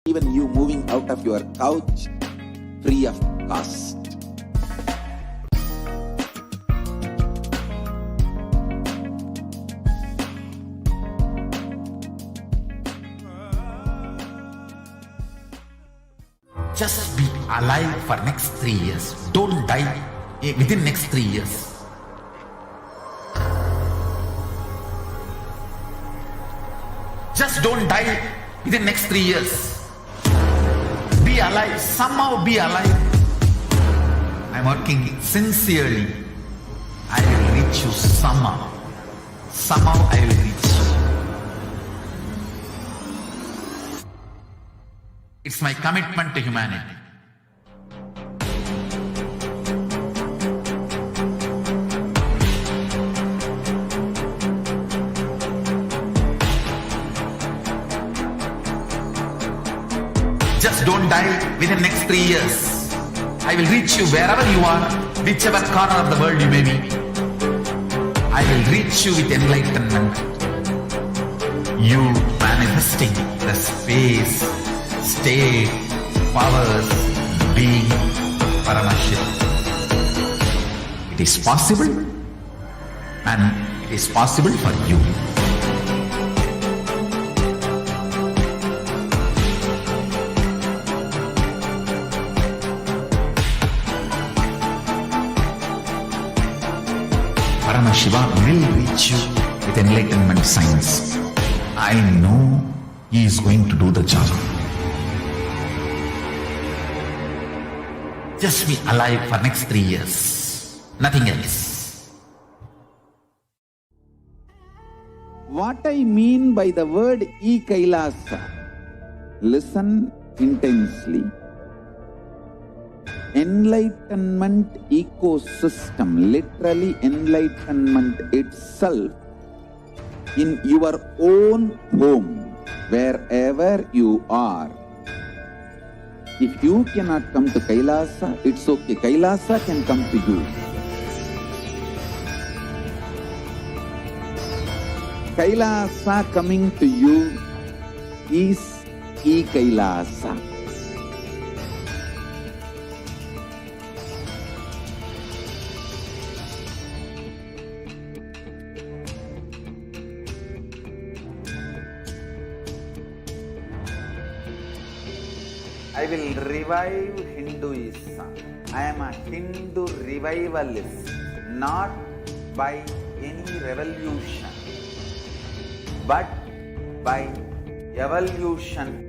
even you moving out of your couch free of cost. Just be alive for next 3 years. Don't die within next 3 years. Just don't die within next 3 years. Be alive. Somehow be alive. I'm working sincerely. I will reach you somehow. Somehow I will reach you. It's my commitment to humanity. Just don't die within next 3 years. I will reach you wherever you are, whichever corner of the world you may be. I will reach you with enlightenment. You manifesting the space, state, powers, being Paramashivoham. It is possible, and it is possible for you. Paramashivoham will reach you with enlightenment science. I know he is going to do the job. Just be alive for next 3 years. Nothing else. What I mean by the word e-Kailasa, listen intensely. Enlightenment ecosystem, literally enlightenment itself, in your own home, wherever you are. If you cannot come to Kailasa, it's okay. Kailasa can come to you. Kailasa coming to you is e-Kailasa. I will revive Hinduism. I am a Hindu revivalist, not by any revolution, but by evolution.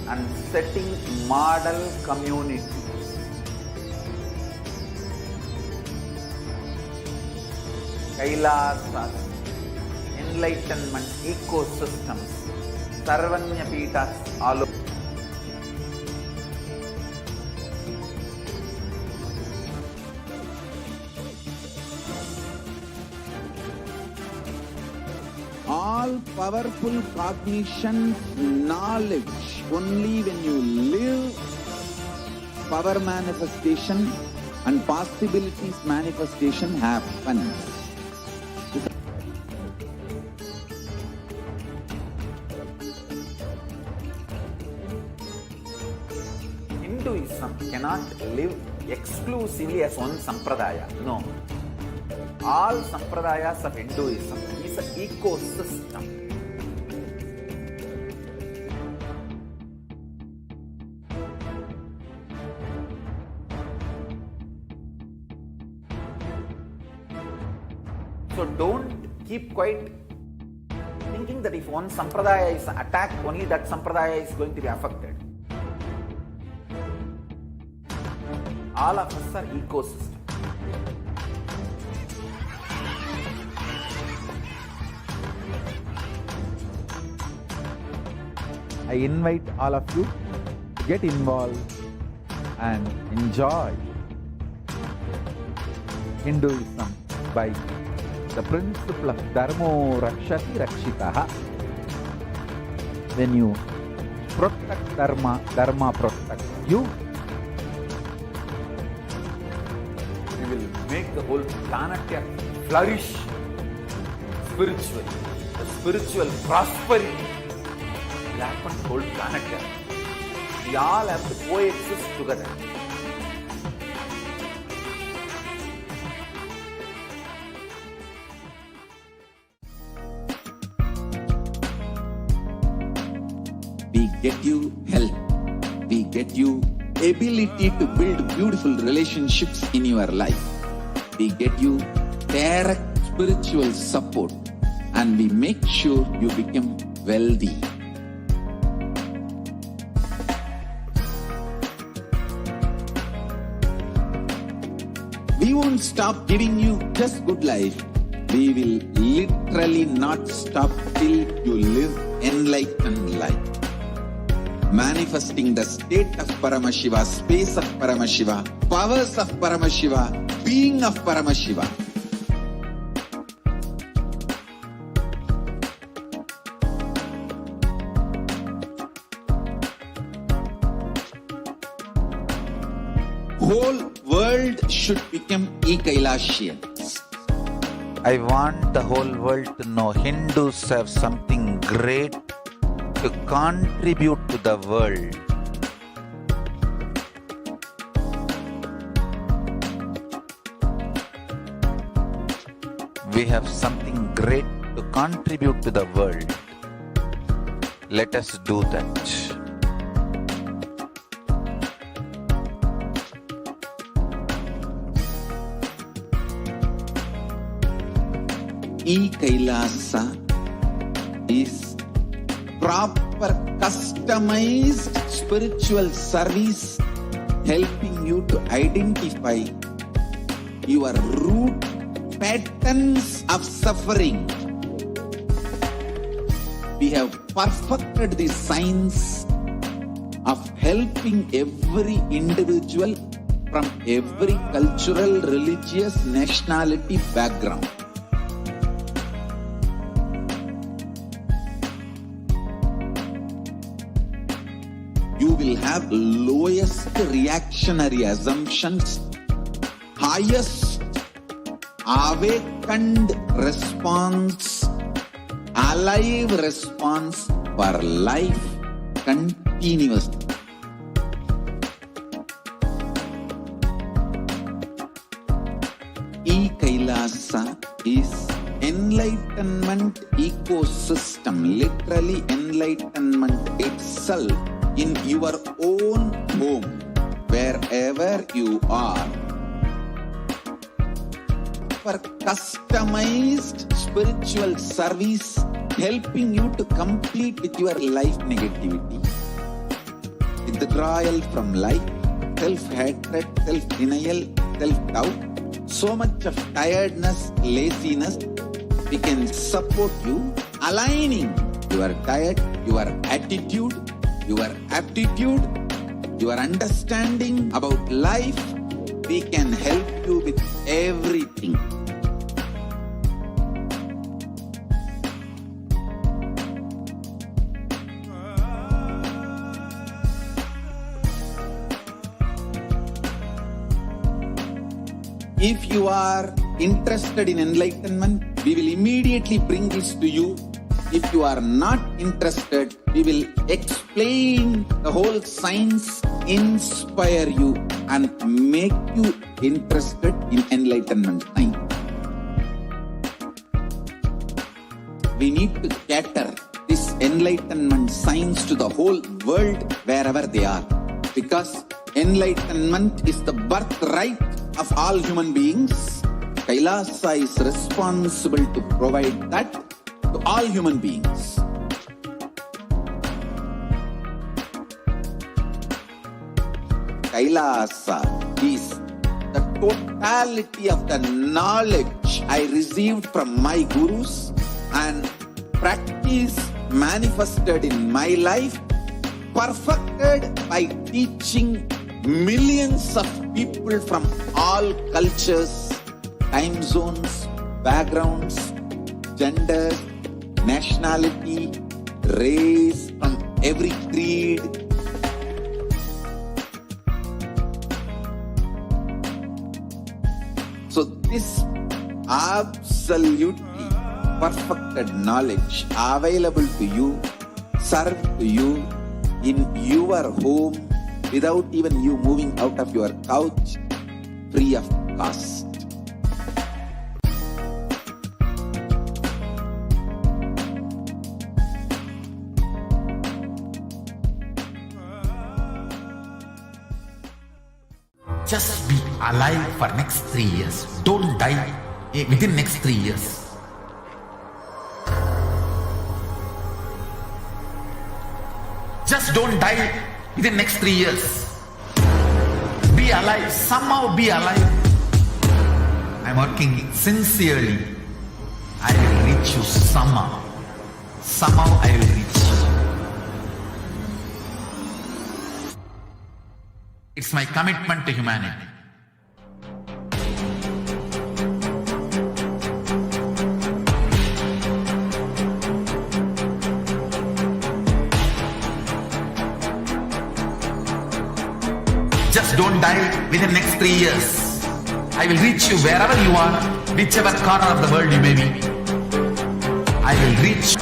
And setting model community. Kailasas, enlightenment ecosystems, Sarvanya Pitas all over. All powerful cognition, knowledge, only when you live, power manifestation and possibilities manifestation happens. Hinduism cannot live exclusively as one sampradaya. No. All sampradayas of Hinduism is an ecosystem. So don't keep quiet thinking that if one sampradaya is attacked, only that sampradaya is going to be affected. All of us are ecosystem. I invite all of you to get involved and enjoy Hinduism by The principle of dharmo rakshati rakshitaha. When you protect dharma, dharma protects you. We will make the whole planet flourish spiritually. The spiritual prosperity will happen to the whole planet. We all have to coexist together. We get you health. We get you ability to build beautiful relationships in your life. We get you direct spiritual support, and we make sure you become wealthy. We won't stop giving you just good life. We will literally not stop till you live enlightened life. Manifesting the state of Paramashiva, space of Paramashiva, powers of Paramashiva, being of Paramashiva. Whole world should become Kailashians. I want the whole world to know Hindus have something great to contribute to the world. We have something great to contribute to the world. Let us do that. Kailasa is proper customized spiritual service helping you to identify your root patterns of suffering. We have perfected the science of helping every individual from every cultural, religious, nationality background. You will have lowest reactionary assumptions, highest awakened response, alive response for life continuously. Kailasa is enlightenment ecosystem, literally enlightenment itself in your own home, wherever you are. For customized spiritual service helping you to complete with your life negativity, withdrawal from life, self-hatred, self-denial, self-doubt, so much of tiredness, laziness. We can support you aligning your diet, your attitude, your aptitude, your understanding about life. We can help you with everything. If you are interested in enlightenment, we will immediately bring this to you. If you are not interested, we will explain the whole science, inspire you, and make you interested in enlightenment science. We need to cater this enlightenment science to the whole world wherever they are, because enlightenment is the birthright of all human beings. Kailasa is responsible to provide that to all human beings. Kailasa is the totality of the knowledge I received from my gurus and practice manifested in my life, perfected by teaching millions of people from all cultures, time zones, backgrounds, gender, nationality, race, from every creed. So this absolutely perfected knowledge available to you, served to you in your home without even you moving out of your couch, free of cost. Just be alive for next 3 years. Don't die within next 3 years. Just don't die within next 3 years. Be alive. Somehow be alive. I'm working sincerely. I will reach you somehow. Somehow I will reach you. It's my commitment to humanity. Just don't die within next 3 years. I will reach you wherever you are, whichever corner of the world you may be. I will reach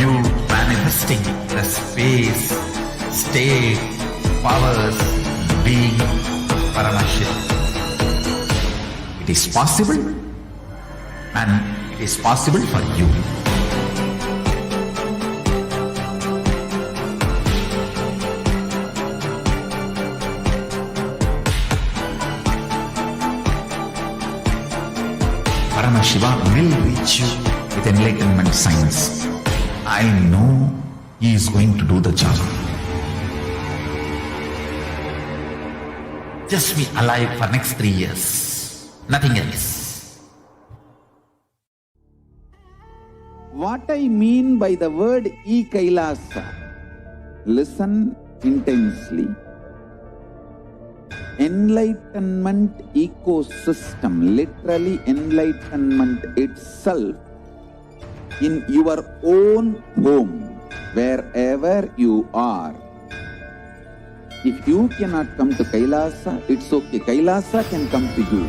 you manifesting the space, state, powers, being Paramashivoham. It is possible, and it is possible for you. Paramashivoham will reach you with enlightenment science. I know he is going to do the job. Just be alive for next 3 years. Nothing else. What I mean by the word e-Kailasa, listen intensely. Enlightenment ecosystem, literally enlightenment itself, in your own home, wherever you are. If you cannot come to Kailasa, it's okay. Kailasa can come to you.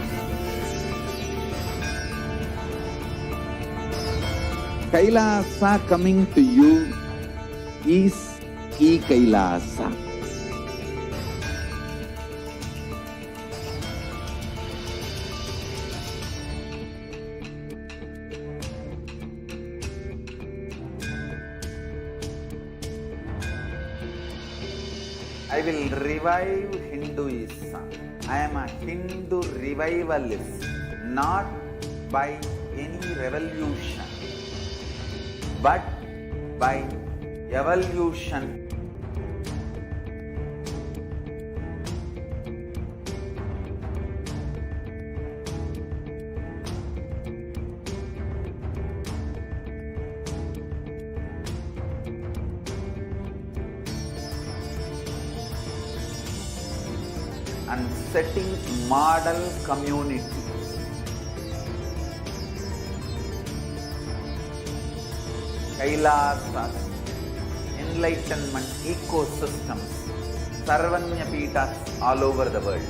Kailasa coming to you is e-Kailasa. I will revive Hinduism. I am a Hindu revivalist, not by any revolution, but by evolution. And setting model communities. Kailasas, enlightenment ecosystems, Sarvanya Peethas all over the world.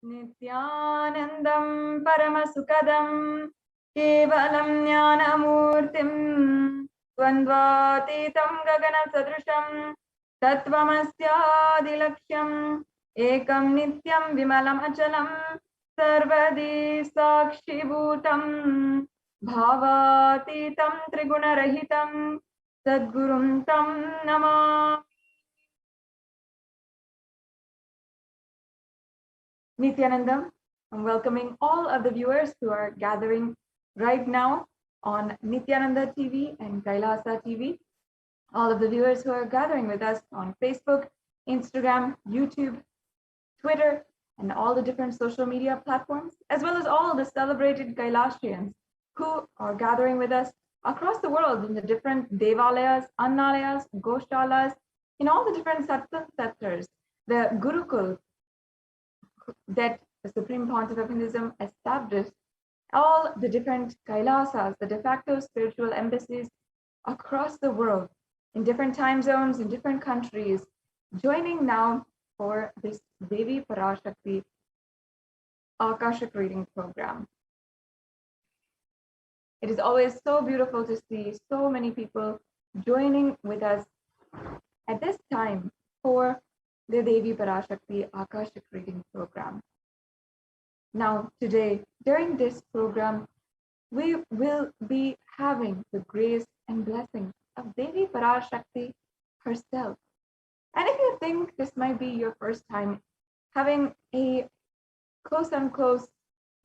Nithyanandam Paramasukadam Kevalam Jnanamurtim Dvandvatitam Gaganam Sadrusham Tatvamasyadilaksham Ekam Nityam Vimalam Achalam Sarvadi Sakshibhutam Bhavatitam Trigunarahitam Sadgurum Tam Namah. Nithyanandam, I'm welcoming all of the viewers who are gathering right now on Nithyananda TV and Kailasa TV, all of the viewers who are gathering with us on Facebook, Instagram, YouTube, Twitter, and all the different social media platforms, as well as all the celebrated Kailashians who are gathering with us across the world in the different Devalayas, Annalayas, Goshalas, in all the different sattva sectors, the Gurukul that the Supreme Pontiff of Hinduism established, all the different Kailasas, the de facto spiritual embassies across the world, in different time zones, in different countries, joining now for this Devi Parashakti Akashic reading program. It is always so beautiful to see so many people joining with us at this time for the Devi Parashakti Akashic reading program. Now, today, during this program, we will be having the grace and blessings of Devi Parashakti herself. And if you think this might be your first time having a close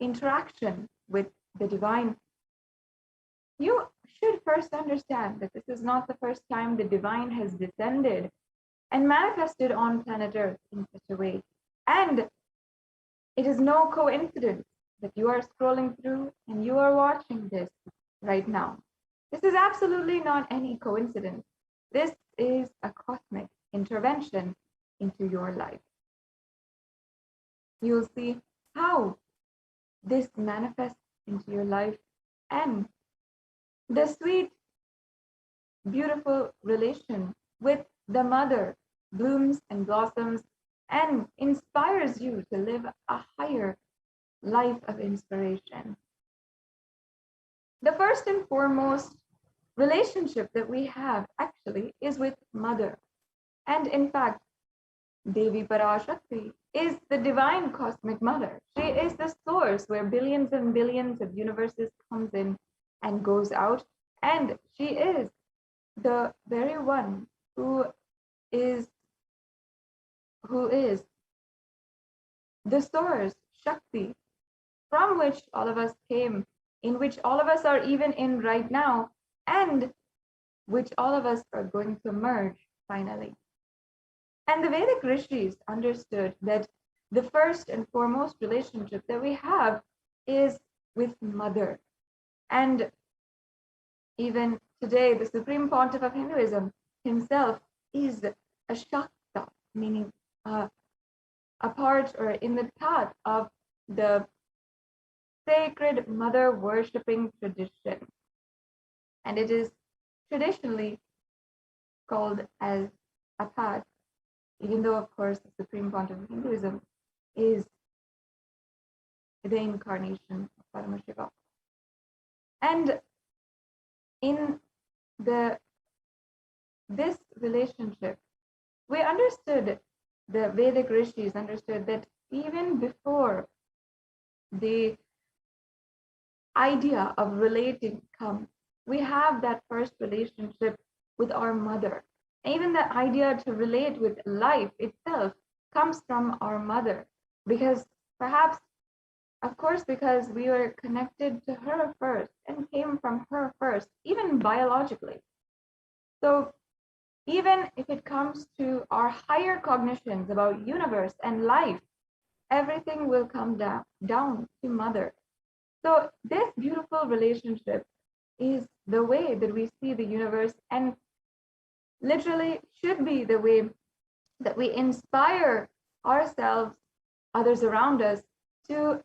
interaction with the divine, you should first understand that this is not the first time the divine has descended and manifested on planet Earth in such a way. And it is no coincidence that you are scrolling through and you are watching this right now. This is absolutely not any coincidence. This is a cosmic intervention into your life. You'll see how this manifests into your life and the sweet, beautiful relation with the mother blooms and blossoms and inspires you to live a higher life of inspiration. The first and foremost relationship that we have actually is with mother. And in fact, Devi Parashakti is the divine cosmic mother. She is the source where billions and billions of universes comes in and goes out. And she is the very one who is the source, Shakti, from which all of us came, in which all of us are even in right now, and which all of us are going to merge finally. And the Vedic rishis understood that the first and foremost relationship that we have is with mother. And even today, the Supreme Pontiff of Hinduism himself is a Shakta, meaning a part or in the path of the sacred mother worshipping tradition. And it is traditionally called as a path, even though, of course, the Supreme Pontiff of Hinduism is the incarnation of Paramashivoham. And in this relationship, we understood, the Vedic rishis understood that even before the idea of relating comes, we have that first relationship with our mother. Even the idea to relate with life itself comes from our mother, because perhaps, of course, because we were connected to her first and came from her first, even biologically. So even if it comes to our higher cognitions about universe and life, everything will come down to mother. So this beautiful relationship is the way that we see the universe, and literally should be the way that we inspire ourselves, others around us, to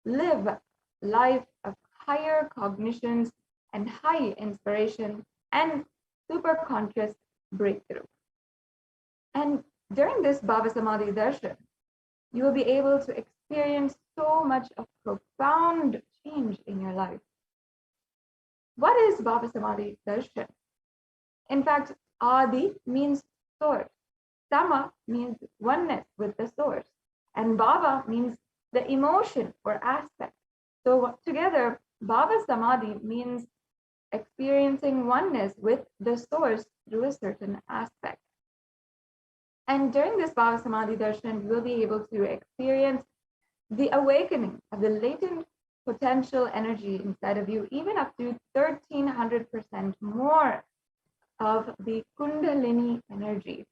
live life of higher cognitions and high inspiration and super conscious breakthrough. And during this Bhava Samadhi Darshan, you will be able to experience so much of profound change in your life. What is Bhava Samadhi Darshan? In fact, Adi means source, Sama means oneness with the source, and Bhava means the emotion or aspect. So together, Bhava Samadhi means experiencing oneness with the source through a certain aspect. And during this Bhava Samadhi Darshan, you will be able to experience the awakening of the latent potential energy inside of you, even up to 1300% more of the Kundalini energy,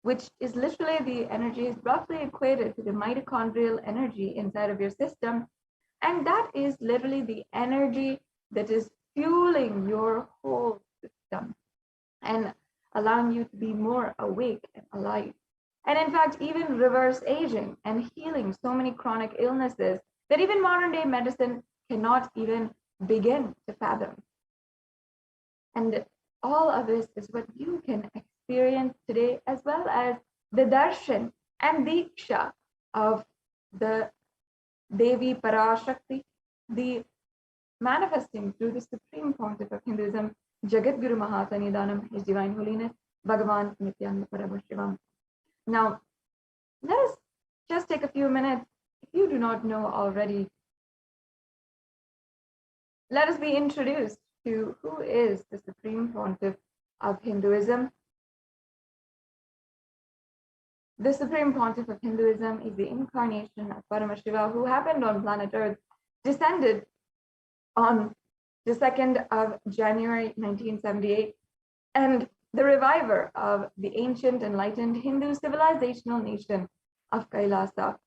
which is literally the energy is roughly equated to the mitochondrial energy inside of your system. And that is literally the energy that is fueling your whole system. And allowing you to be more awake and alive. And in fact, even reverse aging and healing so many chronic illnesses that even modern day medicine cannot even begin to fathom. And all of this is what you can experience today, as well as the darshan and diksha of the Devi Parashakti, the manifesting through the Supreme Pontiff of Hinduism, Jagat Guru Maha Sannidhanam, His Divine Holiness, Bhagavan Nithyananda Paramashivam. Now, let us just take a few minutes. If you do not know already, let us be introduced to who is the Supreme Pontiff of Hinduism. The Supreme Pontiff of Hinduism is the incarnation of Paramashiva, who happened on planet Earth, descended on the 2nd of January 1978, and the reviver of the ancient enlightened Hindu civilizational nation of Kailasa.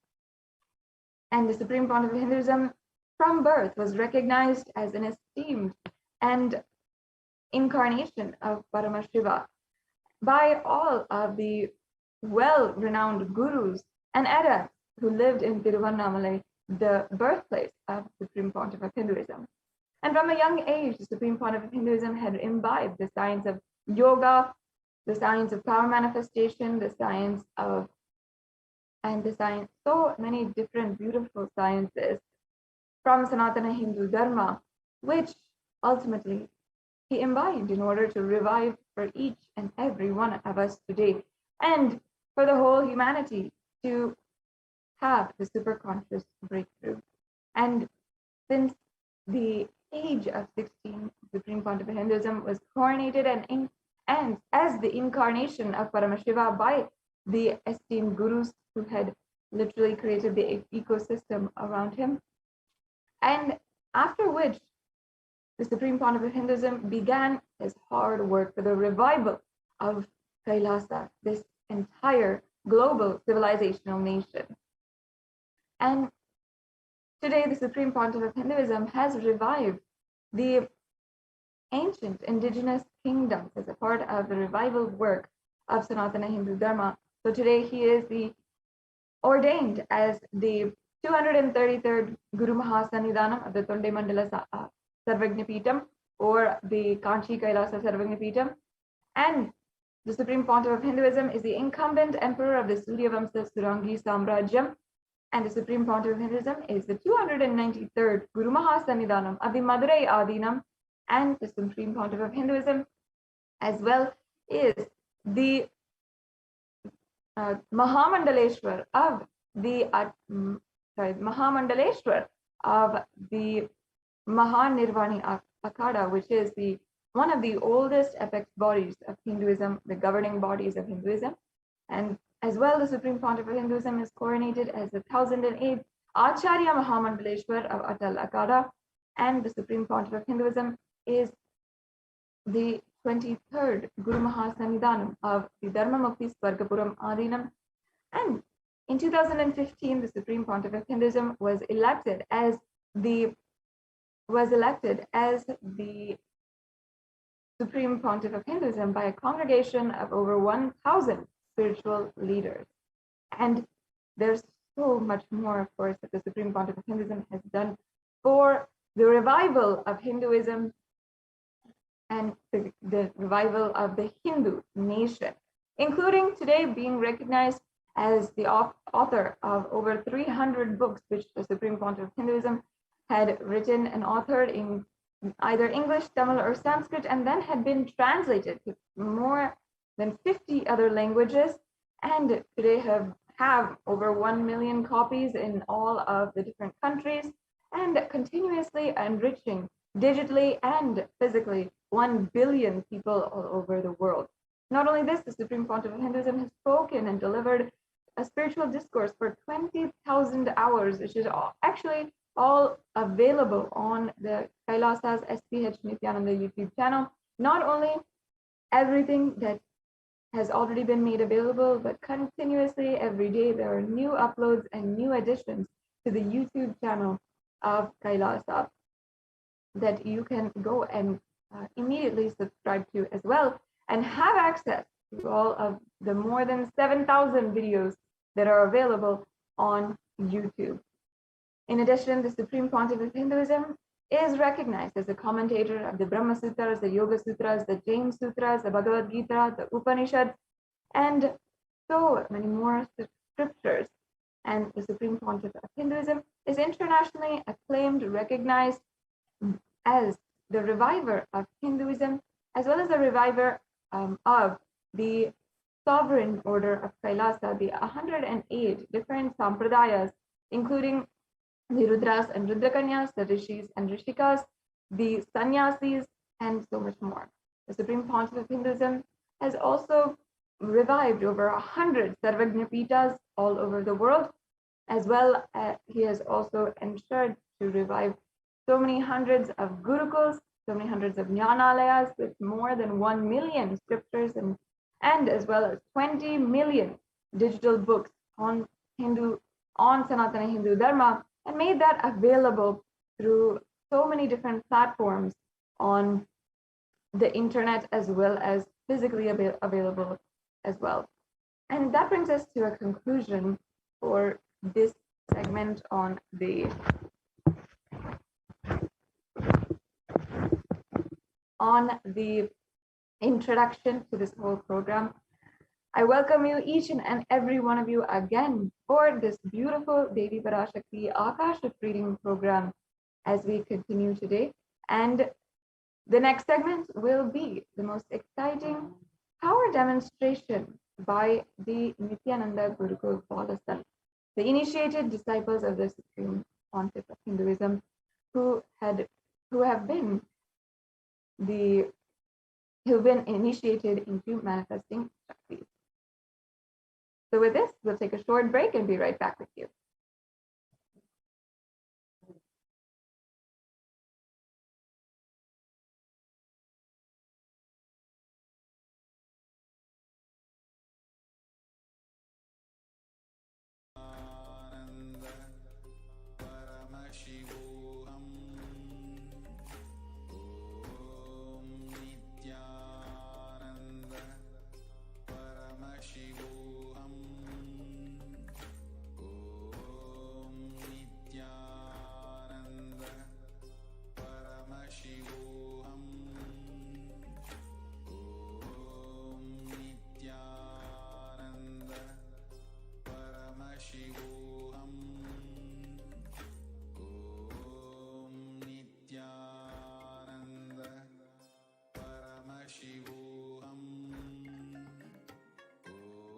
And the Supreme Pontiff of Hinduism from birth was recognized as an esteemed and incarnation of Paramashiva by all of the well-renowned gurus and adepts who lived in Tiruvannamalai, the birthplace of the Supreme Pontiff of Hinduism. And from a young age, the Supreme Pontiff of Hinduism had imbibed the science of yoga, the science of power manifestation, so many different beautiful sciences from Sanatana Hindu Dharma, which ultimately he imbibed in order to revive for each and every one of us today, and for the whole humanity to have the superconscious breakthrough. And since the age of 16, Supreme Pontiff of Hinduism was coronated and as the incarnation of Paramashiva by the esteemed gurus who had literally created the ecosystem around him. And after which, the Supreme Pontiff of Hinduism began his hard work for the revival of Kailasa, this entire global civilizational nation. And today, the Supreme Pontiff of Hinduism has revived the ancient indigenous kingdoms as a part of the revival work of Sanatana Hindu Dharma. So today, he is ordained as the 233rd Guru Maha Sannidhanam of the Tonde Mandala Sarvagnapitam, or the Kanchi Kailasa Sarvagnapitam. And the Supreme Pontiff of Hinduism is the incumbent emperor of the Suryavamsa Surangi Samrajyam. And the Supreme Pontiff of Hinduism is the 293rd Guru Maha Sannidhanam of the Madurai Adinam. And the Supreme Pontiff of Hinduism as well is the Mahamandaleshwar of the Mahanirvani Akhada, which is one of the oldest apex bodies of Hinduism, the governing bodies of Hinduism. And as well, the Supreme Pontiff of Hinduism is coronated as the 1008th Acharya Mahamandaleshwar of Atal Akhada, and the Supreme Pontiff of Hinduism is the 23rd Guru Maha Sannidhanam of the Dharma Mukti Swargapuram Adinam. And in 2015, the Supreme Pontiff of Hinduism was elected as the Supreme Pontiff of Hinduism by a congregation of over 1,000 spiritual leaders. And there's so much more, of course, that the Supreme Pontiff of Hinduism has done for the revival of Hinduism and the revival of the Hindu nation, including today being recognized as the author of over 300 books, which the Supreme Pontiff of Hinduism had written and authored in either English, Tamil, or Sanskrit, and then had been translated to more than 50 other languages, and today have over 1 million copies in all of the different countries, and continuously enriching digitally and physically 1 billion people all over the world. Not only this, the Supreme Pontiff of Hinduism has spoken and delivered a spiritual discourse for 20,000 hours, which is actually all available on the Kailasa's HDH Nithyananda YouTube channel. Not only everything that has already been made available, but continuously every day there are new uploads and new additions to the YouTube channel of Kailasa that you can go and immediately subscribe to, as well and have access to all of the more than 7,000 videos that are available on YouTube. In addition, the Supreme Pontiff of Hinduism is recognized as a commentator of the Brahma Sutras, the Yoga Sutras, the Jain Sutras, the Bhagavad Gita, the Upanishads, and so many more scriptures. And the Supreme Pontiff of Hinduism is internationally acclaimed, recognized as the reviver of Hinduism, as well as the reviver of the sovereign order of Kailasa, the 108 different sampradayas, including the Rudras and Rudrakanyas, the Rishis and Rishikas, the Sannyasis, and so much more. The Supreme Pontiff of Hinduism has also revived over 100 Sarvagna Pitas all over the world, as well as he has also ensured to revive so many hundreds of Gurukuls, so many hundreds of Jnanalayas with more than 1 million scriptures and as well as 20 million digital books on Sanatana Hindu Dharma, and made that available through so many different platforms on the internet as well as physically available as well. And that brings us to a conclusion for this segment on the introduction to this whole program. I welcome you, each and every one of you, again for this beautiful Devi Parashakti Akasha reading program as we continue today. And the next segment will be the most exciting power demonstration by the Nithyananda Gurukul Palasal, the initiated disciples of the Supreme Pontiff of Hinduism, who've been initiated into manifesting Shakti. So with this, we'll take a short break and be right back with you. Paramashivoham. Om Nithyananda Paramashivoham. Om Nithyananda Paramashivoham. Om Nithyananda Paramashivoham. Om Nithyananda Paramashivoham.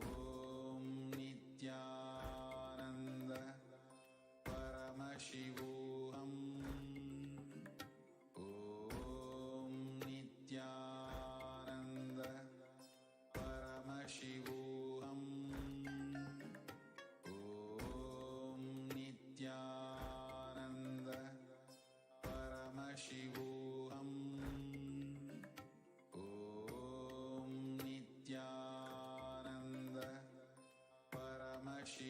Om Nithyananda Paramashivoham. Om Nithyananda Paramashivoham. Om Nithyananda Paramashivoham. Om Nithyananda Paramashivoham.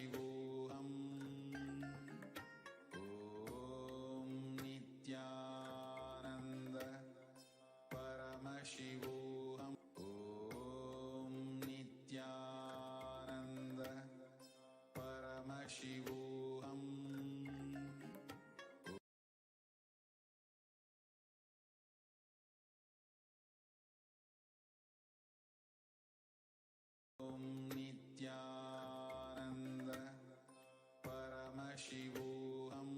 Om Nithyananda Paramashivoham. Om Nithyananda Paramashivoham. Om Nithyananda Paramashivoham.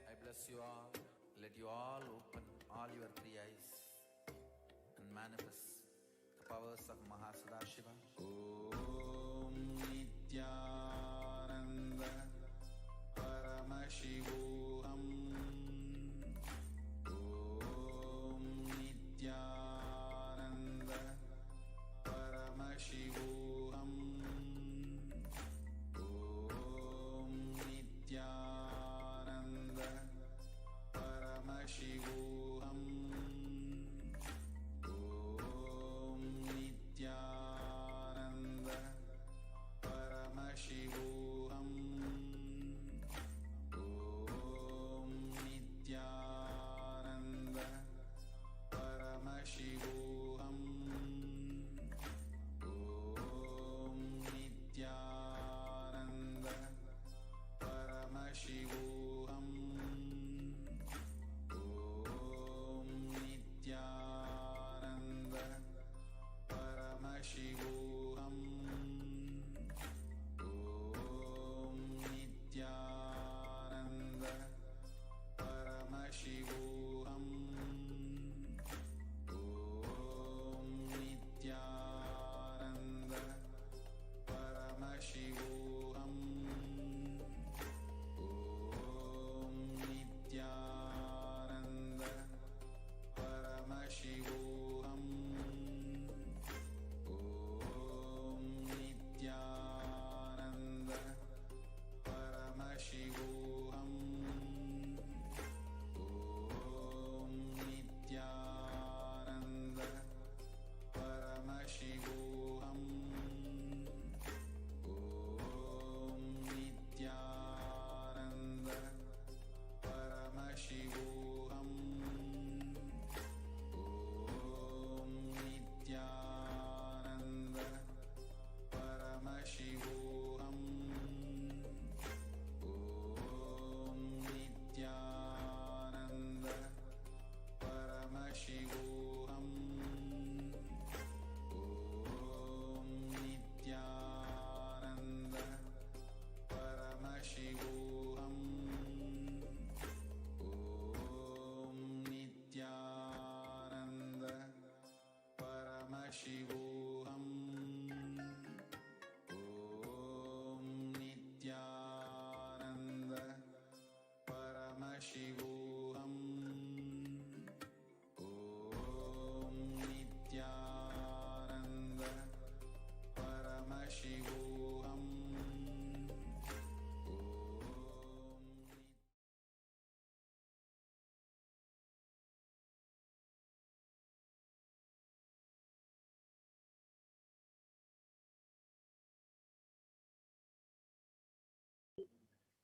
I bless you all. Let you all open all your three eyes and manifest the powers of Maha Shiva. Om Nithyananda Paramashivoham. Om Nithyananda Paramashivoham. Om Nithyananda Paramashivoham.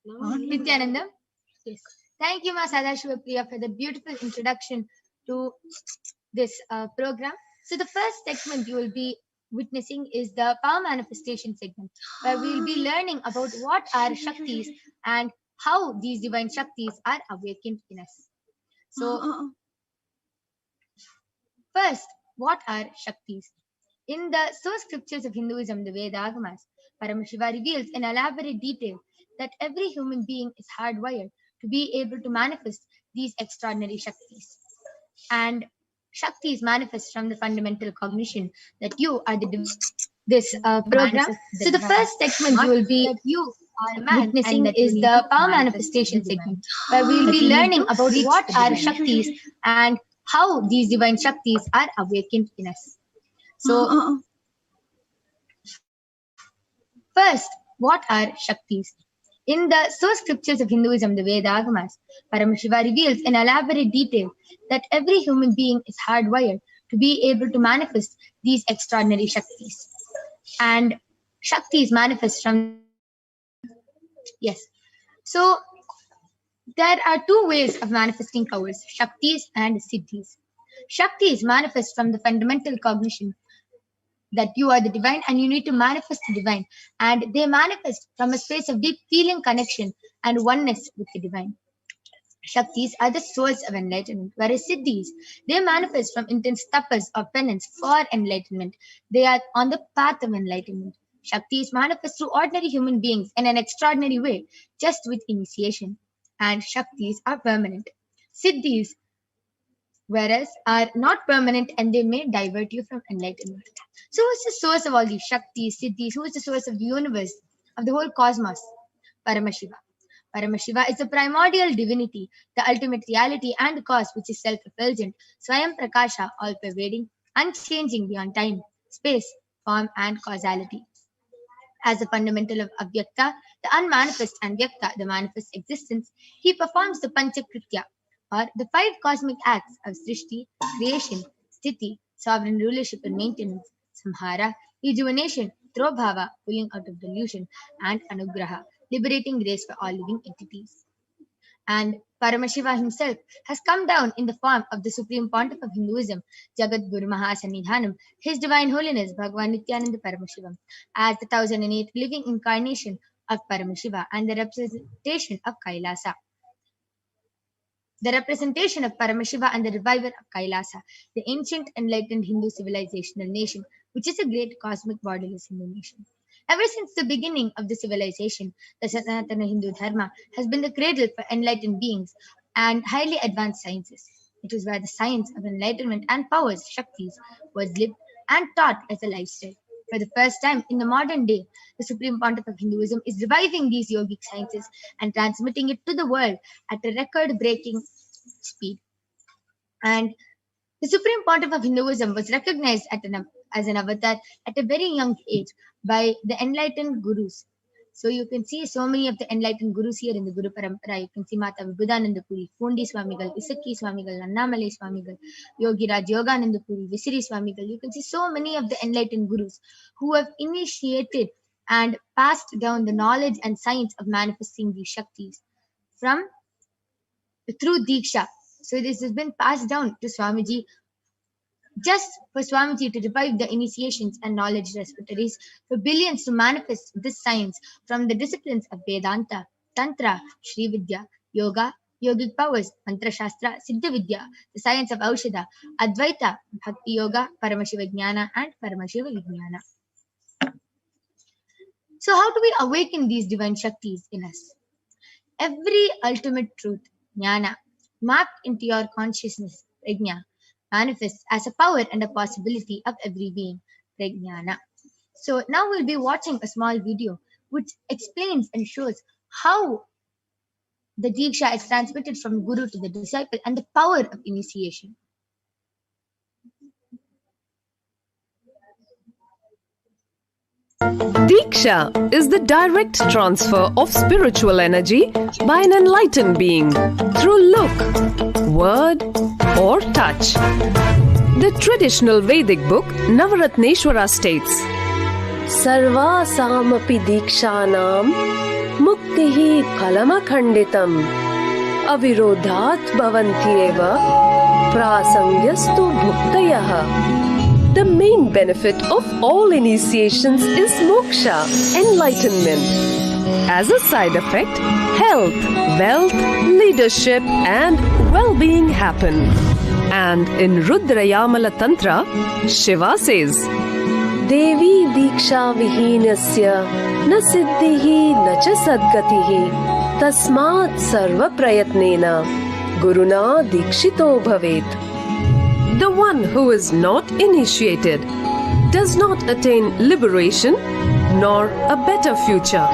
Nithyananda? Yes. Thank you, Ma Sadashiva Priya, for the beautiful introduction to this program. So the first segment you will be witnessing is the power manifestation segment, where we will be learning about what are Shaktis and how these divine Shaktis are awakened in us. So first, what are Shaktis? In the source scriptures of Hinduism, the Vedagamas, Paramashiva reveals in elaborate detail that every human being is hardwired to be able to manifest these extraordinary Shaktis. And Shaktis manifest from the fundamental cognition that you are this program. So the first segment you will be witnessing is the power manifestation segment, where we will be learning about what are Shaktis and how these divine Shaktis are awakened in us. So first, what are Shaktis? In the source scriptures of Hinduism, the Vedagamas, Paramashiva reveals in elaborate detail that every human being is hardwired to be able to manifest these extraordinary Shaktis. And Shaktis manifest from... Yes. So, there are two ways of manifesting powers, Shaktis and Siddhis. Shaktis manifest from the fundamental cognition that you are the divine and you need to manifest the divine. And they manifest from a space of deep feeling connection and oneness with the divine. Shaktis are the source of enlightenment, whereas Siddhis, they manifest from intense tapas or penance for enlightenment. They are on the path of enlightenment. Shaktis manifest through ordinary human beings in an extraordinary way, just with initiation. And Shaktis are permanent. Siddhis, whereas, are not permanent and they may divert you from enlightenment. So who is the source of all these Shaktis, Siddhis? Who is the source of the universe, of the whole cosmos? Paramashiva. Paramashiva is the primordial divinity, the ultimate reality and cause which is self-effulgent, Swayam Prakasha, all-pervading, unchanging beyond time, space, form and causality. As the fundamental of Avyakta, the unmanifest, and Vyakta, the manifest existence, he performs the Panchakritya, or the 5 cosmic acts of Srishti, creation, Sthiti, sovereign rulership and maintenance, Samhara, rejuvenation, Bhava, pulling out of delusion, and Anugraha, liberating grace for all living entities. And Paramashiva himself has come down in the form of the Supreme Pontiff of Hinduism, Jagat Guru Maha Sannidhanam, His Divine Holiness Bhagavan Nithyananda Paramashivam, as the 1008 living incarnation of Paramashiva and the representation of Kailasa. The representation of Paramashiva and the reviver of Kailasa, the ancient enlightened Hindu civilizational nation, which is a great cosmic borderless Hindu nation. Ever since the beginning of the civilization, the Sanatana Hindu Dharma has been the cradle for enlightened beings and highly advanced sciences. It is where the science of enlightenment and powers, Shaktis, was lived and taught as a lifestyle. For the first time in the modern day, the Supreme Pontiff of Hinduism is reviving these yogic sciences and transmitting it to the world at a record-breaking speed. And the Supreme Pontiff of Hinduism was recognized as an avatar at a very young age by the enlightened gurus. So you can see so many of the enlightened gurus here in the Guru Parampara. You can see Mata Vibhudananda Puri, Fundi Swamigal, Isaki Swamigal, Annamale Swamigal, Yogi Raj Yogananda Puri, Visiri Swamigal. You can see so many of the enlightened gurus who have initiated and passed down the knowledge and science of manifesting these Shaktis through Diksha. So this has been passed down to Swamiji, just for Swamiji to revive the initiations and knowledge repositories for billions to manifest this science from the disciplines of Vedanta, Tantra, Shri Vidya, Yoga, Yogic powers, Mantra Shastra, Siddha Vidya, the science of Aushadha, Advaita, Bhakti Yoga, Paramashiva Jnana, and Paramashiva Vijnana. So how do we awaken these divine Shaktis in us? Every ultimate truth, Jnana, mapped into your consciousness, Prajna, manifests as a power and a possibility of every being, Prajnana. So now we'll be watching a small video which explains and shows how the Diksha is transmitted from Guru to the disciple and the power of initiation. Diksha is the direct transfer of spiritual energy by an enlightened being through look, word, or touch. The traditional Vedic book Navaratneshwara states, सर्वासामपि दीक्षानां मुक्तिः फलमखण्डितम् अविरोधात् भवन्त्येव प्रासङ्ग्यस्तु भुक्तयः. The main benefit of all initiations is moksha, enlightenment. As a side effect, health, wealth, leadership and well-being happen. And in Rudrayamala Tantra, Shiva says, Devi Diksha Vihinasya na siddhihi na cha sadgatihi tasmat sarva prayatnena guruna dikshito bhavet. The one who is not initiated does not attain liberation nor a better future.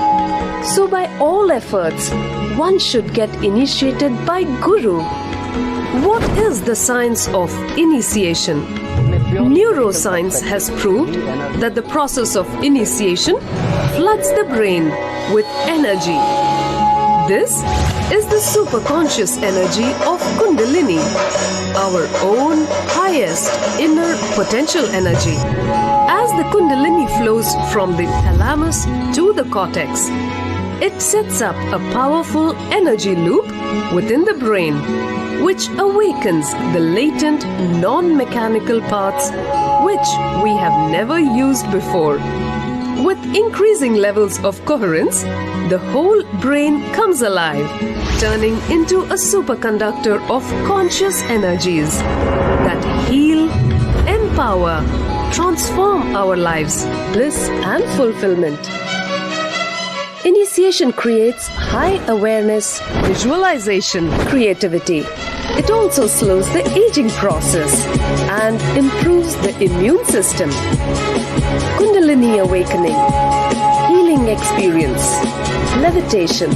So by all efforts, one should get initiated by Guru. What is the science of initiation? Neuroscience has proved that the process of initiation floods the brain with energy. This is the superconscious energy of Kundalini, our own highest inner potential energy. As the Kundalini flows from the thalamus to the cortex, it sets up a powerful energy loop within the brain, which awakens the latent non-mechanical parts which we have never used before. With increasing levels of coherence, the whole brain comes alive, turning into a superconductor of conscious energies that heal, empower, transform our lives, bliss and fulfillment. Initiation creates high awareness, visualization, creativity. It also slows the aging process and improves the immune system. Kundalini awakening, healing experience, levitation,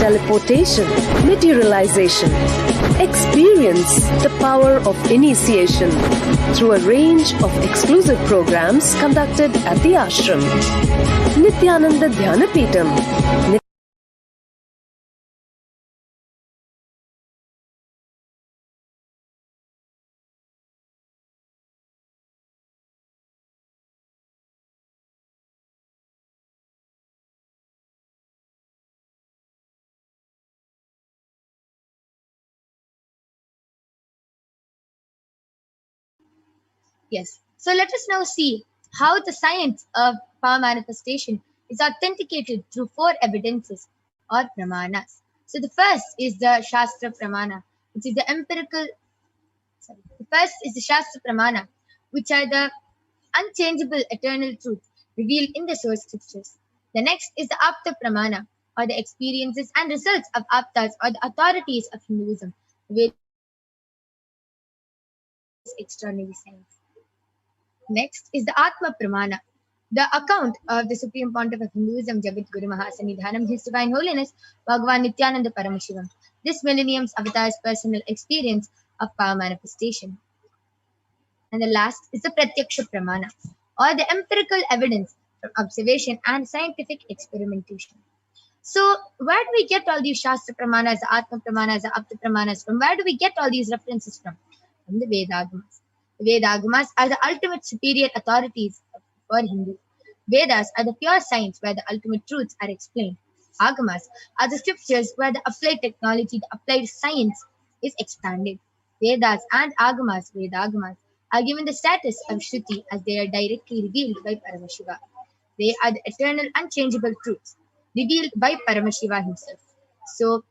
teleportation, materialization. Experience the power of initiation through a range of exclusive programs conducted at the ashram. Nithyananda Dhyanapitham. Yes. So let us now see how the science of power manifestation is authenticated through four evidences or pramanas. So the first is the Shastra Pramana, which is the empirical. Sorry, the first is the Shastra Pramana, which are the unchangeable eternal truths revealed in the source scriptures. The next is the Apta Pramana, or the experiences and results of Aptas, or the authorities of Hinduism, with extraordinary science. Next is the Atma Pramana, the account of the Supreme Pontiff of Hinduism, Jagat Guru Maha Sannidhanam, His Divine Holiness, Bhagavan Nithyananda Paramashivam, this millennium's avatar's personal experience of power manifestation. And the last is the Pratyaksha Pramana, or the empirical evidence from observation and scientific experimentation. So, where do we get all these Shastra Pramanas, the Atma Pramanas, the Apta Pramanas from? Where do we get all these references from? From the Vedagamas. The Vedagamas are the ultimate superior authorities for Hindu. Vedas are the pure science where the ultimate truths are explained. Agamas are the scriptures where the applied technology, the applied science is expanded. Vedas and Agamas, Vedagamas, are given the status of Shruti as they are directly revealed by Paramashiva. They are the eternal, unchangeable truths revealed by Paramashiva himself. So,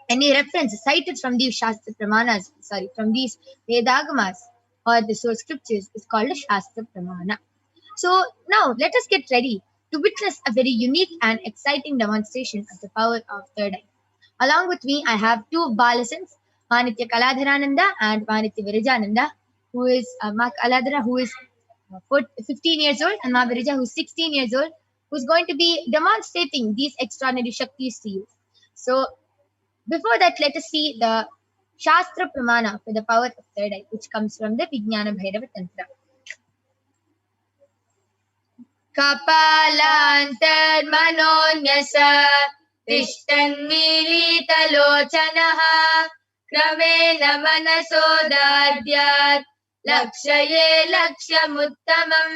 any reference cited from these Shastra Pramanas, from these Vedagamas or the source scriptures is called a Shastra Pramana. So, now let us get ready to witness a very unique and exciting demonstration of the power of third eye. Along with me, I have two Balasans, Manitya Kaladharananda and Manitya Virajananda, who is Ma Kaladhara, who is 15 years old, and Ma Virija, who is 16 years old, who is going to be demonstrating these extraordinary Shaktis to you. So, before that, let us see the Shastra Pramana for the power of third eye, which comes from the Kalabhairava Tantra. Kapalantarmanonyasa Tishtanmilitalochanaha Kramena Manasodadyat Lakshaye Lakshamuttamam.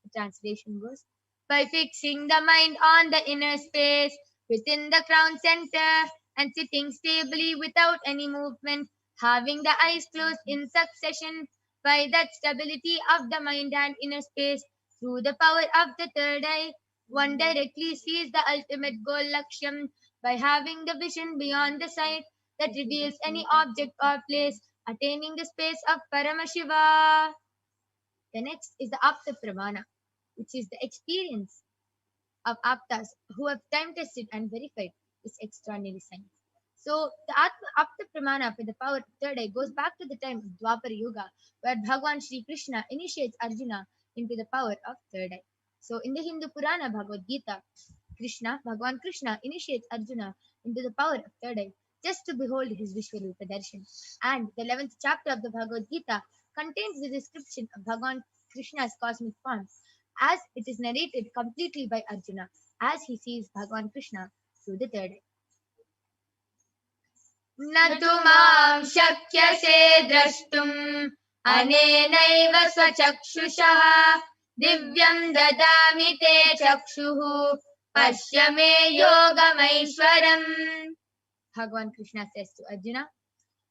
The translation goes, by fixing the mind on the inner space within the crown center and sitting stably without any movement, having the eyes closed in succession. By that stability of the mind and inner space, through the power of the third eye, one directly sees the ultimate goal Lakshyam by having the vision beyond the sight that reveals any object or place, attaining the space of Paramashiva. The next is the Apta Pramana, which is the experience of Aptas who have time tested and verified this extraordinary science. So the Apta Pramana for the power of third eye goes back to the time of Dwapara Yuga, where Bhagwan Sri Krishna initiates Arjuna into the power of third eye. So in the Hindu Purana Bhagavad Gita, Bhagwan Krishna initiates Arjuna into the power of third eye just to behold his Vishwarupa Darshan. And the 11th chapter of the Bhagavad Gita contains the description of Bhagwan Krishna's cosmic form, as it is narrated completely by Arjuna as he sees Bhagwan Krishna through the third eye. न तु मां शक्यसे द्रष्टुम् अनेनैव स्वचक्षुषः दिव्यं ददामि ते चक्षुः पश्य मे योगमैश्वरम्. Bhagwan Krishna says to Arjuna,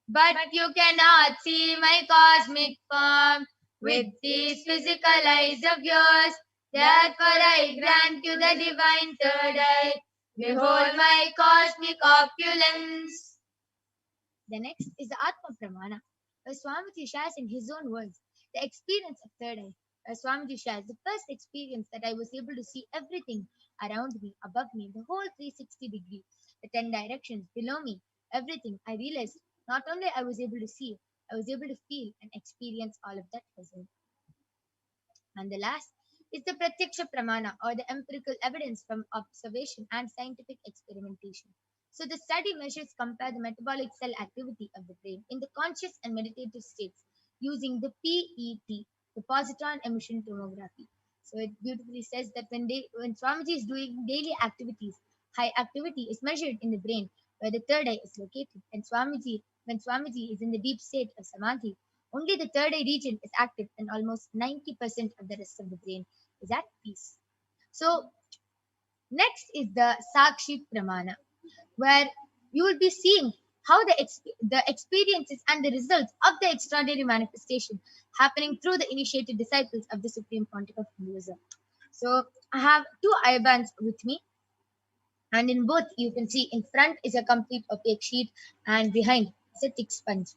but you cannot see my cosmic form with these physical eyes of yours. Therefore I grant you the divine third eye. Behold my cosmic opulence. The next is the Atma Pramana, where Swamiji shares in his own words the experience of third eye. Where Swamiji shares the first experience that I was able to see everything around me, above me, the whole 360 degrees, the 10 directions below me, everything. I realized not only I was able to see, I was able to feel and experience all of that as well. And the last is the Pratyaksha Pramana, or the empirical evidence from observation and scientific experimentation. So the study measures compare the metabolic cell activity of the brain in the conscious and meditative states using the PET, the positron emission tomography. So it beautifully says that when Swamiji is doing daily activities, high activity is measured in the brain where the third eye is located. And when Swamiji is in the deep state of Samadhi, only the third eye region is active and almost 90% of the rest of the brain is at peace. So next is the Sakshi Pramana, where you will be seeing how the experiences and the results of the extraordinary manifestation happening through the initiated disciples of the Supreme Pontiff of Hinduism. So I have two eye bands with me, and in both you can see in front is a complete opaque sheet and behind is a thick sponge.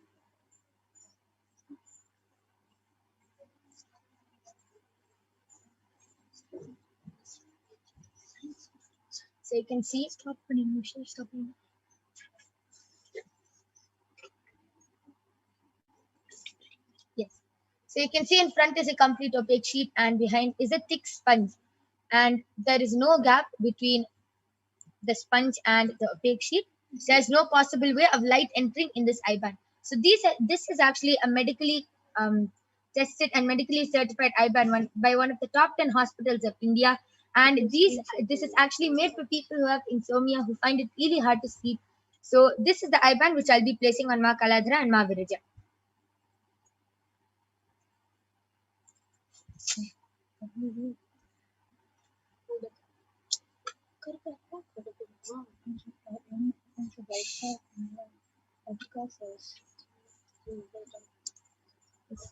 So you can see, stop. Yes. So you can see in front is a complete opaque sheet and behind is a thick sponge. And there is no gap between the sponge and the opaque sheet. There's no possible way of light entering in this eye band. So this is actually a medically tested and medically certified eye band by one of the top 10 hospitals of India. And this is actually made for people who have insomnia, who find it really hard to sleep. So this is the eye band which I'll be placing on Ma Kalabhairava and Ma Viraja.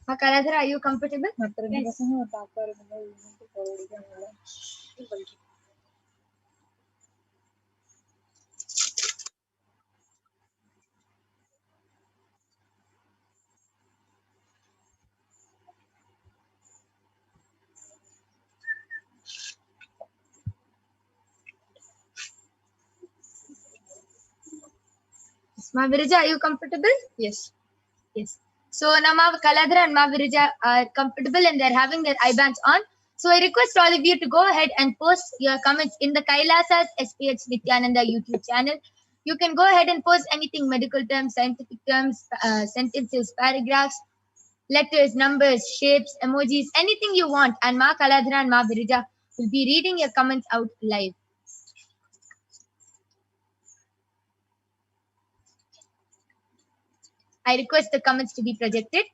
Ma Kalabhairava, are you comfortable? Yes. Ma Viraja, are you comfortable? Yes. Yes. So now Ma Kalabhairava and Ma Viraja are comfortable and they're having their eye bands on. So I request all of you to go ahead and post your comments in the Kailasa's HDH Nithyananda YouTube channel. You can go ahead and post anything, medical terms, scientific terms, sentences, paragraphs, letters, numbers, shapes, emojis, anything you want. And Ma Kalabhairava and Ma Viraja will be reading your comments out live. I request the comments to be projected.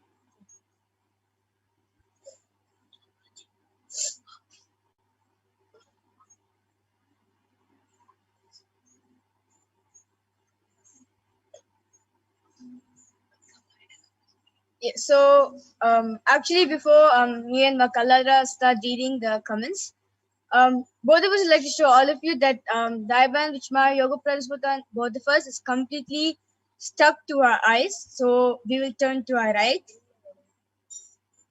Yeah, so actually before me and Makalara start reading the comments, both of us would like to show all of you that the eyeband which my yoga brothers put on both of us is completely stuck to our eyes. So we will turn to our right,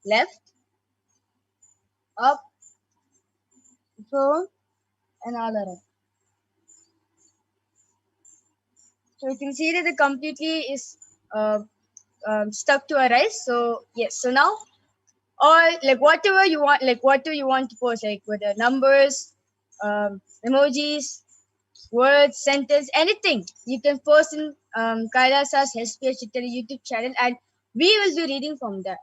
left, up, forward, and all around. So you can see that it completely is stuck to our eyes. So yes, so now or like whatever you want, like what do you want to post, like with the numbers, emojis, words, sentence, anything you can post in Kailasa's HDH YouTube channel, and we will be reading from there.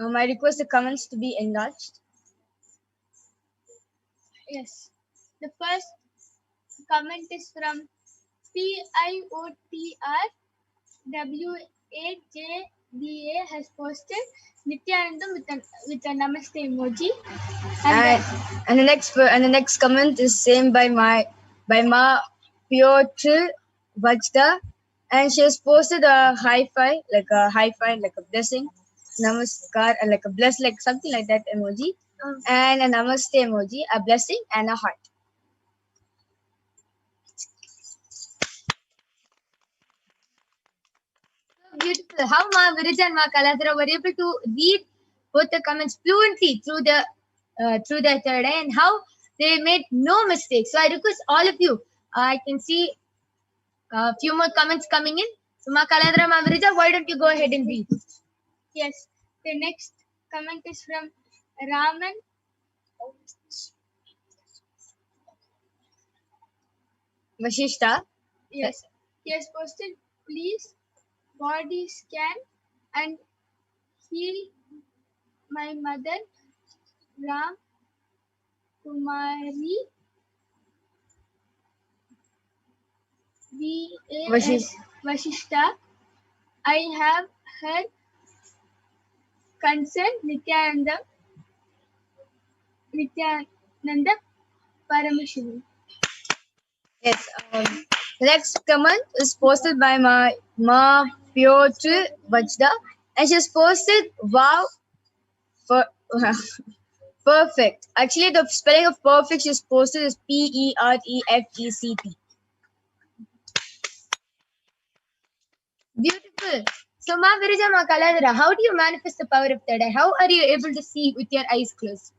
I request the comments to be enlarged. Yes. The first comment is from PIOTRWAJDA has posted Nithyanandam with a namaste emoji. And the next comment is same by Ma Piotr Vajda, and she has posted a high five, like a blessing, namaskar, and like a bless, like something like that emoji, and a namaste emoji, a blessing, and a heart. Beautiful. How Ma Virija and Ma Kaladhara were able to read both the comments fluently through the third eye, and how they made no mistakes. So I request all of you. I can see a few more comments coming in. So Ma Kaladhara, Ma Virija, why don't you go ahead and read? Yes. The next comment is from Raman. Vashishta. Yes. He has posted, please body scan and heal my mother, Ram Kumari V.A.S. Vashishta. I have her concern Nithyananda Paramashivam. Yes. The next comment is posted by Ma Piotr Vajda, and she has posted wow for perfect. Actually, the spelling of perfect she's posted is PEREFECT. Beautiful. So Ma Virija, Ma Kaladhara, how do you manifest the power of third eye? How are you able to see with your eyes closed?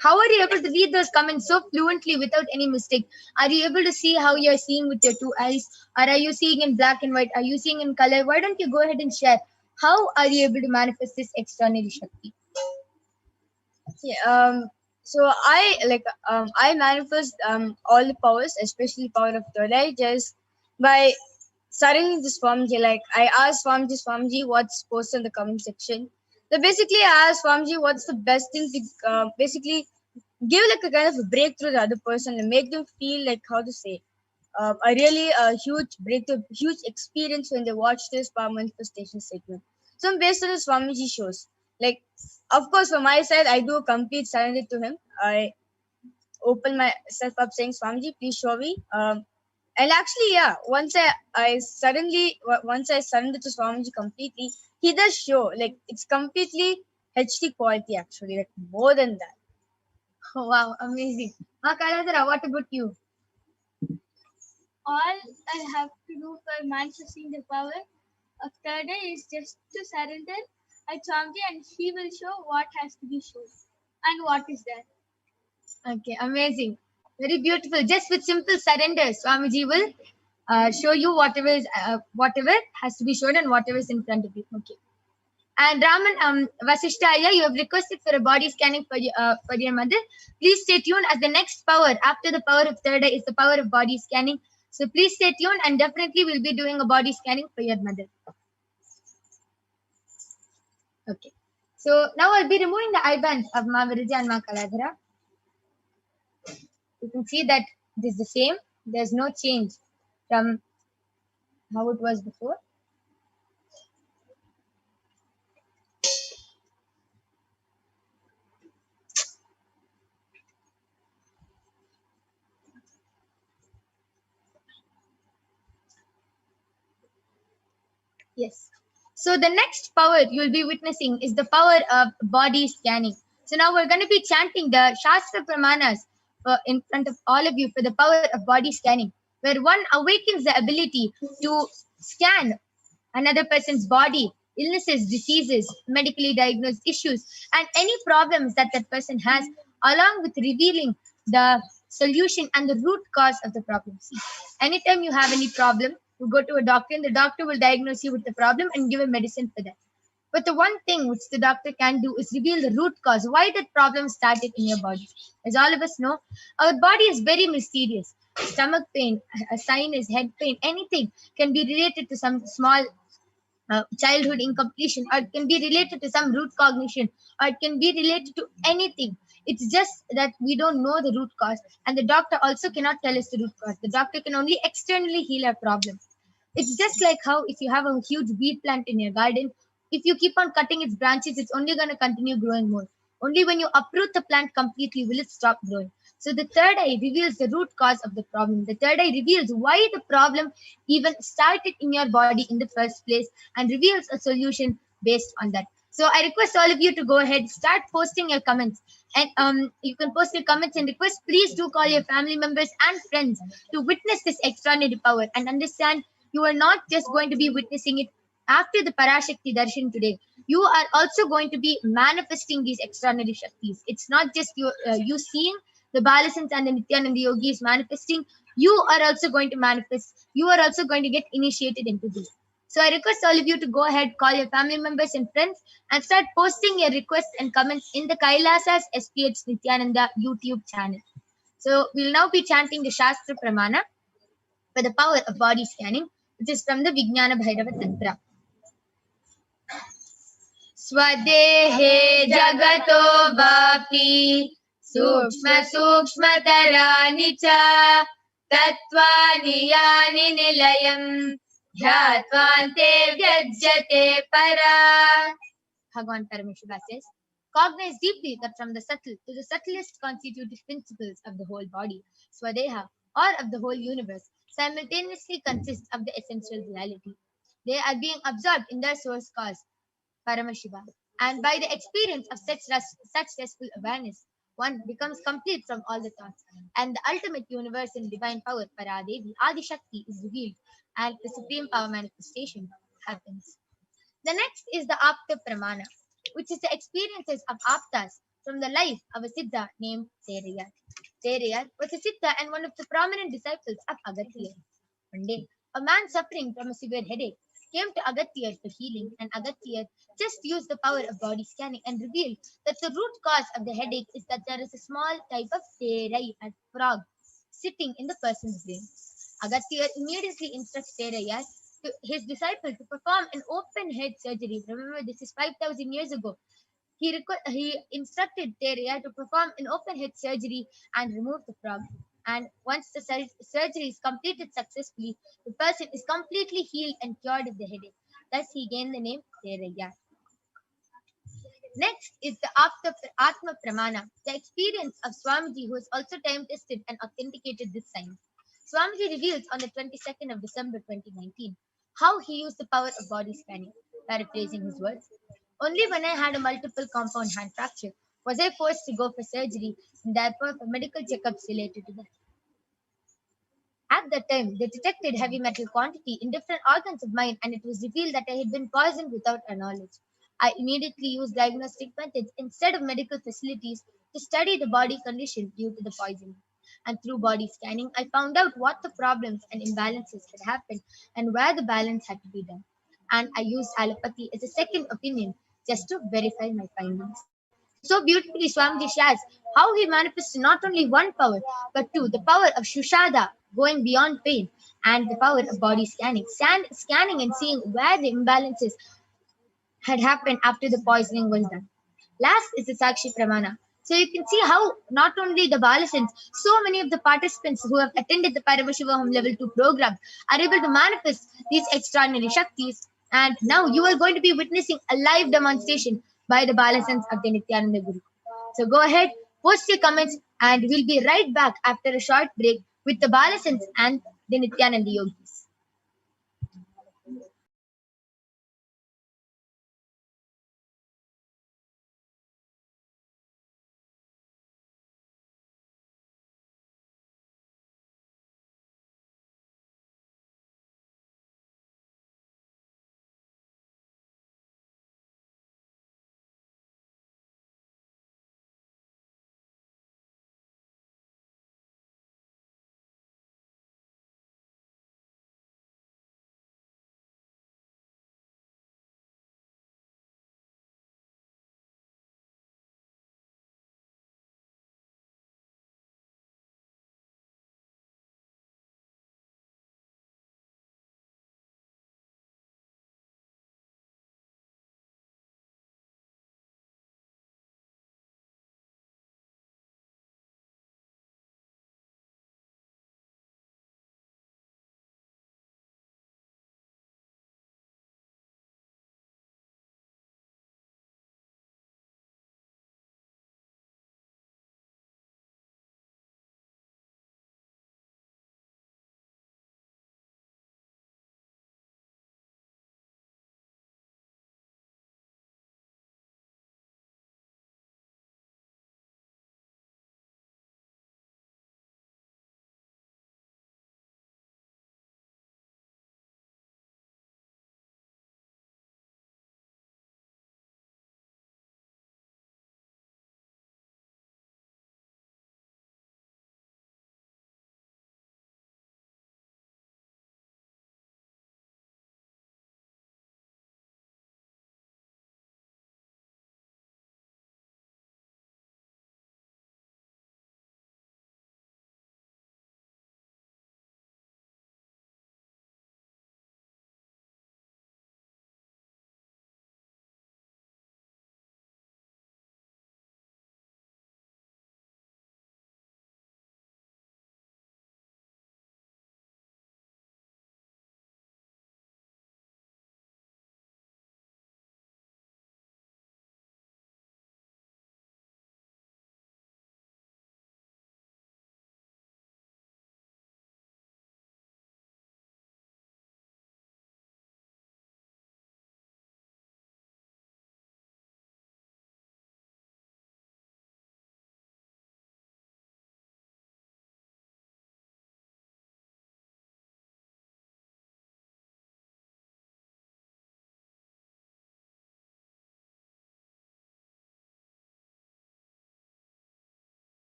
How are you able to read those comments so fluently without any mistake? Are you able to see how you're seeing with your two eyes? Or are you seeing in black and white? Are you seeing in color? Why don't you go ahead and share? How are you able to manifest this extraordinary Shakti? Yeah, so I manifest all the powers, especially power of third eye, just by starting this Swamiji. Like I asked Swamiji what's posted in the comment section. So basically I asked Swamiji what's the best thing to basically give like a kind of a breakthrough to the other person and make them feel like how to say a really huge breakthrough, huge experience when they watch this power manifestation segment. So I'm based on the Swamiji shows. Like, of course, from my side, I do a complete surrender to him. I open myself up saying, Swamiji, please show me. And actually, yeah, once I surrender to Swamiji completely, he does show. Like, it's completely HD quality, actually, like more than that. Oh, wow, amazing. Ma Kaladhara, what about you? All I have to do for manifesting the power of third eye is just to surrender at Swamiji, and he will show what has to be shown and what is there. Okay, amazing. Very beautiful. Just with simple surrender, Swamiji will show you whatever has to be shown and whatever is in front of you. Okay. And Raman Vasishtaya, you have requested for a body scanning for your mother. Please stay tuned, as the next power after the power of third eye is the power of body scanning. So please stay tuned, and definitely we'll be doing a body scanning for your mother. Okay. So now I'll be removing the eye bands of Ma Virija and Ma Kaladhara. You can see that it is the same. There's no change from how it was before. Yes. So the next power you'll be witnessing is the power of body scanning. So now we're going to be chanting the Shastra Pramanas in front of all of you for the power of body scanning, where one awakens the ability to scan another person's body, illnesses, diseases, medically diagnosed issues, and any problems that that person has, along with revealing the solution and the root cause of the problems. Anytime you have any problem, you go to a doctor and the doctor will diagnose you with the problem and give a medicine for that. But the one thing which the doctor can do is reveal the root cause, why that problem started in your body. As all of us know, our body is very mysterious. Stomach pain, a sinus, head pain, anything can be related to some small childhood incompletion, or it can be related to some root cognition, or it can be related to anything. It's just that we don't know the root cause, and the doctor also cannot tell us the root cause. The doctor can only externally heal our problem. It's just like how if you have a huge weed plant in your garden, if you keep on cutting its branches, it's only going to continue growing more. Only when you uproot the plant completely will it stop growing. So the third eye reveals the root cause of the problem. The third eye reveals why the problem even started in your body in the first place and reveals a solution based on that. So I request all of you to go ahead, start posting your comments. And you can post your comments and request, please do call your family members and friends to witness this extraordinary power and understand you are not just going to be witnessing it after the Parashakti Darshan today. You are also going to be manifesting these extraordinary Shaktis. It's not just you seeing the Balasans and the Nithyananda Yogis manifesting. You are also going to manifest. You are also going to get initiated into this. So I request all of you to go ahead, call your family members and friends, and start posting your requests and comments in the Kailasa's HDH Nithyananda YouTube channel. So we'll now be chanting the Shastra Pramana for the power of body scanning, which is from the Vijnana Bhairava Tantra. Swadehe jagato bhakti sukshma sukshmatarani cha tattvani yani nilayam dhyatvante vyajyate para. Bhagavan Paramashiva says, cognize deeply that from the subtle to the subtlest constitutive principles of the whole body, Swadeha, or of the whole universe, simultaneously consist of the essential reality. They are being absorbed in their source cause, Paramashiva, and by the experience of such restful awareness, one becomes complete from all the thoughts, and the ultimate universal divine power, Paradevi, Adi Shakti, is revealed, and the supreme power manifestation happens. The next is the Apta Pramana, which is the experiences of Aptas from the life of a Siddha named Terayar. Terayar was a Siddha and one of the prominent disciples of Agatya. One day, a man suffering from a severe headache came to Agatya for healing, and Agatya just used the power of body scanning and revealed that the root cause of the headache is that there is a small type of terai, a frog, sitting in the person's brain. Agatya immediately instructs Terayar to his disciple to perform an open head surgery. Remember, this is 5,000 years ago. He instructed Terayar to perform an open head surgery and remove the frog. And once the surgery is completed successfully, the person is completely healed and cured of the headache. Thus, he gained the name Terayar. Next is the Atma Pramana, the experience of Swamiji, who has also time tested and authenticated this science. Swamiji reveals on the 22nd of December 2019 how he used the power of body scanning. Paraphrasing his words, only when I had a multiple compound hand fracture was I forced to go for surgery and therefore for medical checkups related to that. At that time, they detected heavy metal quantity in different organs of mine, and it was revealed that I had been poisoned without our knowledge. I immediately used diagnostic methods instead of medical facilities to study the body condition due to the poisoning. And through body scanning, I found out what the problems and imbalances had happened and where the balance had to be done. And I used allopathy as a second opinion just to verify my findings. So beautifully, Swamiji shares how he manifests not only one power, but two, the power of Shushada, going beyond pain, and the power of body scanning, scanning and seeing where the imbalances had happened after the poisoning was done. Last is the Sakshi Pramana. So you can see how not only the Balasins, so many of the participants who have attended the Paramashivoham level 2 program are able to manifest these extraordinary Shaktis. And now you are going to be witnessing a live demonstration by the Balasins of the Nithyananda Guru. So go ahead, post your comments, and we'll be right back after a short break with the Balasins and the Nithyananda Yogis.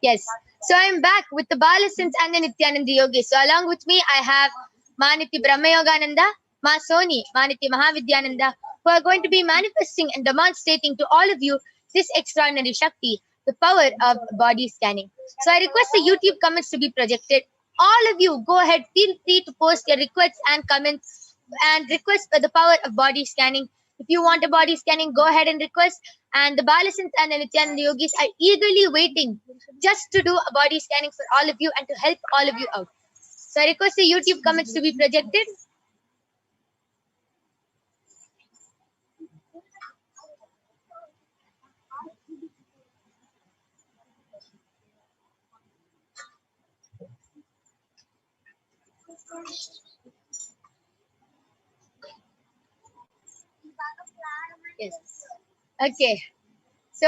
Yes. So I'm back with the Balasins and the Nithyananda Yogis. So along with me, I have Maniti Brahmayogananda, Ma Soni, Maniti Mahavidyananda, who are going to be manifesting and demonstrating to all of you this extraordinary Shakti, the power of body scanning. So I request the YouTube comments to be projected. All of you, go ahead, feel free to post your requests and comments and request for the power of body scanning. If you want a body scanning, go ahead and request. And the Balasins and the Nithyananda Yogis are eagerly waiting just to do a body scanning for all of you and to help all of you out. So I request the YouTube comments to be projected. Yes. Okay. So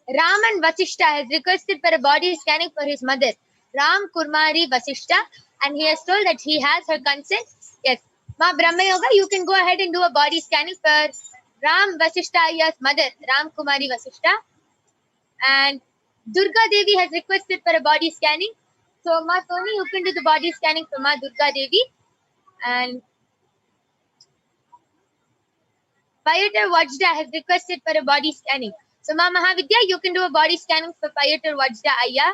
Raman Vasishta has requested for a body scanning for his mother, Ram Kurmari Vasishta, and he has told that he has her consent. Yes. Ma Brahma Yoga, you can go ahead and do a body scanning for Ram Vasishta's mother, Ram Kumari Vasishta. And Durga Devi has requested for a body scanning. So Ma Tony, you can do the body scanning for Ma Durga Devi. And Payatar Vajda has requested for a body scanning. So Ma Mahavidya, you can do a body scanning for Payatar Vajda Ayya.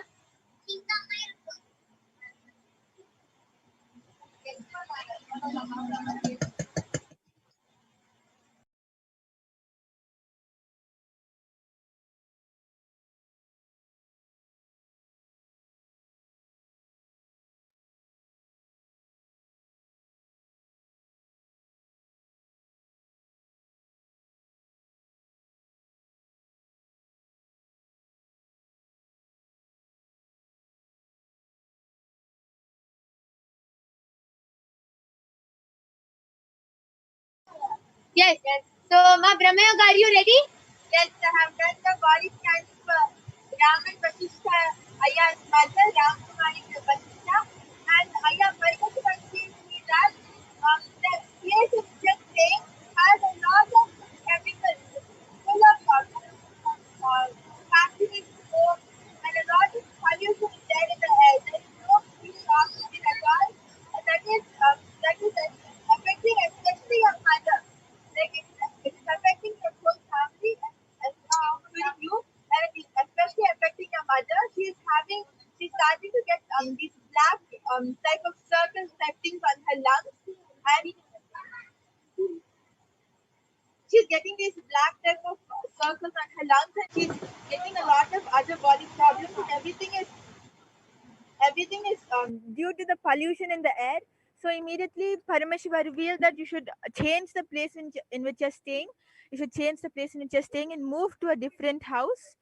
Yes, yes. So Ma Brahmayoga, are you ready? Yes, I have done the body scanning for Raman Vasishta Aya's mother, Ram Kumari Vasishta, and Aya Parvati explained to me that the place is just saying has a lot of chemicals full of factories, smoke, and a lot of pollution is there in the air. There is no clean oxygen at all. And that is affecting especially your mother. Like it's affecting your whole family, including you, and it is especially affecting your mother. She's starting to get these black type of circles type things on her lungs, and she's getting these black type of circles on her lungs, and she's getting a lot of other body problems, and everything is due to the pollution in the air. So immediately Paramashiva revealed that you should change the place in which you're staying. You should change the place in which you're staying and move to a different house,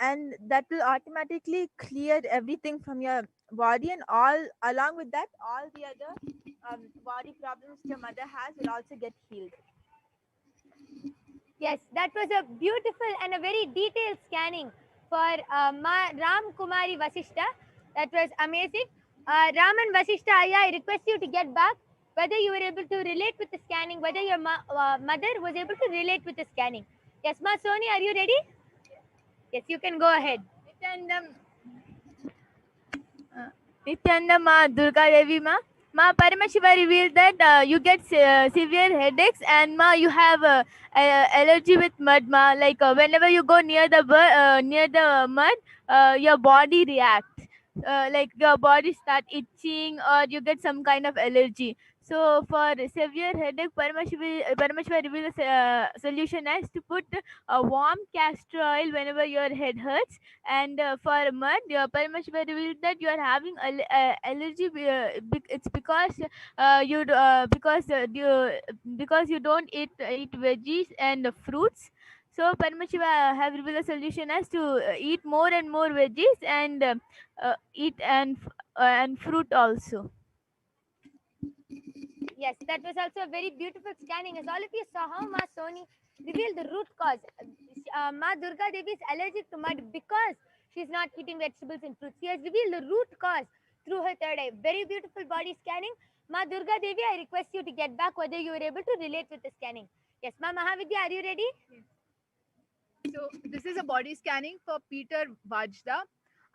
and that will automatically clear everything from your body, and all along with that, all the other body problems your mother has will also get healed. Yes, that was a beautiful and a very detailed scanning for Ram Kumari Vasishta. That was amazing. Raman Vasishta Aya, I request you to get back whether you were able to relate with the scanning, whether your mother was able to relate with the scanning. Yes, Ma Soni, are you ready? Yes, you can go ahead. Nithyananda Ma Durga Devi Ma Paramashiva revealed that you get severe headaches, and Ma you have allergy with mud like whenever you go near the mud, your body reacts, like your body start itching or you get some kind of allergy. So for severe headache, Paramashiva revealed a solution as to put a warm castor oil whenever your head hurts. And for mud, Paramashiva revealed that you are having allergy. It's because because you don't eat veggies and fruits. So Paramashiva have revealed a solution as to eat more and more veggies and eat and fruit also. Yes, that was also a very beautiful scanning. As all of you saw how Ma Soni revealed the root cause. Ma Durga Devi is allergic to mud because she's not eating vegetables and fruits. She has revealed the root cause through her third eye. Very beautiful body scanning. Ma Durga Devi, I request you to get back whether you were able to relate with the scanning. Yes, Ma Mahavidya, are you ready? So this is a body scanning for Peter Vajda.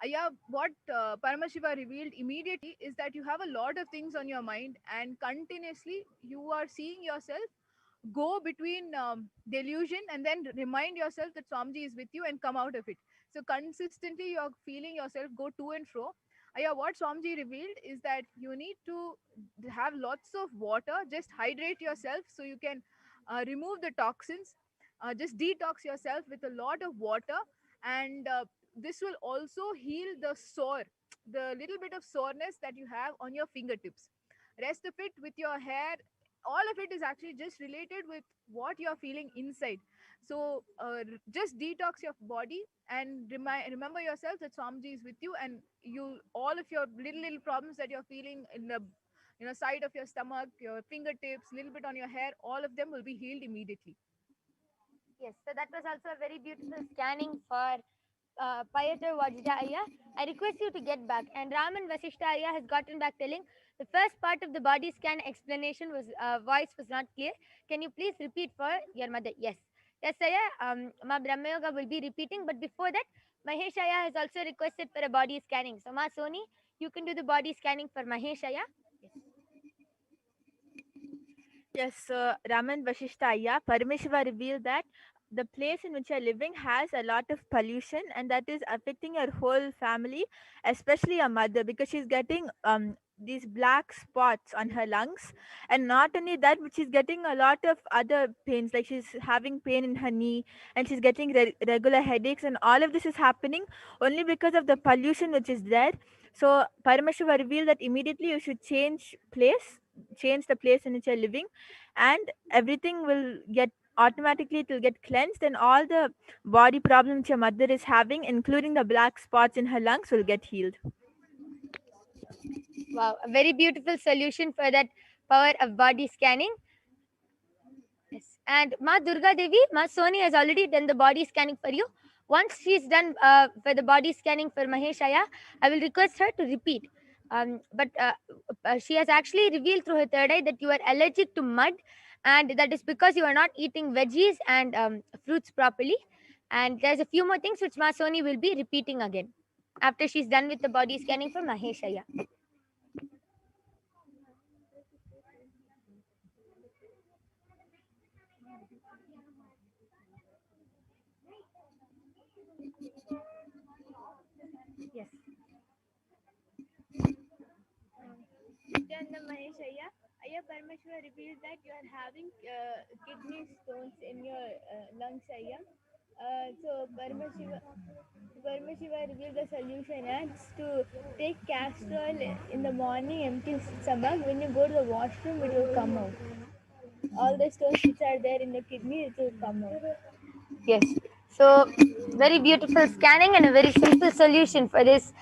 Yeah, what Paramashiva revealed immediately is that you have a lot of things on your mind, and continuously you are seeing yourself go between delusion and then remind yourself that Swamiji is with you and come out of it. So consistently you're feeling yourself go to and fro. Yeah, what Swamiji revealed is that you need to have lots of water, just hydrate yourself so you can remove the toxins. Just detox yourself with a lot of water, and this will also heal the sore, the little bit of soreness that you have on your fingertips. Rest of it with your hair, all of it is actually just related with what you're feeling inside. So just detox your body and remember yourself that Swamiji is with you, and you all of your little problems that you're feeling in the side of your stomach, your fingertips, little bit on your hair, all of them will be healed immediately. Yes, so that was also a very beautiful scanning for Payatar Vajda Ayya. I request you to get back. And Raman Vasishta Ayya has gotten back telling the first part of the body scan explanation was voice was not clear. Can you please repeat for your mother? Yes. Yes, Ayya. Ma Brahmayoga will be repeating, but before that, Mahesh Ayya has also requested for a body scanning. So, Ma Soni, you can do the body scanning for Mahesh Ayya. Yes. Yes, Raman Vashishtaya, Parameshwar revealed that the place in which you're living has a lot of pollution and that is affecting your whole family, especially your mother, because she's getting these black spots on her lungs. And not only that, but she's getting a lot of other pains, like she's having pain in her knee and she's getting regular headaches. And all of this is happening only because of the pollution which is there. So Parameshwar revealed that immediately you should change the place in which you're living, and everything will get automatically, it will get cleansed, and all the body problems your mother is having, including the black spots in her lungs, will get healed. Wow, a very beautiful solution for that power of body scanning. Yes. And Ma Durga Devi, Ma Soni has already done the body scanning for you. Once she's done for the body scanning for Mahesh Aya, I will request her to repeat. But she has actually revealed through her third eye that you are allergic to mud, and that is because you are not eating veggies and fruits properly. And there's a few more things which Ma Soni will be repeating again after she's done with the body scanning for Mahesh Aya. Yes. Then the Mahesh Ayya Parameshwar revealed that you are having kidney stones in your lungs, Ayya. So Parameshiva revealed the solution as to take castor oil in the morning, empty stomach. When you go to the washroom, it will come out. All the stones which are there in the kidney, it will come out. Yes. So, very beautiful scanning and a very simple solution for this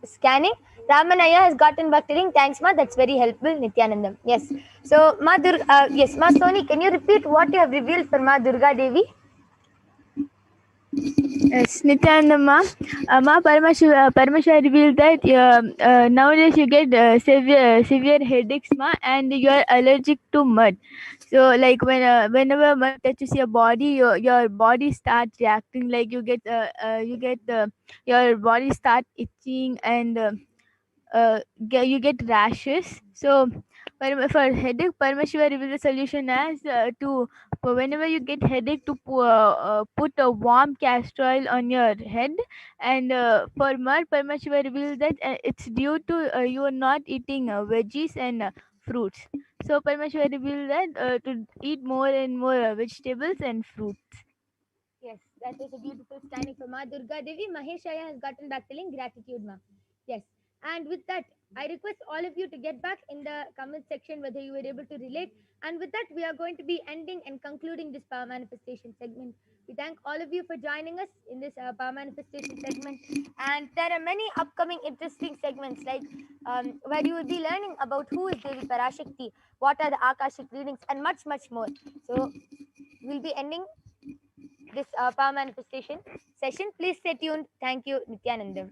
scanning. Ramanaya has gotten back telling, thanks, Ma. That's very helpful, Nithyanandam. Yes. So, yes, Ma Soni, can you repeat what you have revealed for Ma Durga Devi? Yes, Nityanandama, Ma Parameshwar revealed that nowadays you get severe headaches, Ma, and you are allergic to mud. So, like whenever mud touches your body, your body starts reacting. Like your body start itching, and you get rashes. So for headache, Parameshwar revealed the solution as for whenever you get headache, to put a warm castor oil on your head. And for mud, Parameshwar revealed that it's due to you are not eating veggies and fruits. So Parameshwar revealed that to eat more and more vegetables and fruits. Yes, that was a beautiful scanning for Ma Durga Devi. Mahesh Aya has gotten back telling gratitude, Ma. Yes. And with that, I request all of you to get back in the comment section whether you were able to relate. And with that, we are going to be ending and concluding this power manifestation segment. We thank all of you for joining us in this power manifestation segment. And there are many upcoming interesting segments like where you will be learning about who is Devi Parashakti, what are the Akashic readings, and much, much more. So we'll be ending this power manifestation session. Please stay tuned. Thank you, Nithyanandam.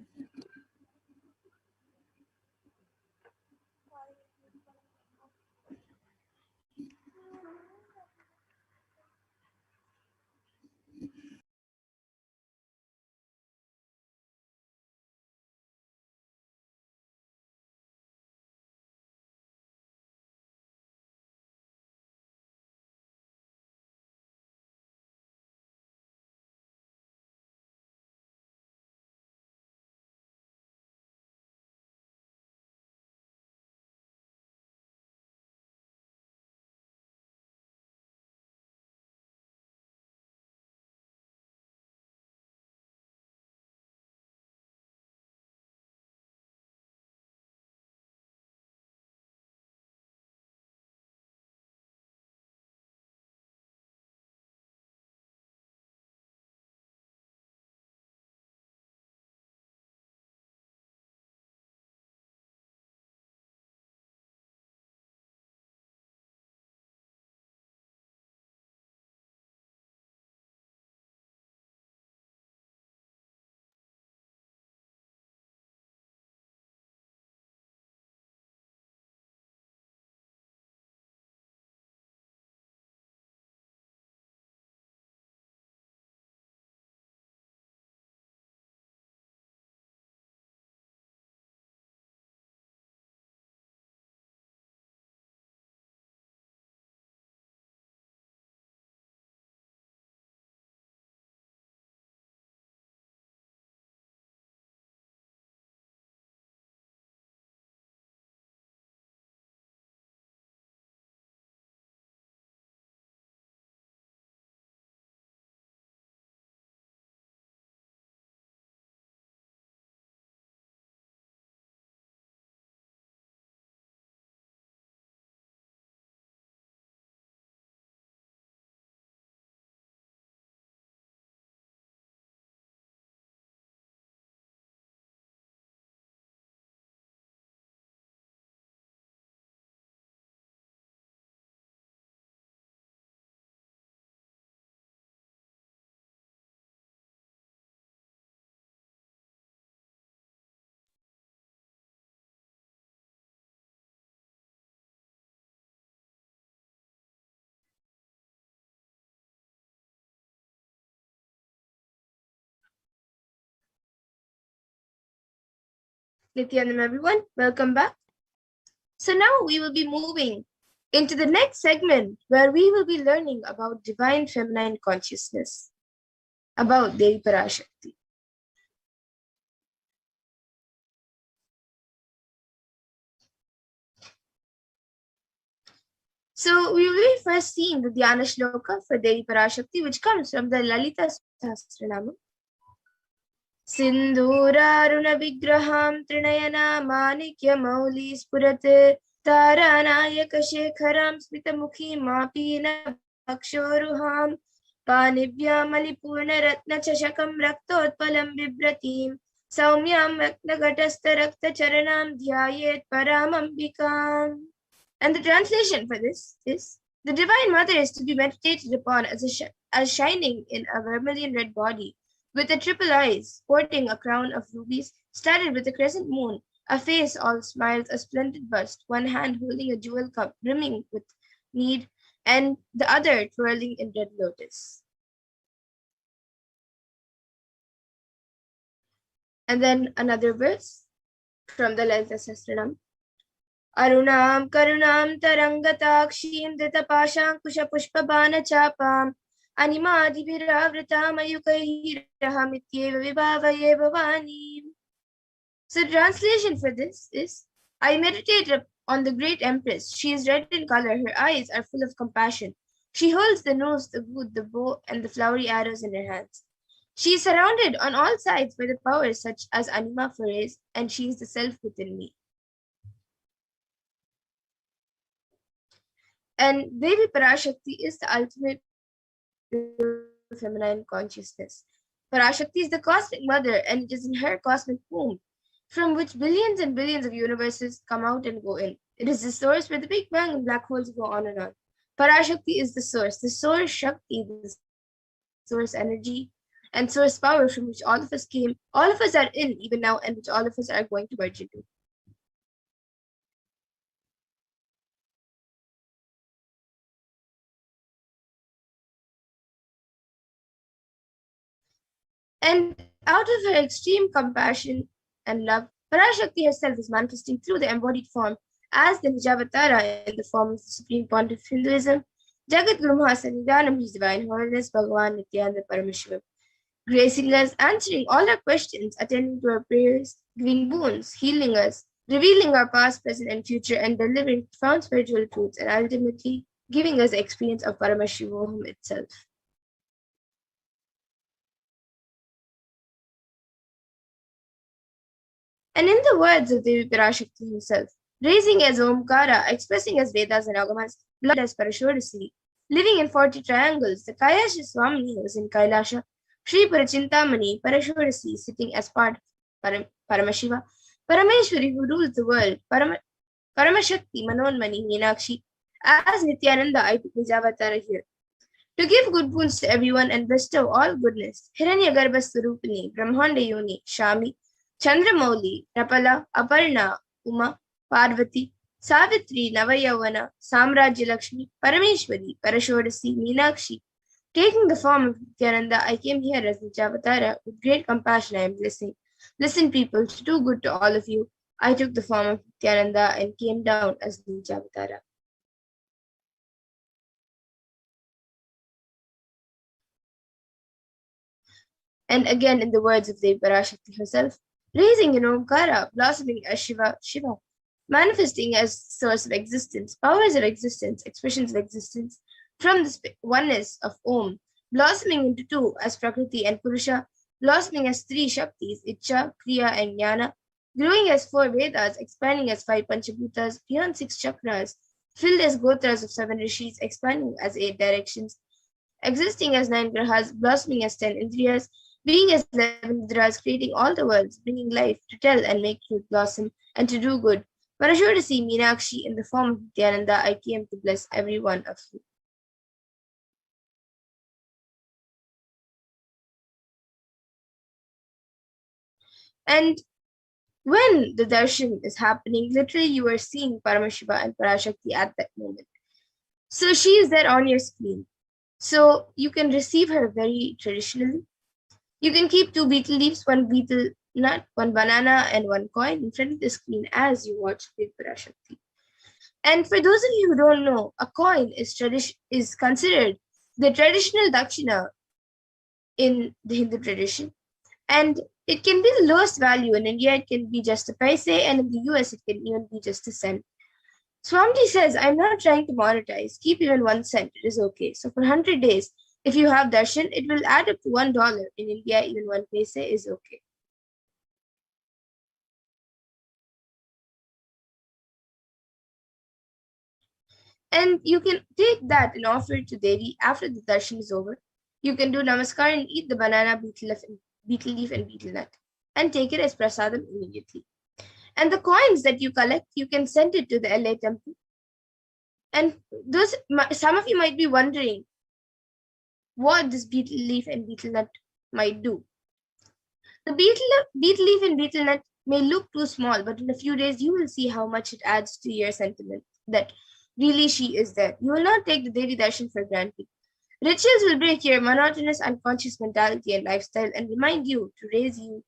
Nithyananda, everyone. Welcome back. So now we will be moving into the next segment where we will be learning about divine feminine consciousness, about Devi Parashakti. So we will be first seeing the Dhyana Shloka for Devi Parashakti, which comes from the Lalita Sahasranama. Sindhuraruna Vigraham Trinayana Manikya Mauli Spurate Taranayaka Shekharam Smitamukhim Mapina Bhakshoruham Panibhyam Malipurna Ratna Chashakam Raktotpalam Vibratim Saumyam Raknagatasta Rakta Charanam Dhyayet Paramambikam. And the translation for this is: the Divine Mother is to be meditated upon as shining in a vermilion red body, with the triple eyes, sporting a crown of rubies, studded with a crescent moon, a face all smiles, a splendid bust, one hand holding a jewel cup brimming with mead, and the other twirling in red lotus. And then another verse from the Lalita Sahasranam. Arunam karunam tarangatakshim dritapashankusha pushpabana chapam animadibhiravritam ayukaihirahamityeva vibhavaye bhavani. So translation for this is: I meditate on the great empress. She is red in color. Her eyes are full of compassion. She holds the nose, the good, the bow, and the flowery arrows in her hands. She is surrounded on all sides by the powers such as Anima forays, and she is the self within me. And Devi Parashakti is the ultimate feminine consciousness. Parashakti is the cosmic mother, and it is in her cosmic womb from which billions and billions of universes come out and go in. It is the source where the Big Bang and black holes go on and on. Parashakti is the source Shakti, the source energy, and source power from which all of us came, all of us are in even now, and which all of us are going to merge into. And out of her extreme compassion and love, Parashakti herself is manifesting through the embodied form as the Nijavatara in the form of the Supreme Pontiff of Hinduism, Jagat Guru Maha Sannidhanam, His Divine Holiness Bhagavan Nithyananda Paramashivam, gracing us, answering all our questions, attending to our prayers, giving boons, healing us, revealing our past, present, and future, and delivering profound spiritual truths, and ultimately giving us the experience of Paramashivoham itself. And in the words of Devi Parashakti himself, raising as Omkara, expressing as Vedas and Agamas, blood as Parashodasi, living in 40 triangles, the Kailasha Swamini was in Kailasha, Sri Parachintamani, Parashodasi, sitting as part of Paramashiva, Parameshwari, who rules the world, Paramashakti, Manonmani, Meenakshi, as Nithyananda, I took Nijavatara here. To give good boons to everyone and bestow all goodness, Hiranyagarbha Swarupini, Brahmanda Yoni, Shami, Chandramouli, Rapala, Aparna, Uma, Parvati, Savitri, Navayavana, Samrajya Lakshmi, Parameshwari, Parashodasi, Meenakshi. Taking the form of Nithyananda, I came here as Nijavatara. With great compassion, I am blessing. Listen, people, to do good to all of you. I took the form of Nithyananda and came down as Nijavatara. And again, in the words of Devi Parashakti herself, raising in Omkara, blossoming as Shiva, manifesting as source of existence, powers of existence, expressions of existence, from the oneness of Om, blossoming into two as Prakriti and Purusha, blossoming as three Shaktis, Icha, Kriya, and Jnana, growing as 4 Vedas, expanding as 5 Panchabhutas, beyond 6 chakras, filled as Gotras of 7 Rishis, expanding as 8 directions, existing as 9 Grahas, blossoming as 10 Indriyas, being as 11 Vidras, creating all the worlds, bringing life to tell and make truth blossom, and to do good. Parashodasi, Meenakshi, in the form of Nithyananda, I came to bless every one of you. And when the darshan is happening, literally you are seeing Paramashiva and Parashakti at that moment. So she is there on your screen. So you can receive her very traditionally. You can keep 2 betel leaves, one betel nut, one banana, and one coin in front of the screen as you watch Big Parashakti. And for those of you who don't know, a coin is considered the traditional dakshina in the Hindu tradition. And it can be the lowest value. In India, it can be just a paise, and in the US, it can even be just a cent. Swamiji says, I'm not trying to monetize. Keep even 1 cent. It is okay. So for 100 days, if you have darshan, it will add up to $1. In India, even 1 paise is okay. And you can take that and offer it to Devi after the darshan is over. You can do namaskar and eat the banana, beetle leaf and beetle nut and take it as prasadam immediately. And the coins that you collect, you can send it to the LA temple. And some of you might be wondering what this beetle leaf and beetle nut might do. The beetle leaf and beetle nut may look too small, but in a few days you will see how much it adds to your sentiment that really she is there. You will not take the Devi Darshan for granted. Rituals will break your monotonous unconscious mentality and lifestyle and remind you to raise you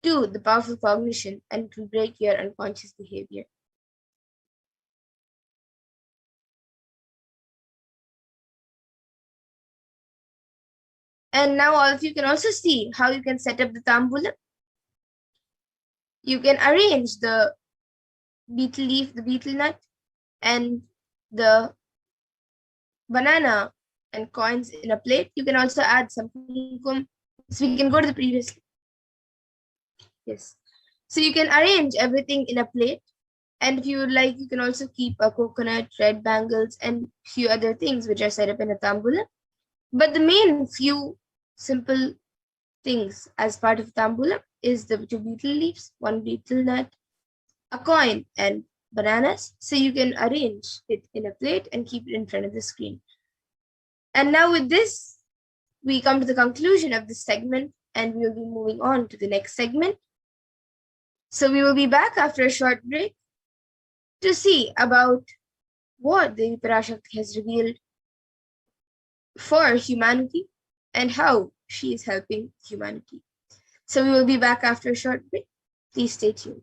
to the powerful cognition, and it will break your unconscious behavior. And now all of you can also see how you can set up the tambulam. You can arrange the beetle leaf, the beetle nut, and the banana and coins in a plate. You can also add some kumkum. So we can go to the previous. Yes. So you can arrange everything in a plate. And if you would like, you can also keep a coconut, red bangles, and few other things which are set up in a tambulam. But the main few simple things as part of tambulam is the 2 beetle leaves, 1 beetle nut, a coin, and bananas. So you can arrange it in a plate and keep it in front of the screen. And now with this, we come to the conclusion of this segment, and we will be moving on to the next segment. So we will be back after a short break to see about what the Parashakti has revealed for humanity and how she is helping humanity. So we will be back after a short break. Please stay tuned.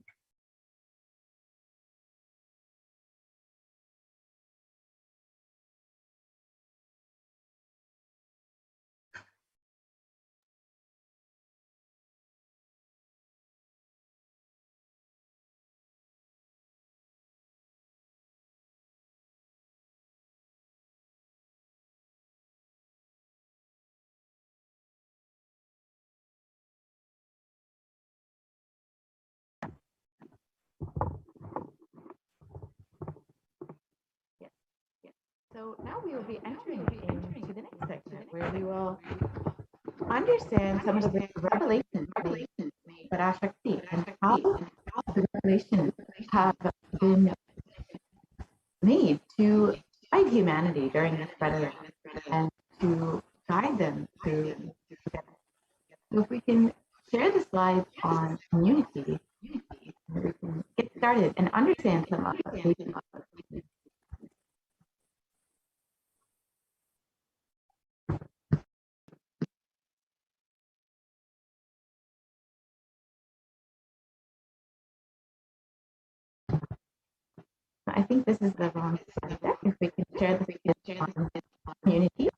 So now we will be entering into the next segment where we will understand some of the revelations made by Parashakti and how the revelations have been made to guide humanity during this present and to guide them through. So if we can share the slides on community, we can get started and understand some of the I think this is the wrong slide deck. If we can share the on community.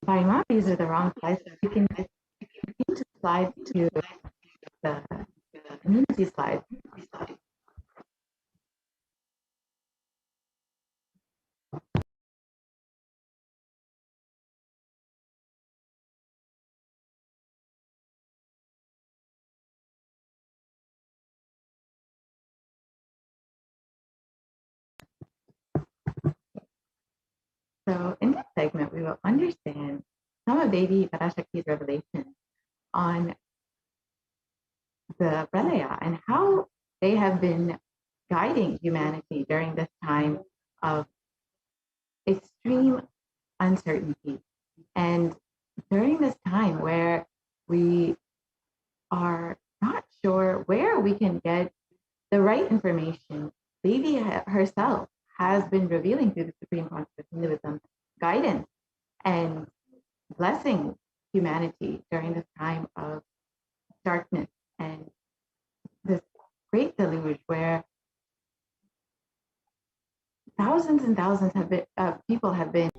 Sorry, Mom, these are the wrong slides. You can continue to slide to the community slide. So in this segment, we will understand some of Devi Parashakti's revelations on the Pralaya and how they have been guiding humanity during this time of extreme uncertainty. And during this time where we are not sure where we can get the right information, Devi herself has been revealing through the Supreme Consciousness Hinduism guidance and blessing humanity during this time of darkness and this great deluge where thousands and thousands of people have been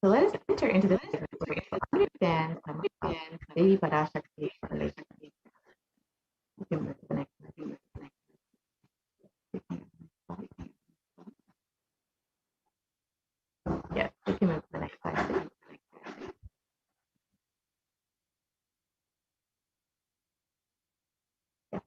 So let us enter into this segment where we understand some of Devi Parashakti's relationship. You can move to the next slide. Yes, we can move to the next slide. Yes.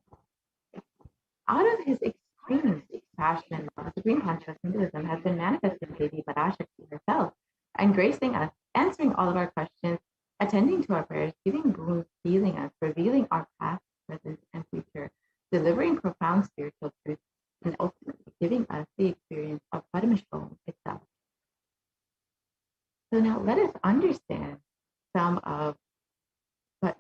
Out of his extreme passion and love, Supreme Consciousness Hinduism has been manifested in Devi Parashakti herself and gracing us, answering all of our questions, attending to our prayers, giving boons, healing us, revealing our past, present, and future, delivering profound spiritual truths, and ultimately giving us the experience of Paramashivoham itself. So now let us understand some of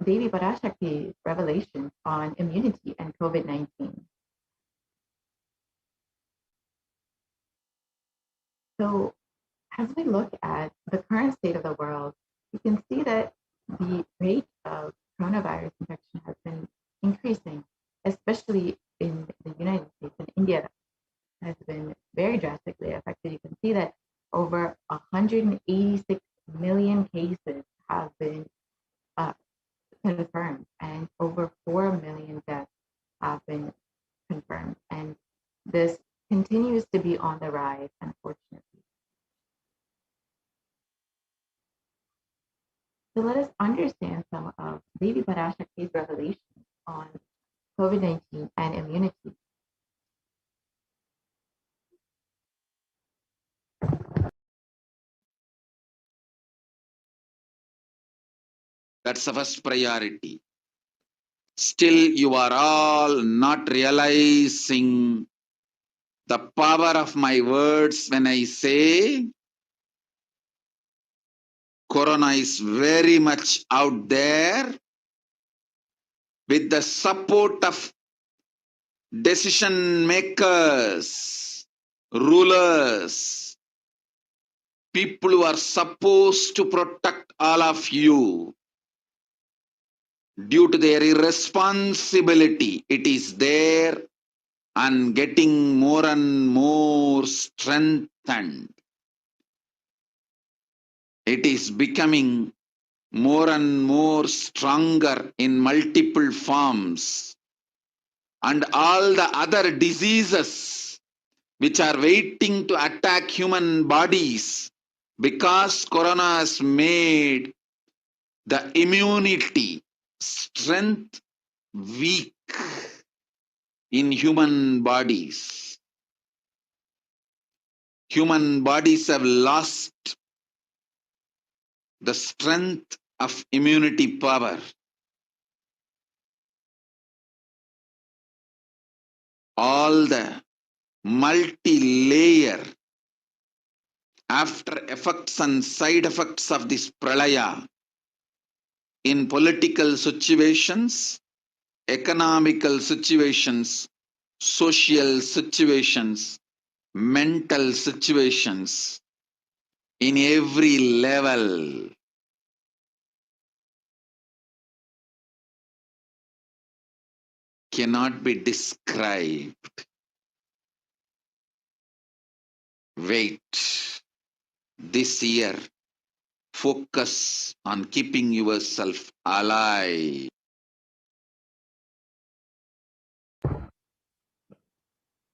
Devi Parashakti's revelations on immunity and COVID-19. So as we look at the current state of the world, you can see that the rate of coronavirus infection has been increasing, especially in the United States and India has been very drastically affected. You can see that over 186 million cases have been confirmed and over 4 million deaths have been confirmed. And this continues to be on the rise, unfortunately. So let us understand some of Devi Parashakti's revelations on COVID-19 and immunity. That's the first priority. Still, you are all not realizing the power of my words when I say Corona is very much out there with the support of decision makers, rulers, people who are supposed to protect all of you. Due to their irresponsibility, it is there and getting more and more strengthened. It is becoming more and more stronger in multiple forms. And all the other diseases which are waiting to attack human bodies, because Corona has made the immunity strength weak in human bodies. Human bodies have lost the strength of immunity power. All the multi-layer after effects and side effects of this pralaya in political situations, economical situations, social situations, mental situations, in every level. Cannot be described. Wait. This year, focus on keeping yourself alive.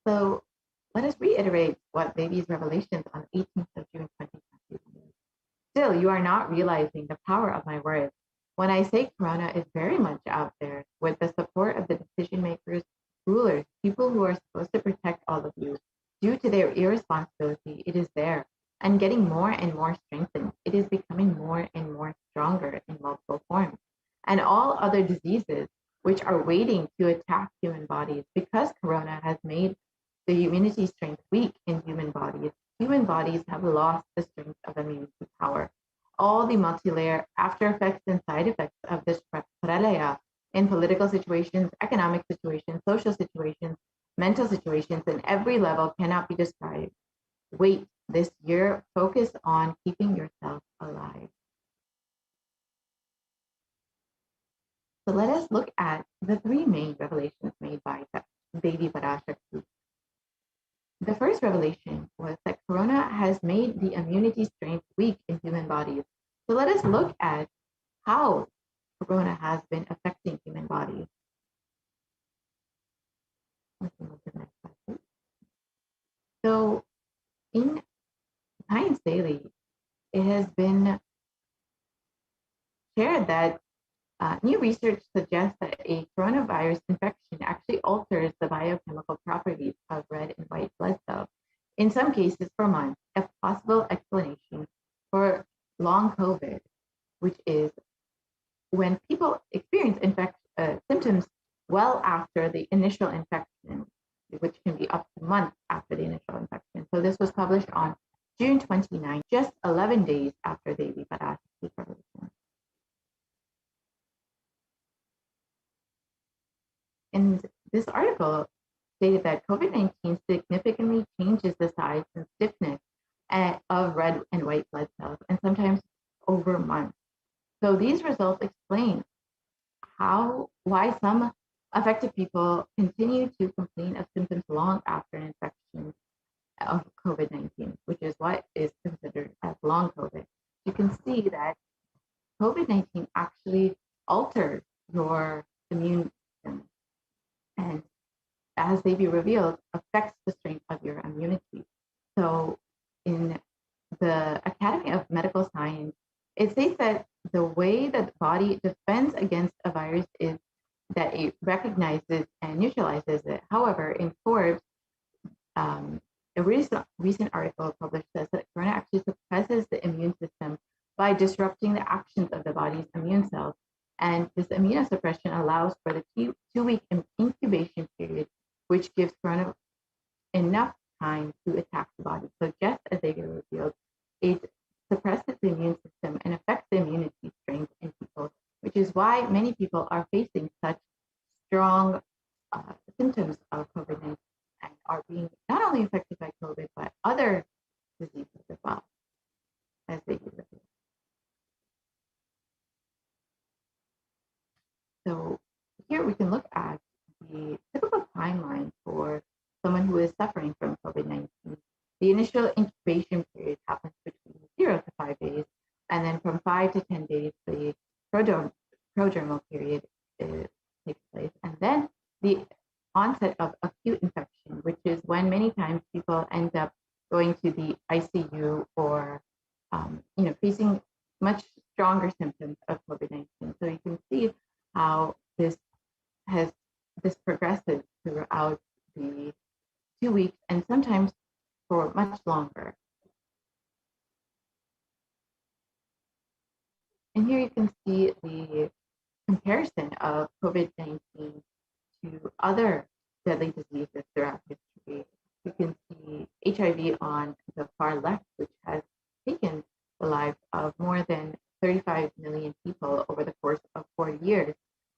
So let us reiterate what Devi's revelations on 18th of June 2020. Still, you are not realizing the power of my words. When I say Corona is very much out there with the support of the decision makers, rulers, people who are supposed to protect all of you, due to their irresponsibility, it is there and getting more and more strengthened. It is becoming more and more stronger in multiple forms. And all other diseases which are waiting to attack human bodies, because Corona has made the immunity strength weak in human bodies have lost the strength of immunity power. All the multi-layer after effects and side effects of this pralaya in political situations, economic situations, social situations, mental situations, in every level cannot be described. Wait this year, focus on keeping yourself alive. So let us look at the three main revelations made by Devi Parashakti. The first revelation was that Corona has made the immunity strength weak in human bodies. So let us look at how Corona has been affecting human bodies. So in Science Daily, it has been shared that new research suggests that a coronavirus infection actually alters the biochemical properties of red and white blood cells, in some cases for months, a possible explanation for long COVID, which is when people experience symptoms well after the initial infection, which can be up to months after the initial infection. So this was published on June 29, just 11 days after Devi Parashakti's revelation. And this article stated that COVID-19 significantly changes the size and stiffness of red and white blood cells, and sometimes over months. So these results explain why some affected people continue to complain of symptoms long after an infection of COVID-19, which is what is considered as long COVID. You can see that COVID-19 actually alters your immune system, and as they be revealed, affects the strength of your immunity. So in the Academy of Medical Science, it states that the way that the body defends against a virus is that it recognizes and neutralizes it. However, in Forbes, a recent article published says that Corona actually suppresses the immune system by disrupting the actions of the body's immune cells. And this immunosuppression allows for the 2-week incubation period, which gives Corona enough time to attack the body. So just as they get revealed, it suppresses the immune system and affects the immunity strength in people, which is why many people are facing such strong symptoms of COVID-19 and are being not only affected by COVID, but other diseases as well as they get revealed. So here we can look at the typical timeline for someone who is suffering from COVID-19. The initial incubation period happens between 0 to 5 days, and then from 5 to 10 days, the prodromal period takes place, and then the onset of acute infection, which is when many times people end up going to the ICU or facing much stronger symptoms of COVID-19. So you can see how this progresses throughout the 2 weeks and sometimes for much longer. And here you can see the comparison of COVID-19 to other deadly diseases throughout history. You can see HIV on the far left, which has taken the lives of more than 35 million people over the course of 4 years.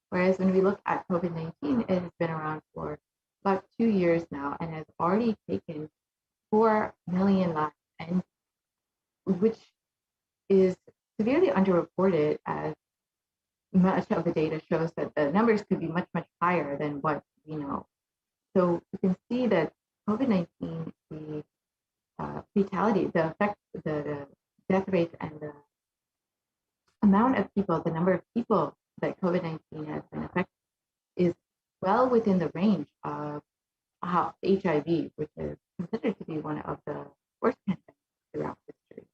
Whereas when we look at COVID-19, it has been around for about 2 years now and has already taken 4 million lives, and which is severely underreported, as much of the data shows that the numbers could be much, much higher than what we know. So you can see that COVID-19, the fatality, the effect, the death rate, and the amount of people, the number of people that COVID-19 has been affected is well within the range of how HIV, which is considered to be one of the worst pandemics throughout history.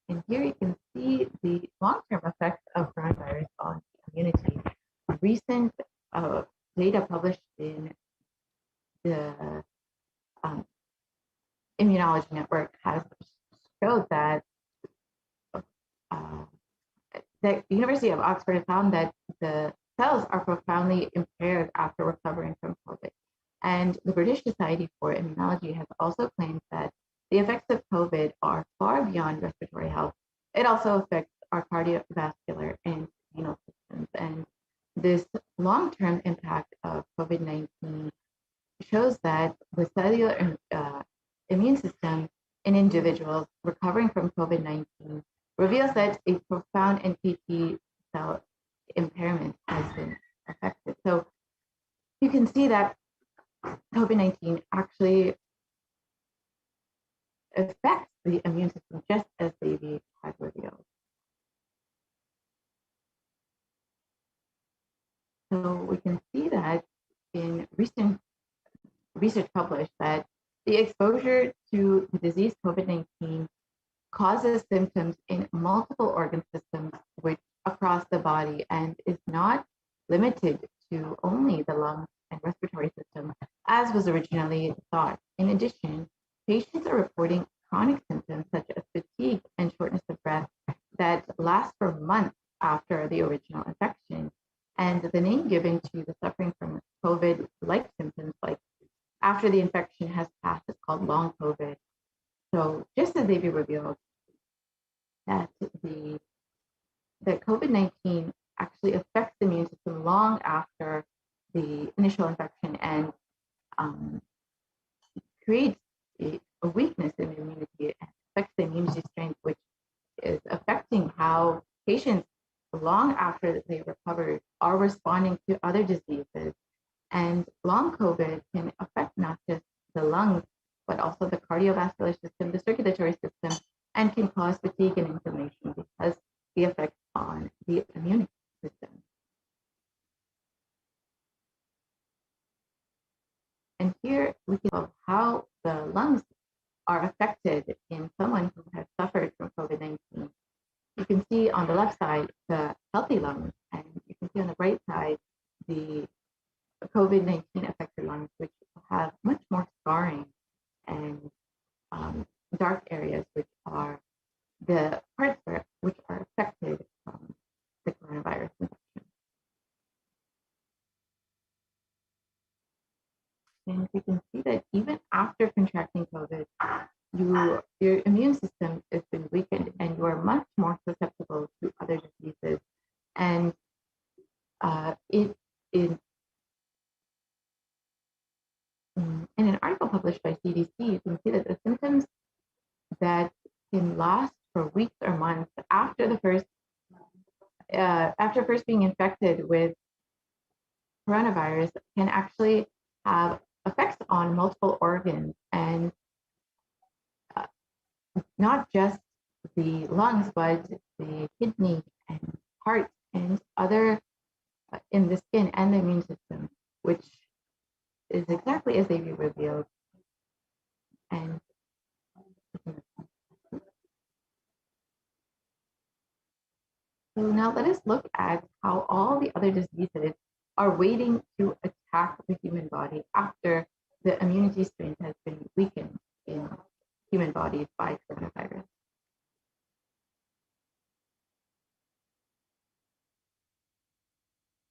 And here you can see the long-term effects of coronavirus on immunity. Recent data published in the Immunology Network has showed that the University of Oxford found that the cells are profoundly impaired after recovering from COVID. And the British Society for Immunology has also claimed that the effects of COVID are far beyond respiratory health. It also affects our cardiovascular and renal systems. And this long-term impact of COVID-19 shows that the cellular immune system in individuals recovering from COVID-19 reveals that a profound NKT cell impairment has been affected. So you can see that COVID-19 actually affects the immune system just as Davy had revealed. So we can see that in recent research published that the exposure to the disease COVID-19 causes symptoms in multiple organ systems which across the body and is not limited to only the lungs and respiratory system as was originally thought. In addition, patients are reporting chronic symptoms such as fatigue and shortness of breath that last for months after the original infection. And the name given to the suffering from COVID-like symptoms, like after the infection has passed, is called long COVID. So just as Davy revealed, that COVID-19 actually affects the immune system long after the initial infection and creates a weakness in immunity and affects the immunity strength, which is affecting how patients long after they recover are responding to other diseases. And long COVID can affect not just the lungs, but also the cardiovascular system, the circulatory system, and can cause fatigue and inflammation because the effects on the immune system. And here we can see how the lungs are affected in someone who has suffered from COVID-19. You can see on the left side the healthy lungs, and you can see on the right side the COVID-19 affected lungs, which have much more scarring and dark areas, which are the parts which are affected from the coronavirus infection. were much more susceptible to other diseases. And in an article published by CDC, you can see that the symptoms that can last for weeks or months after first being infected with coronavirus can actually have effects on multiple organs, and not just the lungs, but the kidney and heart and other in the skin and the immune system, which is exactly as they revealed. And so now let us look at how all the other diseases are waiting to attack the human body after the immunity strength has been weakened in human bodies by coronavirus.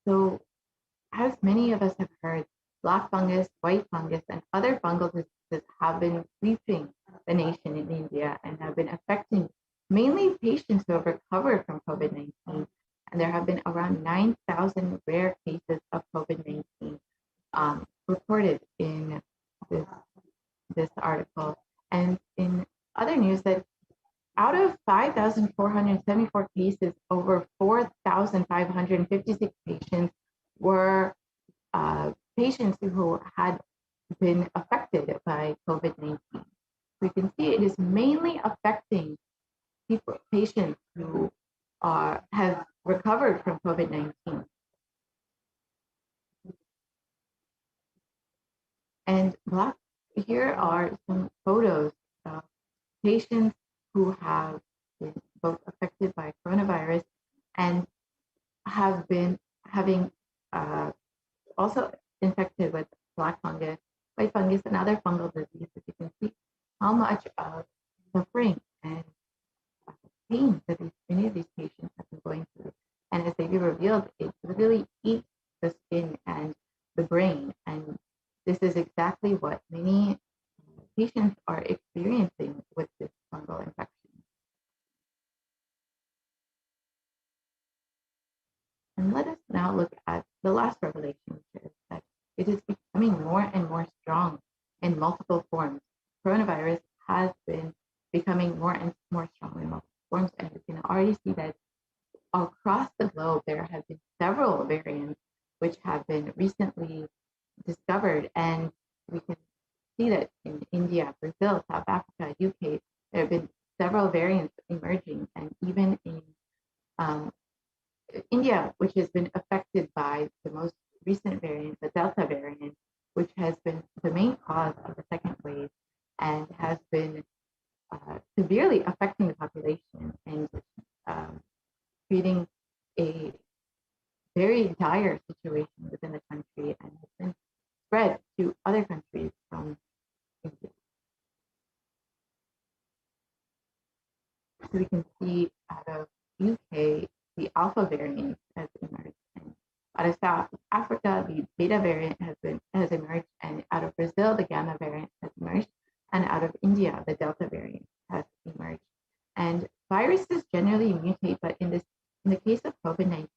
So, as many of us have heard, black fungus, white fungus, and other fungal diseases have been sweeping the nation in India and have been affecting mainly patients who have recovered from COVID-19. And there have been around 9,000 rare cases of COVID-19 reported in this article. And in other news, that out of 5,474 cases, over 4,556 patients were patients who had been affected by COVID-19. We can see it is mainly affecting patients who have recovered from COVID-19. And here are some photos of patients who have been both affected by coronavirus and have been having also infected with black fungus, white fungus, and other fungal diseases. You can see how much of suffering and pain that many of these patients have been going through. And as they revealed, it really eats the skin and the brain. And this is exactly what many patients are experiencing with this fungal infection. And let us now look at the last revelation, which is that it is becoming more and more strong in multiple forms. Coronavirus has been becoming more and more strong in multiple forms, and we can already see that across the globe there have been several variants which have been recently discovered, and we can see that in India, Brazil, South Africa, UK, there have been several variants emerging, and even in India, which has been affected by the most recent variant, the Delta variant, which has been the main cause of the second wave and has been severely affecting the population and creating a very dire situation within the country, and has been spread to other countries from India. So we can see out of UK, the Alpha variant has emerged, and out of South Africa, the Beta variant has emerged, and out of Brazil, the Gamma variant has emerged, and out of India, the Delta variant has emerged. And viruses generally mutate, but in the case of COVID-19,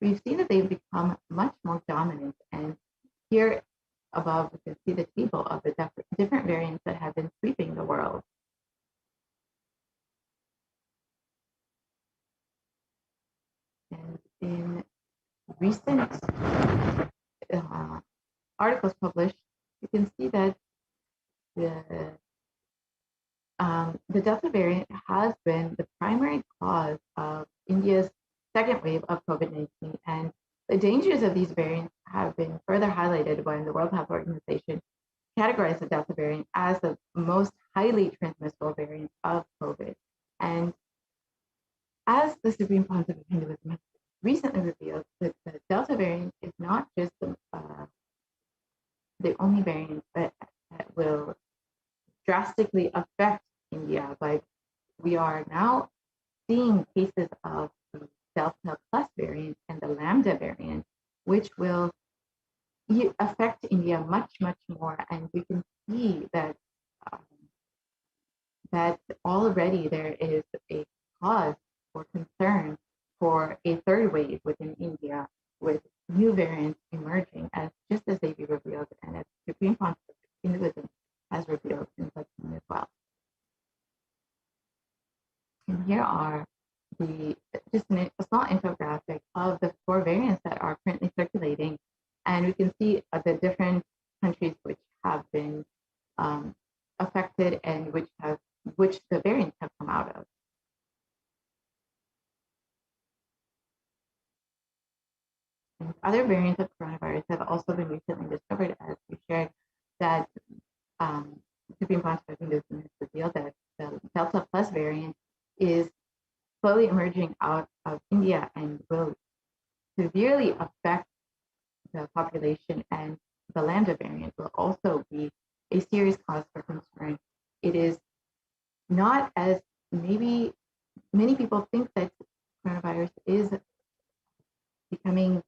we've seen that they've become much more dominant. And here above, we can see the table of the different variants that have been sweeping the world. And in recent articles published, you can see that the Delta variant has been the primary cause of India's second wave of COVID-19, and the dangers of these variants have been further highlighted when the World Health Organization categorized the Delta variant as the most highly transmissible variant of COVID. And as the Supreme Council of Hinduism has recently revealed, that the Delta variant is not just the only variant that will drastically affect India, but we are now seeing cases of the Delta Plus variant and the Lambda variant, which will affect India much, much more. And we can see that that already there is a cause for concern for a third wave within India, with new variants emerging, as just as they revealed and as Supreme Council of Hinduism has revealed in Darshan as well. And here are just a small infographic of the 4 variants that are currently circulating, and we can see the different countries which have been affected and which the variants have come out of. And other variants of coronavirus have also been recently discovered, as we shared, that Supreme Council of Hinduism has revealed that the Delta Plus variant is slowly emerging out of India and will severely affect the population, and the Lambda variant will also be a serious cause for concern. It is not as maybe many people think that coronavirus is becoming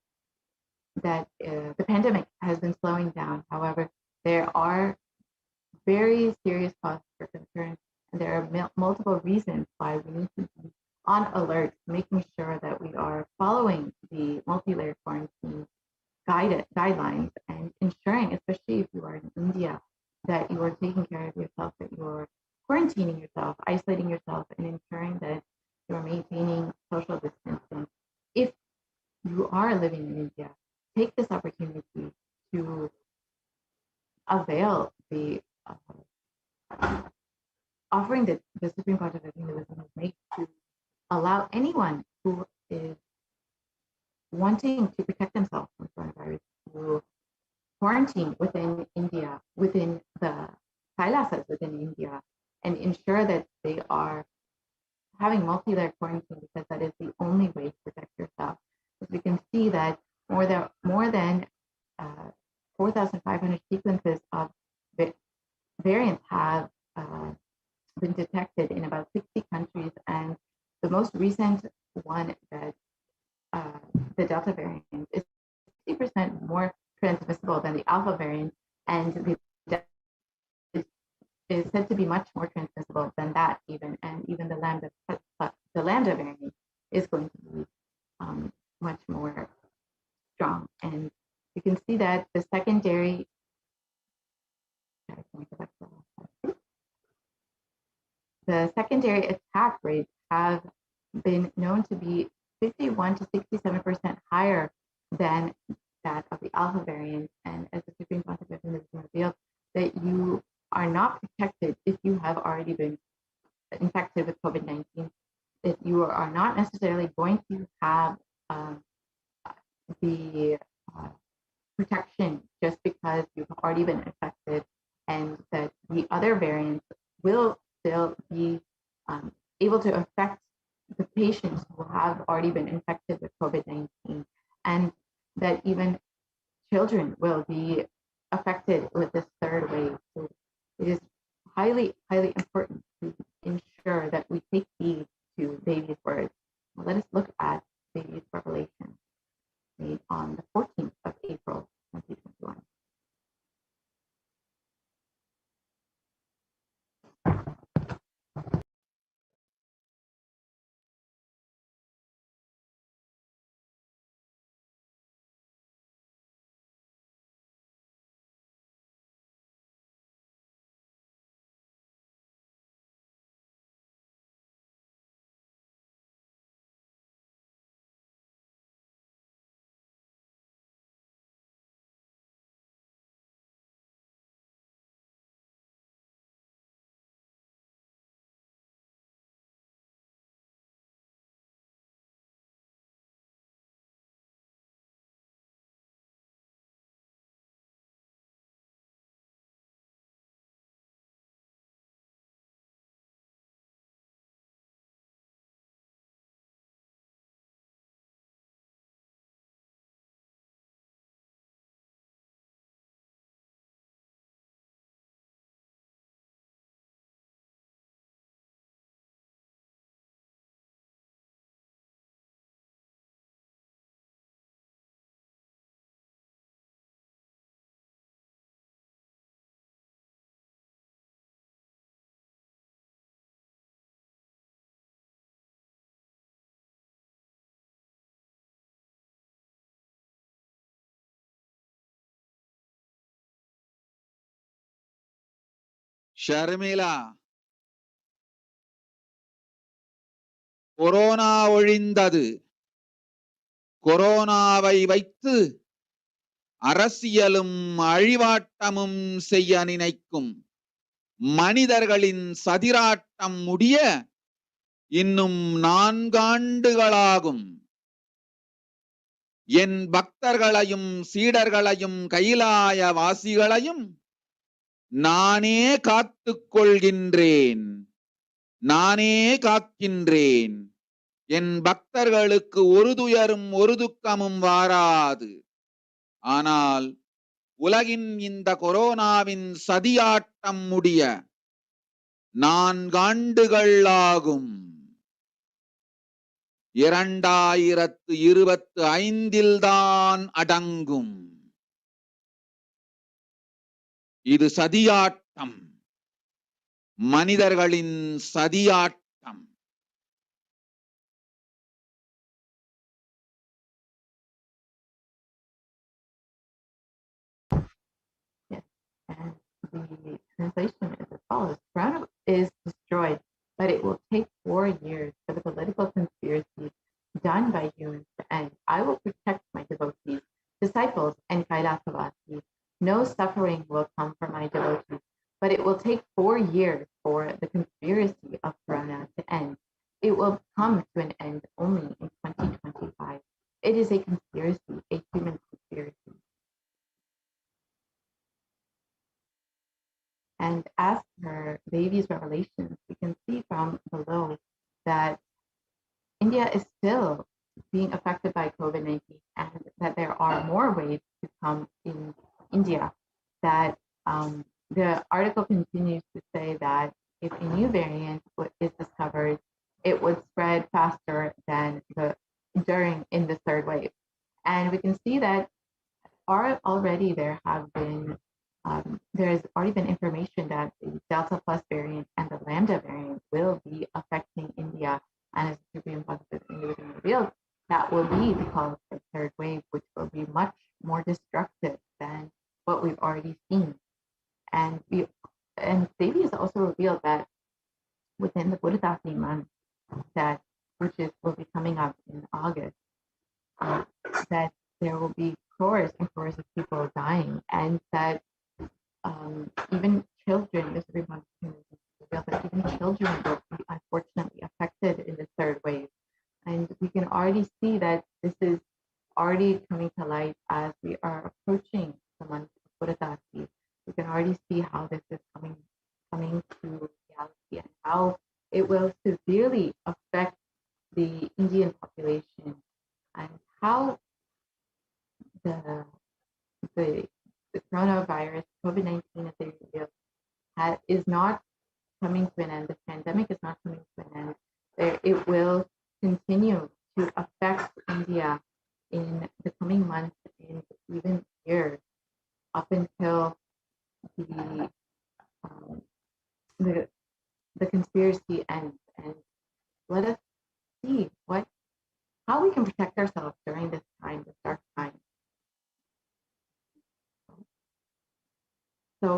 that the pandemic has been slowing down. However, there are very serious causes for concern, and there are multiple reasons why we need to be on alert, making sure that we are following the multi-layer quarantine guidelines and ensuring, especially if you are in India, that you are taking care of yourself, that you're quarantining yourself, isolating yourself, and ensuring that you're maintaining social distancing. If you are living in India, take this opportunity to avail the offering that the Supreme Court of Hinduism has made to allow anyone who is wanting to protect themselves from coronavirus to quarantine within India, within the Kailasas within India, and ensure that they are having multi-layer quarantine, because that is the only way to protect yourself. As we can see that more than 4,500 sequences of variants have been detected in about 60 countries, and the most recent one, that the Delta variant, is 60% more transmissible than the Alpha variant, and the is said to be much more transmissible than that even, and even the Lambda variant is going to be much more strong. And you can see that the secondary attack rates have been known to be 51 to 67% higher than that of the Alpha variant. And as the Supreme Court of Hinduism has revealed, that you are not protected if you have already been infected with COVID-19, that you are not necessarily going to have the protection just because you've already been infected, and that the other variants will still be able to affect the patients who have already been infected with COVID-19, and that even children will be affected with this third wave. So it is highly, highly important to ensure that we take heed to Devi's words. Now let us look at Devi's revelation made on the 14th of April, 2021. Sharmila, corona ஒழிந்தது. கொரோனாவை வைத்து அரசியலும் அழிவாட்டமும் செய்ய நினைக்கும் மனிதர்களின் சதிராட்டம் முடிய இன்னும் 4 ஆண்டுகளாகும். என் பக்தர்களையும் சீடர்களையும் கைலாய வாசிகளையும் நானே காத்துக் கொள்கின்றேன், நானே காக்கின்றேன். என் பக்தர்களுக்கு ஒரு துயரும் ஒரு துக்கமும் வாராது. ஆனால் உலகின் இந்த கொரோனாவின் சதியாட்டம் முடிய 4 ஆண்டுகள் ஆகும். 2025 தான் அடங்கும். இது சதியாட்டம், மனிதர்களின் சதியாட்டம். And the translation is as follows: Corona is destroyed, but it will take 4 years for the political conspiracy done by humans to end. I will protect my devotees, disciples, and Kailasavasi. No suffering will come for my devotees, but it will take 4 years for the conspiracy of Corona to end. It will come to an end only in 2025. It is a conspiracy, a human conspiracy. And as per Devi's revelations, we can see from below that India is still being affected by COVID-19 and that there are more waves to come in India. That the article continues to say that if a new variant is discovered, it would spread faster than in the third wave. And we can see that already there's already been information that the Delta Plus variant and the Lambda variant will be affecting India. And as the Supreme Positive Hinduism revealed, that will be the cause for the third wave, which will be much more destructive than what we've already seen. And Devi has also revealed that within the Buddhadasi month, will be coming up in August, that there will be crores and crores of people dying, and that even children, this revealed that even children will be unfortunately affected in the third wave. And we can already see that this is already coming to light as we are approaching the month of Buddhadasi. We can already see how this is coming to reality and how it will severely affect the Indian population, and how the coronavirus, COVID-19, as they revealed, is not coming to an end. The pandemic is not coming to an end. It will continue to affect India in the coming months and even years, up until the conspiracy ends. And let us see how we can protect ourselves during this time, this dark time. So,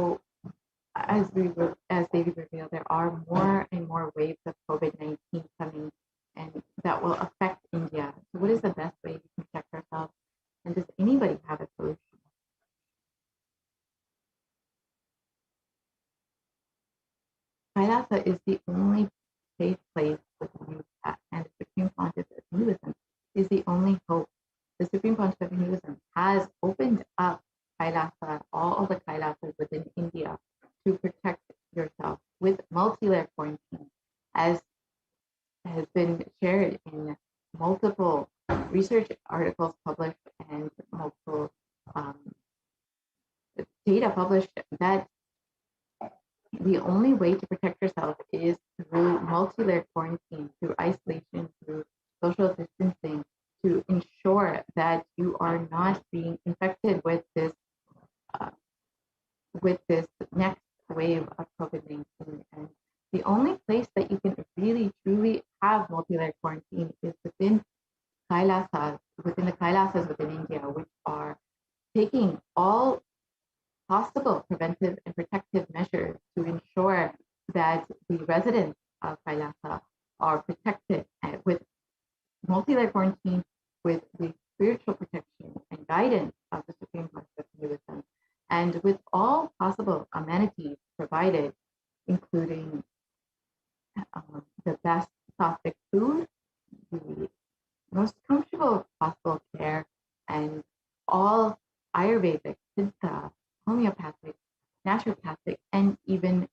as David revealed, there are more and more waves of COVID-19 coming, and that will affect India. So what is the best way to protect ourselves? And does anybody have a solution? Kailasa is the only safe place within India, and the Supreme Pontiff of Hinduism is the only hope. The Supreme Pontiff of Hinduism has opened up Kailasa, all the Kailasas within India, to protect yourself with multi-layer quarantine, as has been shared in multiple research articles published and multiple data published, that the only way to protect yourself is through multi-layer quarantine, through isolation, through social distancing, to ensure that you are not being infected with this next wave of COVID-19. And the only place that you can really truly have multi-layer quarantine is within the Kailasas within India, which are taking all possible preventive and protective measures to ensure that the residents of Kailasa are protected with multi-layer quarantine, with the spiritual protection and guidance of the Supreme Master of Hinduism, and with all possible amenities provided, including the best sattvic food, the most comfortable possible care, and all Ayurvedic, Siddha, homeopathic, naturopathic, and even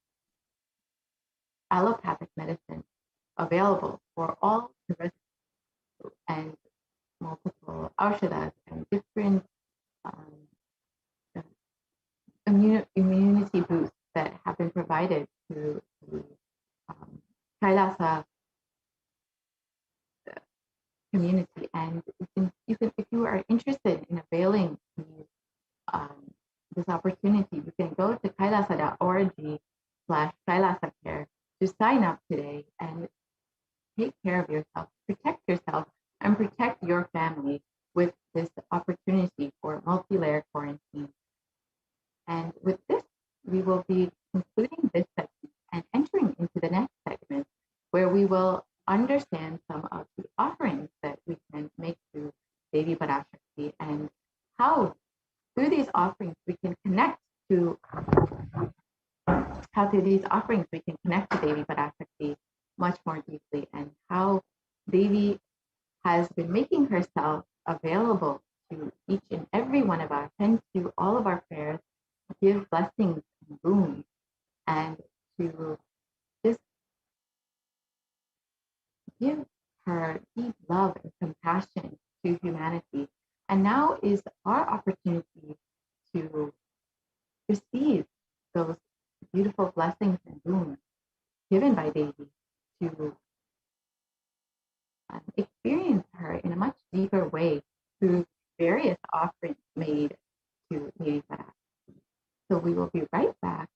allopathic medicine available for all the residents, and multiple aushadas and different immunity boosts that have been provided to the Kailasa community. And if you are interested in availing this opportunity, you can go to kailasa.org/Kailasa Care to sign up today and take care of yourself, protect yourself, and protect your family with this opportunity for multi-layer quarantine. And with this, we will be concluding this segment and entering into the next segment, where we will understand some of the offerings that we can make to Devi Parashakti, and how through these offerings we can connect to Devi Parashakti much more deeply, and how Devi has been making herself available to each and every one of us and to all of our prayers, to give blessings and boons, and to just give her deep love and compassion to humanity. And now is our opportunity to receive those beautiful blessings and boons given by Devi, to experience her in a much deeper way through various offerings made to Devi Parashakti. So we will be right back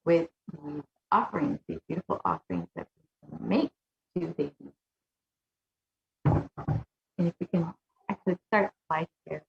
with these offerings, these beautiful offerings that we can make to Devi. And if we can actually start by share.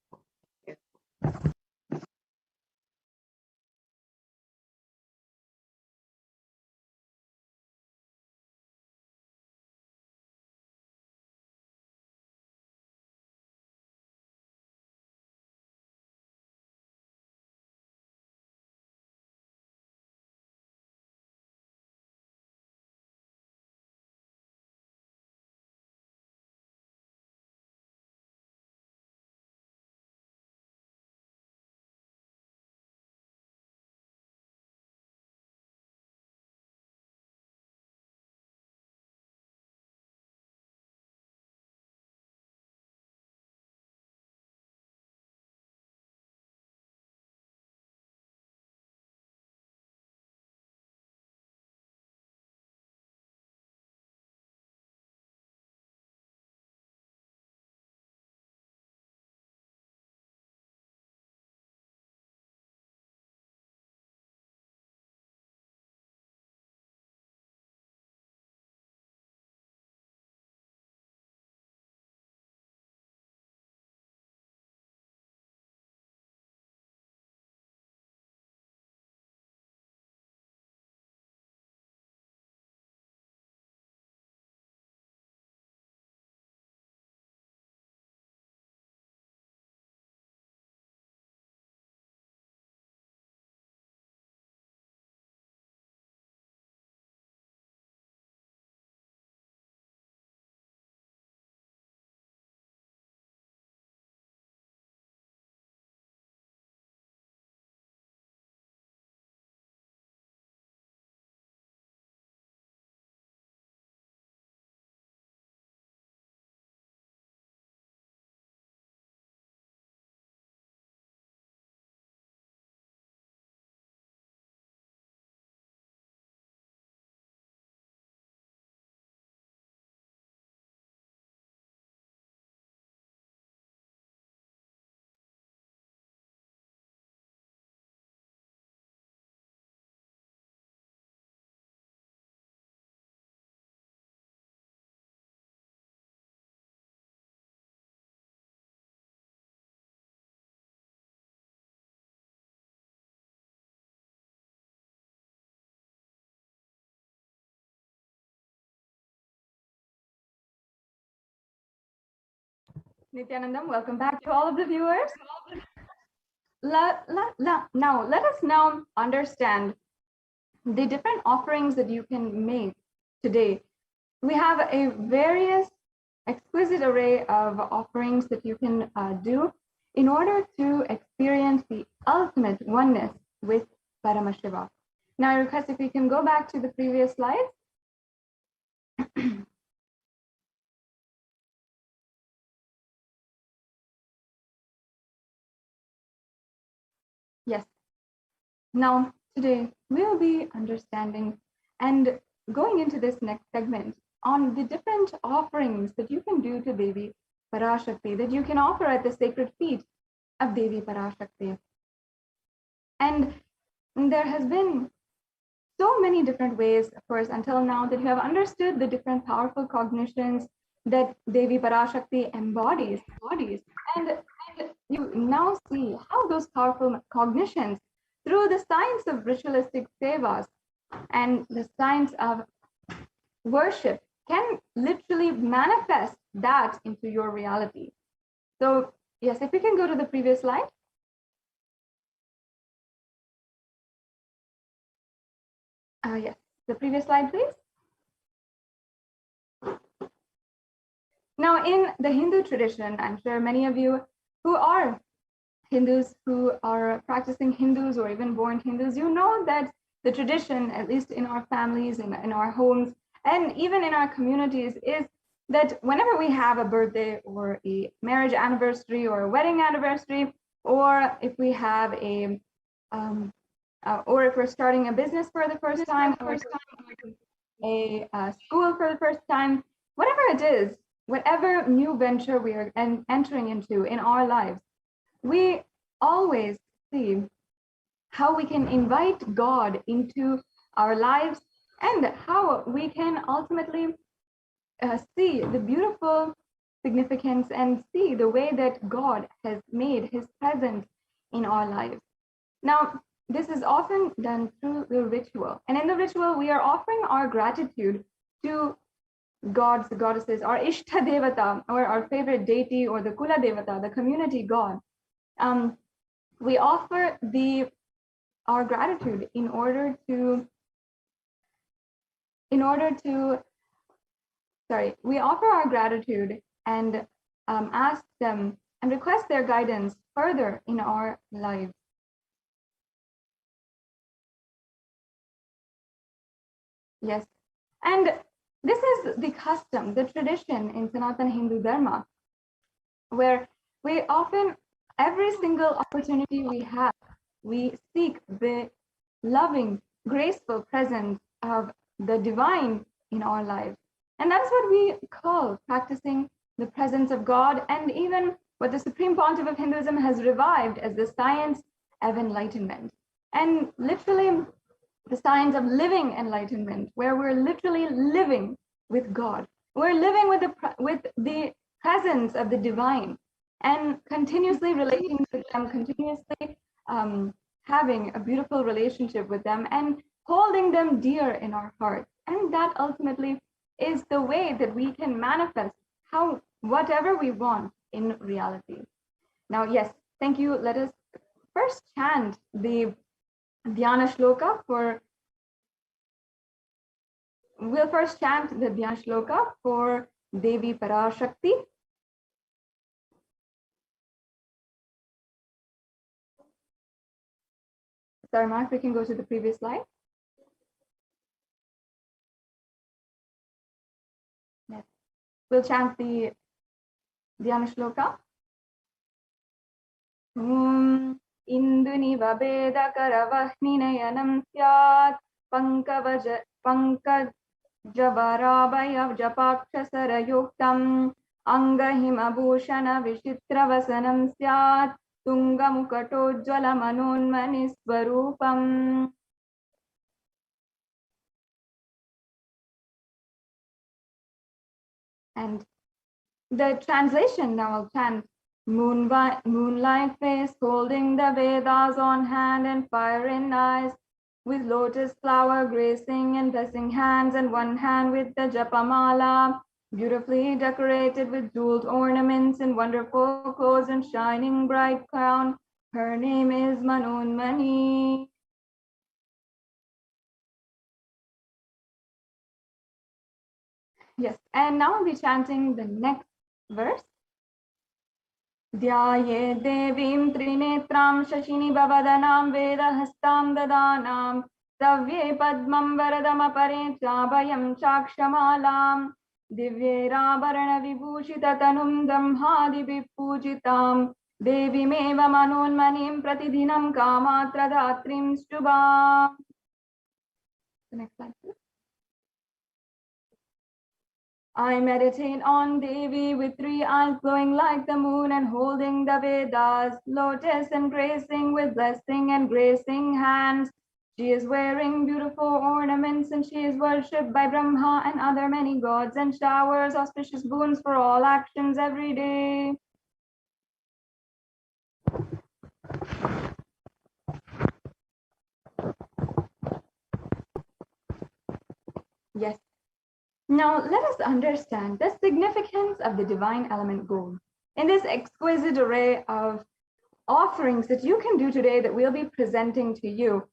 Nithyanandam, welcome back to all of the viewers. Now, let us now understand the different offerings that you can make today. We have a various exquisite array of offerings that you can do in order to experience the ultimate oneness with Paramashiva. Now, I request if we can go back to the previous slide. Yes. Now, today we will be understanding and going into this next segment on the different offerings that you can do to Devi Parashakti, that you can offer at the sacred feet of Devi Parashakti. And there has been so many different ways, of course, until now that you have understood the different powerful cognitions that Devi Parashakti embodies. And you now see how those powerful cognitions, through the science of ritualistic sevas and the science of worship, can literally manifest that into your reality. So, yes, if we can go to the previous slide. Yes, the previous slide, please. Now, in the Hindu tradition, I'm sure many of you who are Hindus, who are practicing Hindus or even born Hindus, you know that the tradition, at least in our families, in our homes, and even in our communities, is that whenever we have a birthday or a marriage anniversary or a wedding anniversary, or if we have a, or if we're starting a business for the first time, or a school for the first time, whatever it is, whatever new venture we are entering into in our lives, we always see how we can invite God into our lives and how we can ultimately see the beautiful significance and see the way that God has made his presence in our lives. Now, this is often done through the ritual. And in the ritual, we are offering our gratitude to gods, the goddesses, our Ishta Devata, or our favorite deity, or the Kula Devata, the community god. We offer our gratitude in order to we offer our gratitude and ask them and request their guidance further in our lives. Yes, and this is the custom, the tradition in Sanatana Hindu Dharma, where we often, every single opportunity we have, we seek the loving, graceful presence of the divine in our lives. And that's what we call practicing the presence of God, and even what the Supreme Pontiff of Hinduism has revived as the science of enlightenment. And literally, the science of living enlightenment, where we're literally living with God. We're living with the presence of the divine and continuously relating with them, continuously having a beautiful relationship with them and holding them dear in our hearts. And that ultimately is the way that we can manifest whatever we want in reality. Now, yes, thank you. Let us first chant the Dhyana Shloka we'll first chant the Dhyana Shloka for Devi Parashakti. Sorry, Mark, we can go to the previous slide. Yes. We'll chant the Dhyana Shloka. Induniva Veda Karavahni Syat Pankaj Javarabhaya Japakshasara Yuktam Angahima Bhushana Vishitravasanam Syat Tungamukatojjala Manonmani Swarupam. And the translation now will chant: moonlight face, holding the Vedas on hand and fire in eyes, with lotus flower gracing and blessing hands, and one hand with the Japamala, beautifully decorated with jeweled ornaments and wonderful clothes and shining bright crown. Her name is Manonmani. Yes, and now I'll be chanting the next verse. Dhyaye devim trinetram shashini bhavadhanam vedahastam dadanam tavye padmam varadam apare chabhayam chakshamalam divyeravarana vibhushita tanum damhadi vipujitam devimeva manonmanim pratidhinam kamatradatrim shubham. The next slide, please. I meditate on Devi with 3 eyes glowing like the moon and holding the Vedas, lotus and gracing with blessing and gracing hands. She is wearing beautiful ornaments and she is worshipped by Brahma and other many gods and showers auspicious boons for all actions every day. Yes. Now, let us understand the significance of the divine element gold. In this exquisite array of offerings that you can do today that we'll be presenting to you,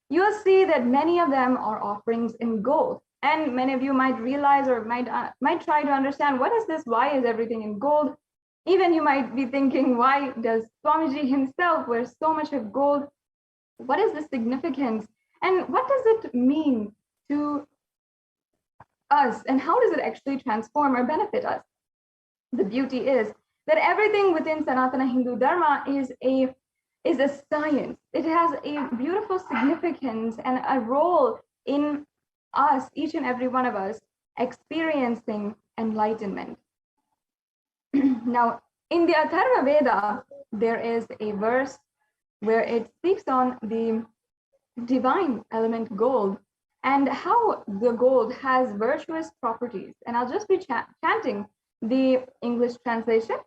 you'll see that many of them are offerings in gold. And many of you might realize or might try to understand, what is this? Why is everything in gold? Even you might be thinking, why does Swamiji himself wear so much of gold? What is the significance? And what does it mean to us, and how does it actually transform or benefit us? The beauty is that everything within Sanatana Hindu Dharma is a science. It has a beautiful significance and a role in us, each and every one of us, experiencing enlightenment. Now, in the Atharva Veda, there is a verse where it speaks on the divine element gold and how the gold has virtuous properties. And I'll just be chanting the English translation.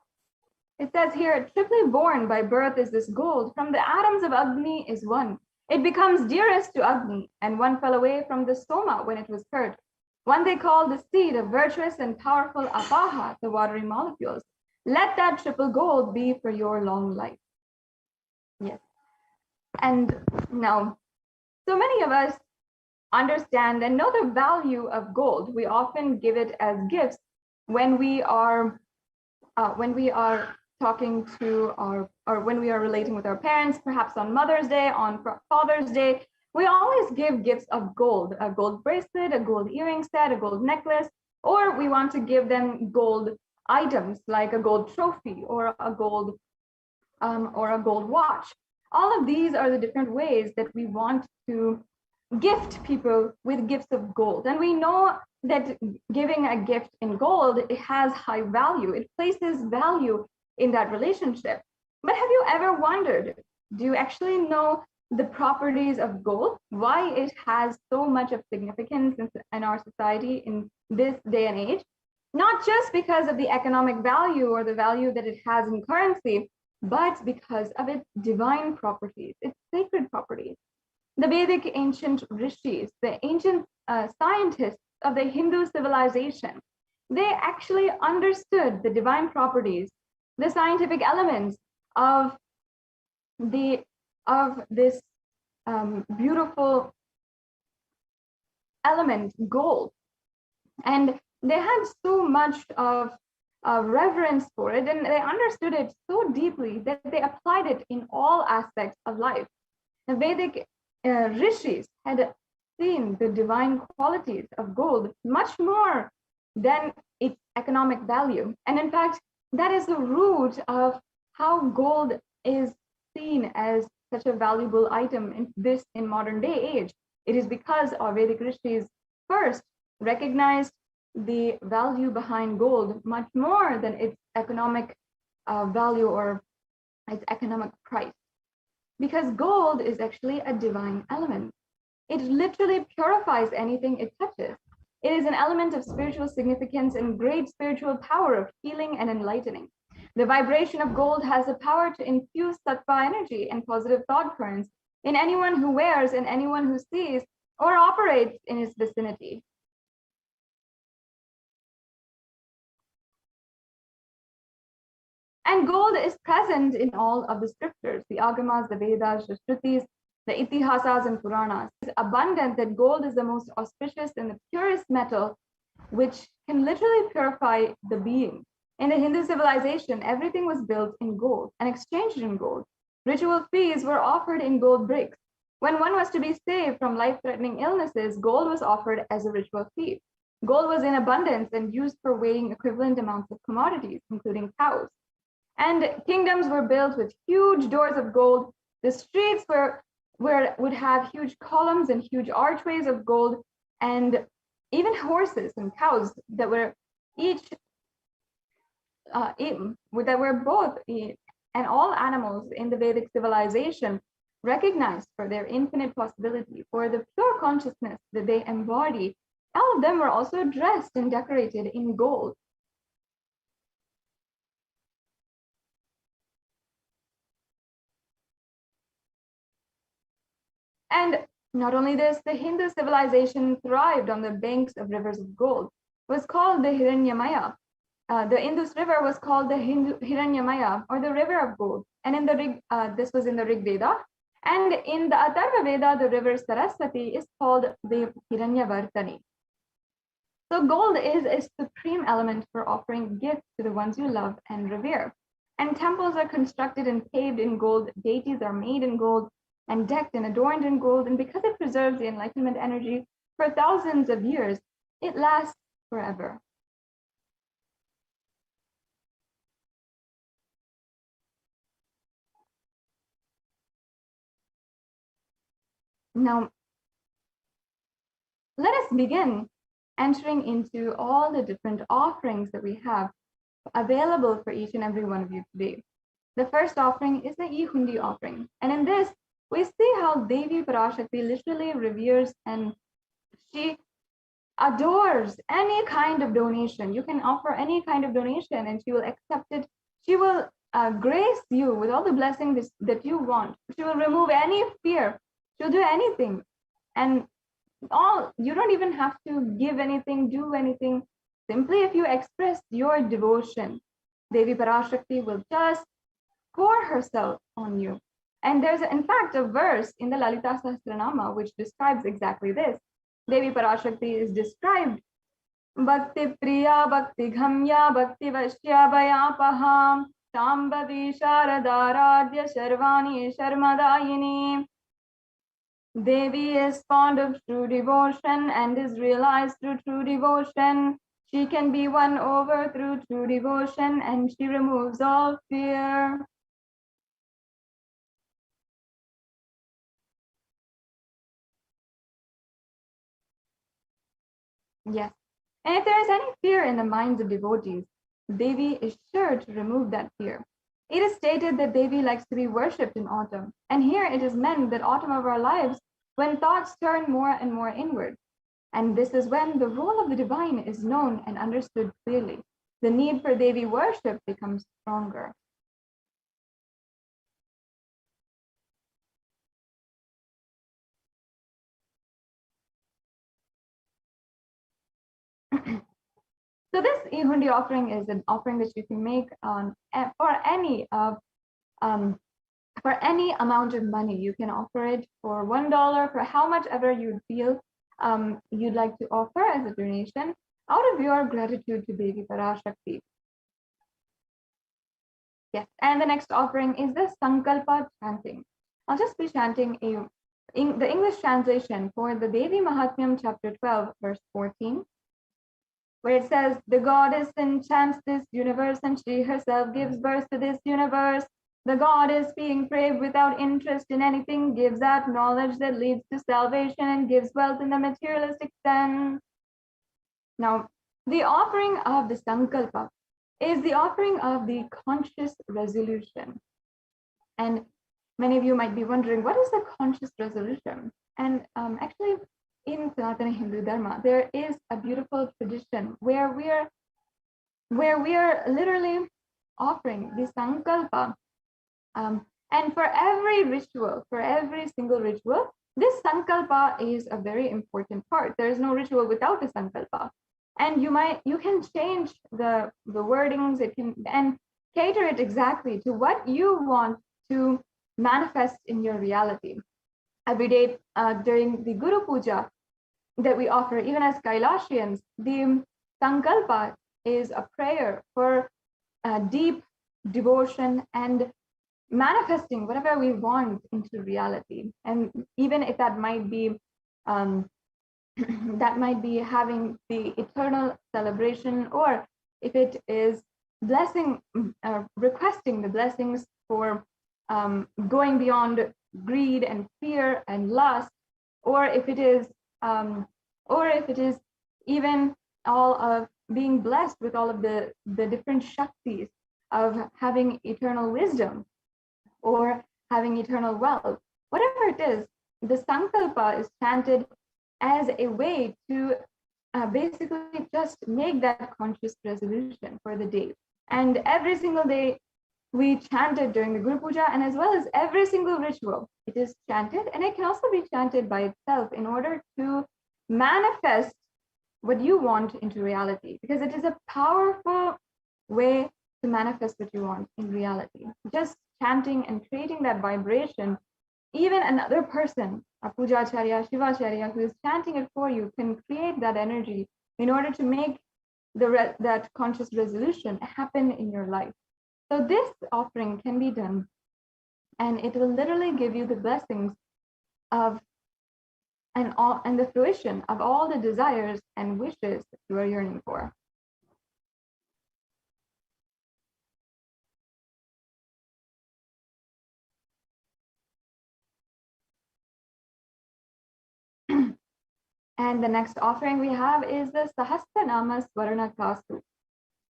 It says here, triply born by birth is this gold, from the atoms of Agni is one. It becomes dearest to Agni, and one fell away from the Soma when it was hurt. One they call the seed of virtuous and powerful Apaha, the watery molecules. Let that triple gold be for your long life. Yes. And now, so many of us understand and know the value of gold. We often give it as gifts when we are talking to or when we are relating with our parents, perhaps on Mother's Day, on Father's Day. We always give gifts of gold, a gold bracelet, a gold earring set, a gold necklace, or we want to give them gold items like a gold trophy or a gold watch. All of these are the different ways that we want to gift people with gifts of gold. And we know that giving a gift in gold, it has high value. It places value in that relationship. But have you ever wondered, do you actually know the properties of gold? Why it has so much of significance in our society in this day and age? Not just because of the economic value or the value that it has in currency, but because of its divine properties, its sacred properties. The Vedic ancient rishis, the ancient scientists of the Hindu civilization, they actually understood the divine properties, the scientific elements of this beautiful element, gold. And they had so much of reverence for it, and they understood it so deeply that they applied it in all aspects of life. The Vedic rishis had seen the divine qualities of gold much more than its economic value. And in fact, that is the root of how gold is seen as such a valuable item in modern day age. It is because our Vedic rishis first recognized the value behind gold much more than its economic value or its economic price. Because gold is actually a divine element. It literally purifies anything it touches. It is an element of spiritual significance and great spiritual power of healing and enlightening. The vibration of gold has the power to infuse sattva energy and positive thought currents in anyone who wears and anyone who sees or operates in its vicinity. And gold is present in all of the scriptures, the Agamas, the Vedas, the Shrutis, the Itihasas and Puranas. It's abundant that gold is the most auspicious and the purest metal, which can literally purify the being. In the Hindu civilization, everything was built in gold and exchanged in gold. Ritual fees were offered in gold bricks. When one was to be saved from life-threatening illnesses, gold was offered as a ritual fee. Gold was in abundance and used for weighing equivalent amounts of commodities, including cows. And kingdoms were built with huge doors of gold. The streets would have huge columns and huge archways of gold, and even horses and cows that were both, and all animals in the Vedic civilization recognized for their infinite possibility, for the pure consciousness that they embody. All of them were also dressed and decorated in gold. And not only this, the Hindu civilization thrived on the banks of rivers of gold. It was called the Hiranyamaya. The Indus River was called the Hiranyamaya, or the river of gold. And in the this was in the Rig Veda. And in the Atharva Veda, the river Saraswati is called the Hiranyavartani. So gold is a supreme element for offering gifts to the ones you love and revere. And temples are constructed and paved in gold. Deities are made in gold and decked and adorned in gold. And because it preserves the enlightenment energy for thousands of years, it lasts forever. Now, let us begin entering into all the different offerings that we have available for each and every one of you today. The first offering is the E-Hundi offering. And in this, we see how Devi Parashakti literally reveres and she adores any kind of donation. You can offer any kind of donation and she will accept it. She will grace you with all the blessings that you want. She will remove any fear. She'll do anything. And you don't even have to give anything, do anything. Simply if you express your devotion, Devi Parashakti will just pour herself on you. And there's in fact a verse in the Lalita Sahasranama which describes exactly this. Devi Parashakti is described Bhakti Priya Bhakti Ghamya Bhakti Vashya Bhayapaham Shambhavi Sharadaradya Sharvani Sharmadayini. Devi is fond of true devotion and is realized through true devotion. She can be won over through true devotion and she removes all fear. Yes. And if there is any fear in the minds of devotees, Devi is sure to remove that fear. It is stated that Devi likes to be worshipped in autumn. And here it is meant that autumn of our lives when thoughts turn more and more inward. And this is when the role of the divine is known and understood clearly. The need for Devi worship becomes stronger. So this E-Hundi offering is an offering that you can make for any amount of money. You can offer it for $1, for how much ever you feel you'd like to offer as a donation out of your gratitude to Devi Parashakti. Yes, and the next offering is the Sankalpa chanting. I'll just be chanting the English translation for the Devi Mahatmyam chapter 12 verse 14. Where it says, the goddess enchants this universe and she herself gives birth to this universe. The goddess, being prayed without interest in anything, gives out knowledge that leads to salvation and gives wealth in the materialistic sense. Now, the offering of the Sankalpa is the offering of the conscious resolution. And many of you might be wondering, what is the conscious resolution? And actually, in Sanatana Hindu Dharma, there is a beautiful tradition where we are literally offering the Sankalpa. And for every ritual, for every single ritual, this Sankalpa is a very important part. There is no ritual without a Sankalpa. And you can change the wordings, and cater it exactly to what you want to manifest in your reality. Every day during the Guru Puja that we offer, even as Kailashians, the Sankalpa is a prayer for deep devotion and manifesting whatever we want into reality. And even if that might be that might be having the eternal celebration, or if it is blessing, requesting the blessings for going beyond greed and fear and lust, or if it is even all of being blessed with all of the different shaktis of having eternal wisdom or having eternal wealth, whatever it is, the sankalpa is chanted as a way to basically just make that conscious resolution for the day. And every single day we chant it during the Guru Puja, and as well as every single ritual, it is chanted, and it can also be chanted by itself in order to manifest what you want into reality, because it is a powerful way to manifest what you want in reality. Just chanting and creating that vibration, even another person, a Pujacharya, Shivacharya, who is chanting it for you, can create that energy in order to make that conscious resolution happen in your life. So this offering can be done, and it will literally give you the blessings of and the fruition of all the desires and wishes that you are yearning for. And the next offering we have is the Sahasranama Swarna Kasu.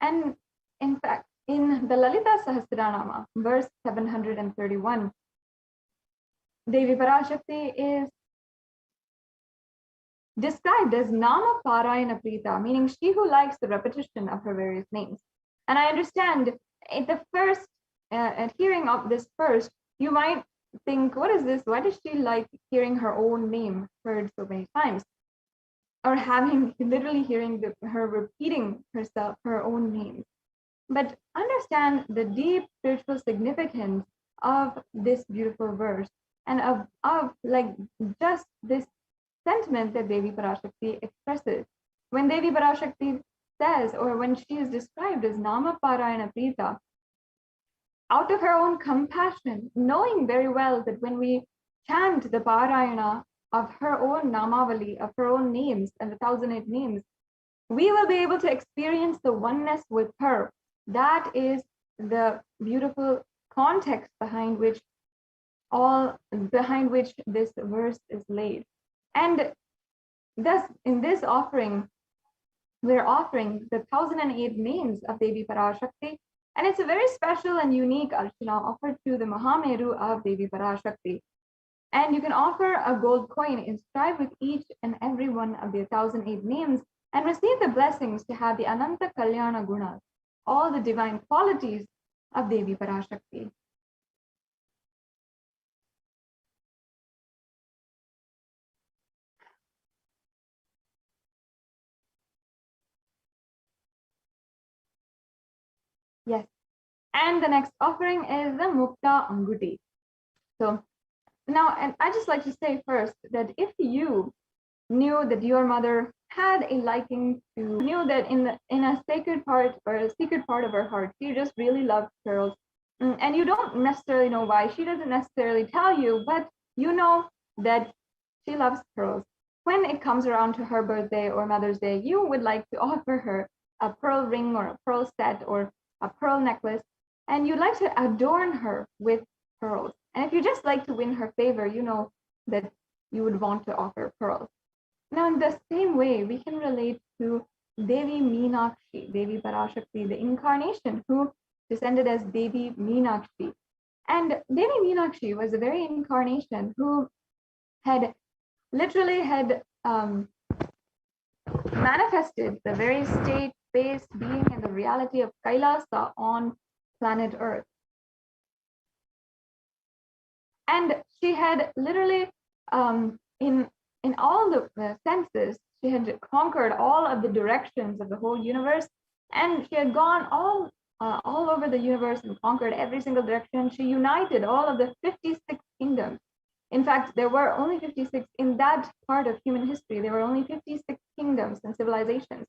And in fact, in the Lalita Sahasranama, verse 731, Devi Parashakti is described as Nama Parayana Prita, meaning she who likes the repetition of her various names. And I understand at the first, at hearing of this first, you might think, what is this? Why does she like hearing her own name heard so many times? Or literally hearing her repeating herself, her own name. But understand the deep spiritual significance of this beautiful verse, and of like just this sentiment that Devi Parashakti expresses. When Devi Parashakti says, or when she is described as Nama Parayana Prita, out of her own compassion, knowing very well that when we chant the Parayana of her own Namavali, of her own names and the 1008 names, we will be able to experience the oneness with her. That is the beautiful context behind which this verse is laid. And thus, in this offering, we're offering the 1008 names of Devi Parashakti, and it's a very special and unique archana offered to the Mahameru of Devi Parashakti. And you can offer a gold coin inscribed with each and every one of the 1008 names and receive the blessings to have the Ananta Kalyana Gunas, all the divine qualities of Devi Parashakti. Yes. And the next offering is the Mukta Anguti. So now, and I just like to say first that if you knew that your mother had a liking to, knew that in a sacred part or a secret part of her heart, she just really loved pearls, and you don't necessarily know why, she doesn't necessarily tell you, but you know that she loves pearls. When it comes around to her birthday or Mother's Day, you would like to offer her a pearl ring or a pearl set or a pearl necklace, and you'd like to adorn her with pearls. And if you just like to win her favor, you know that you would want to offer pearls. Now, in the same way, we can relate to Devi Meenakshi, Devi Parashakti, the incarnation who descended as Devi Meenakshi. And Devi Meenakshi was a very incarnation who had literally manifested the very state-based being and the reality of Kailasa on planet Earth. And she had literally, in all the senses, she had conquered all of the directions of the whole universe, and she had gone all all over the universe and conquered every single direction. She united all of the 56 kingdoms. In fact, there were only 56 in that part of human history. There were only 56 kingdoms and civilizations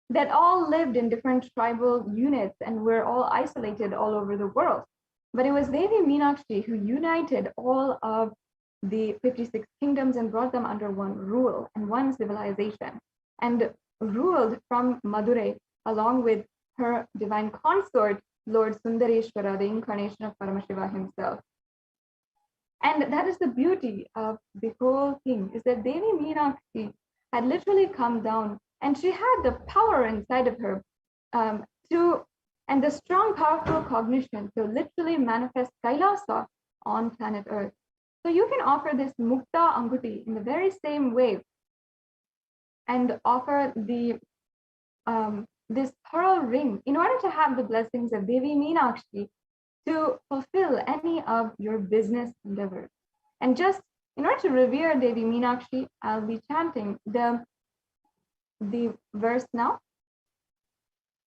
that all lived in different tribal units and were all isolated all over the world. But it was Devi Meenakshi who united all of the 56 kingdoms and brought them under one rule and one civilization, and ruled from Madurai along with her divine consort, Lord Sundareshwara, the incarnation of Paramashiva himself. And that is the beauty of the whole thing, is that Devi Meenakshi had literally come down, and she had the power inside of her and the strong, powerful cognition to literally manifest Kailasa on planet Earth. So you can offer this Mukta Anguti in the very same way and offer the this pearl ring in order to have the blessings of Devi Meenakshi to fulfill any of your business endeavors. And just in order to revere Devi Meenakshi, I'll be chanting the verse now.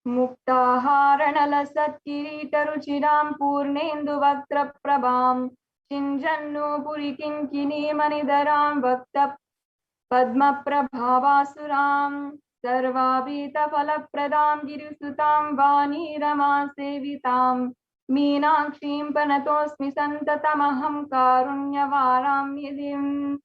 Muktaharana satkiritaruchiram purnendu vaktra prabham chinjannu purikin kini manidaram vakta padma prabhavasuram sarvabhita falapradam girisutam vani rama sevitam Meenakshim panatosmi santatamaham karunyavaram yadim.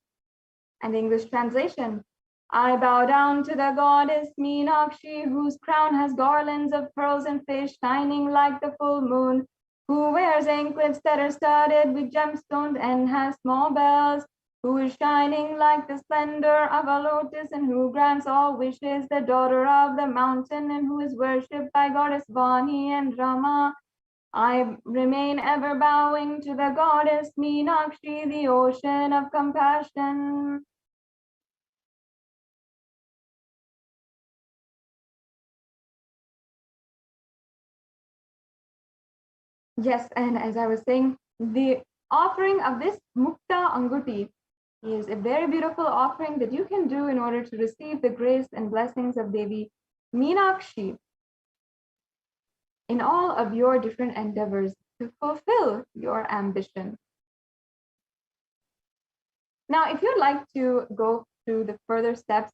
And the English translation: I bow down to the goddess Meenakshi, whose crown has garlands of pearls and fish shining like the full moon, who wears anklets that are studded with gemstones and has small bells, who is shining like the splendor of a lotus and who grants all wishes, the daughter of the mountain, and who is worshipped by goddess Vani and Rama. I remain ever bowing to the goddess Meenakshi, the ocean of compassion. Yes, and as I was saying, the offering of this Mukta Anguti is a very beautiful offering that you can do in order to receive the grace and blessings of Devi Meenakshi in all of your different endeavors to fulfill your ambition. Now, if you'd like to go through the further steps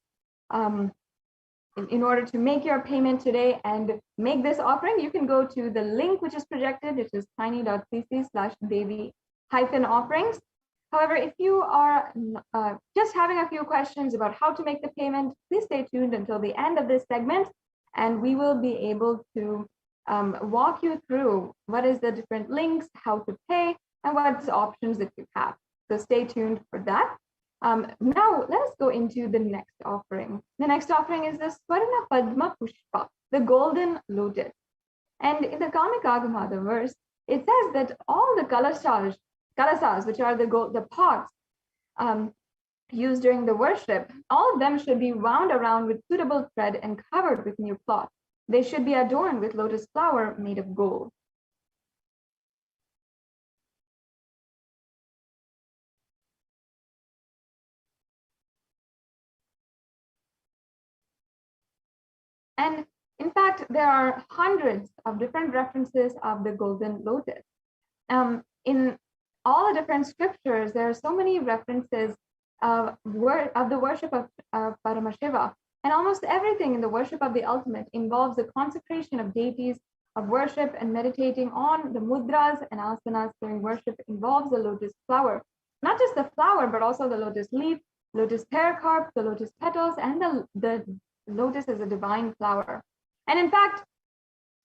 in order to make your payment today and make this offering, you can go to the link which is projected, which is tiny.cc/Devi-offerings. However, if you are just having a few questions about how to make the payment, please stay tuned until the end of this segment, and we will be able to walk you through what is the different links, how to pay, and what's options that you have. So stay tuned for that. Now let us go into the next offering. The next offering is the Swarna Padma Pushpa, the golden lotus. And in the Kamik Agama, the verse, it says that all the kalasas, which are the pots used during the worship, all of them should be wound around with suitable thread and covered with new cloth. They should be adorned with lotus flower made of gold. And in fact, there are hundreds of different references of the golden lotus. In all the different scriptures, there are so many references of the worship of Paramashiva. And almost everything in the worship of the ultimate involves the consecration of deities, of worship, and meditating on the mudras and asanas during worship involves the lotus flower. Not just the flower, but also the lotus leaf, lotus pericarp, the lotus petals, and the lotus as a divine flower. And in fact,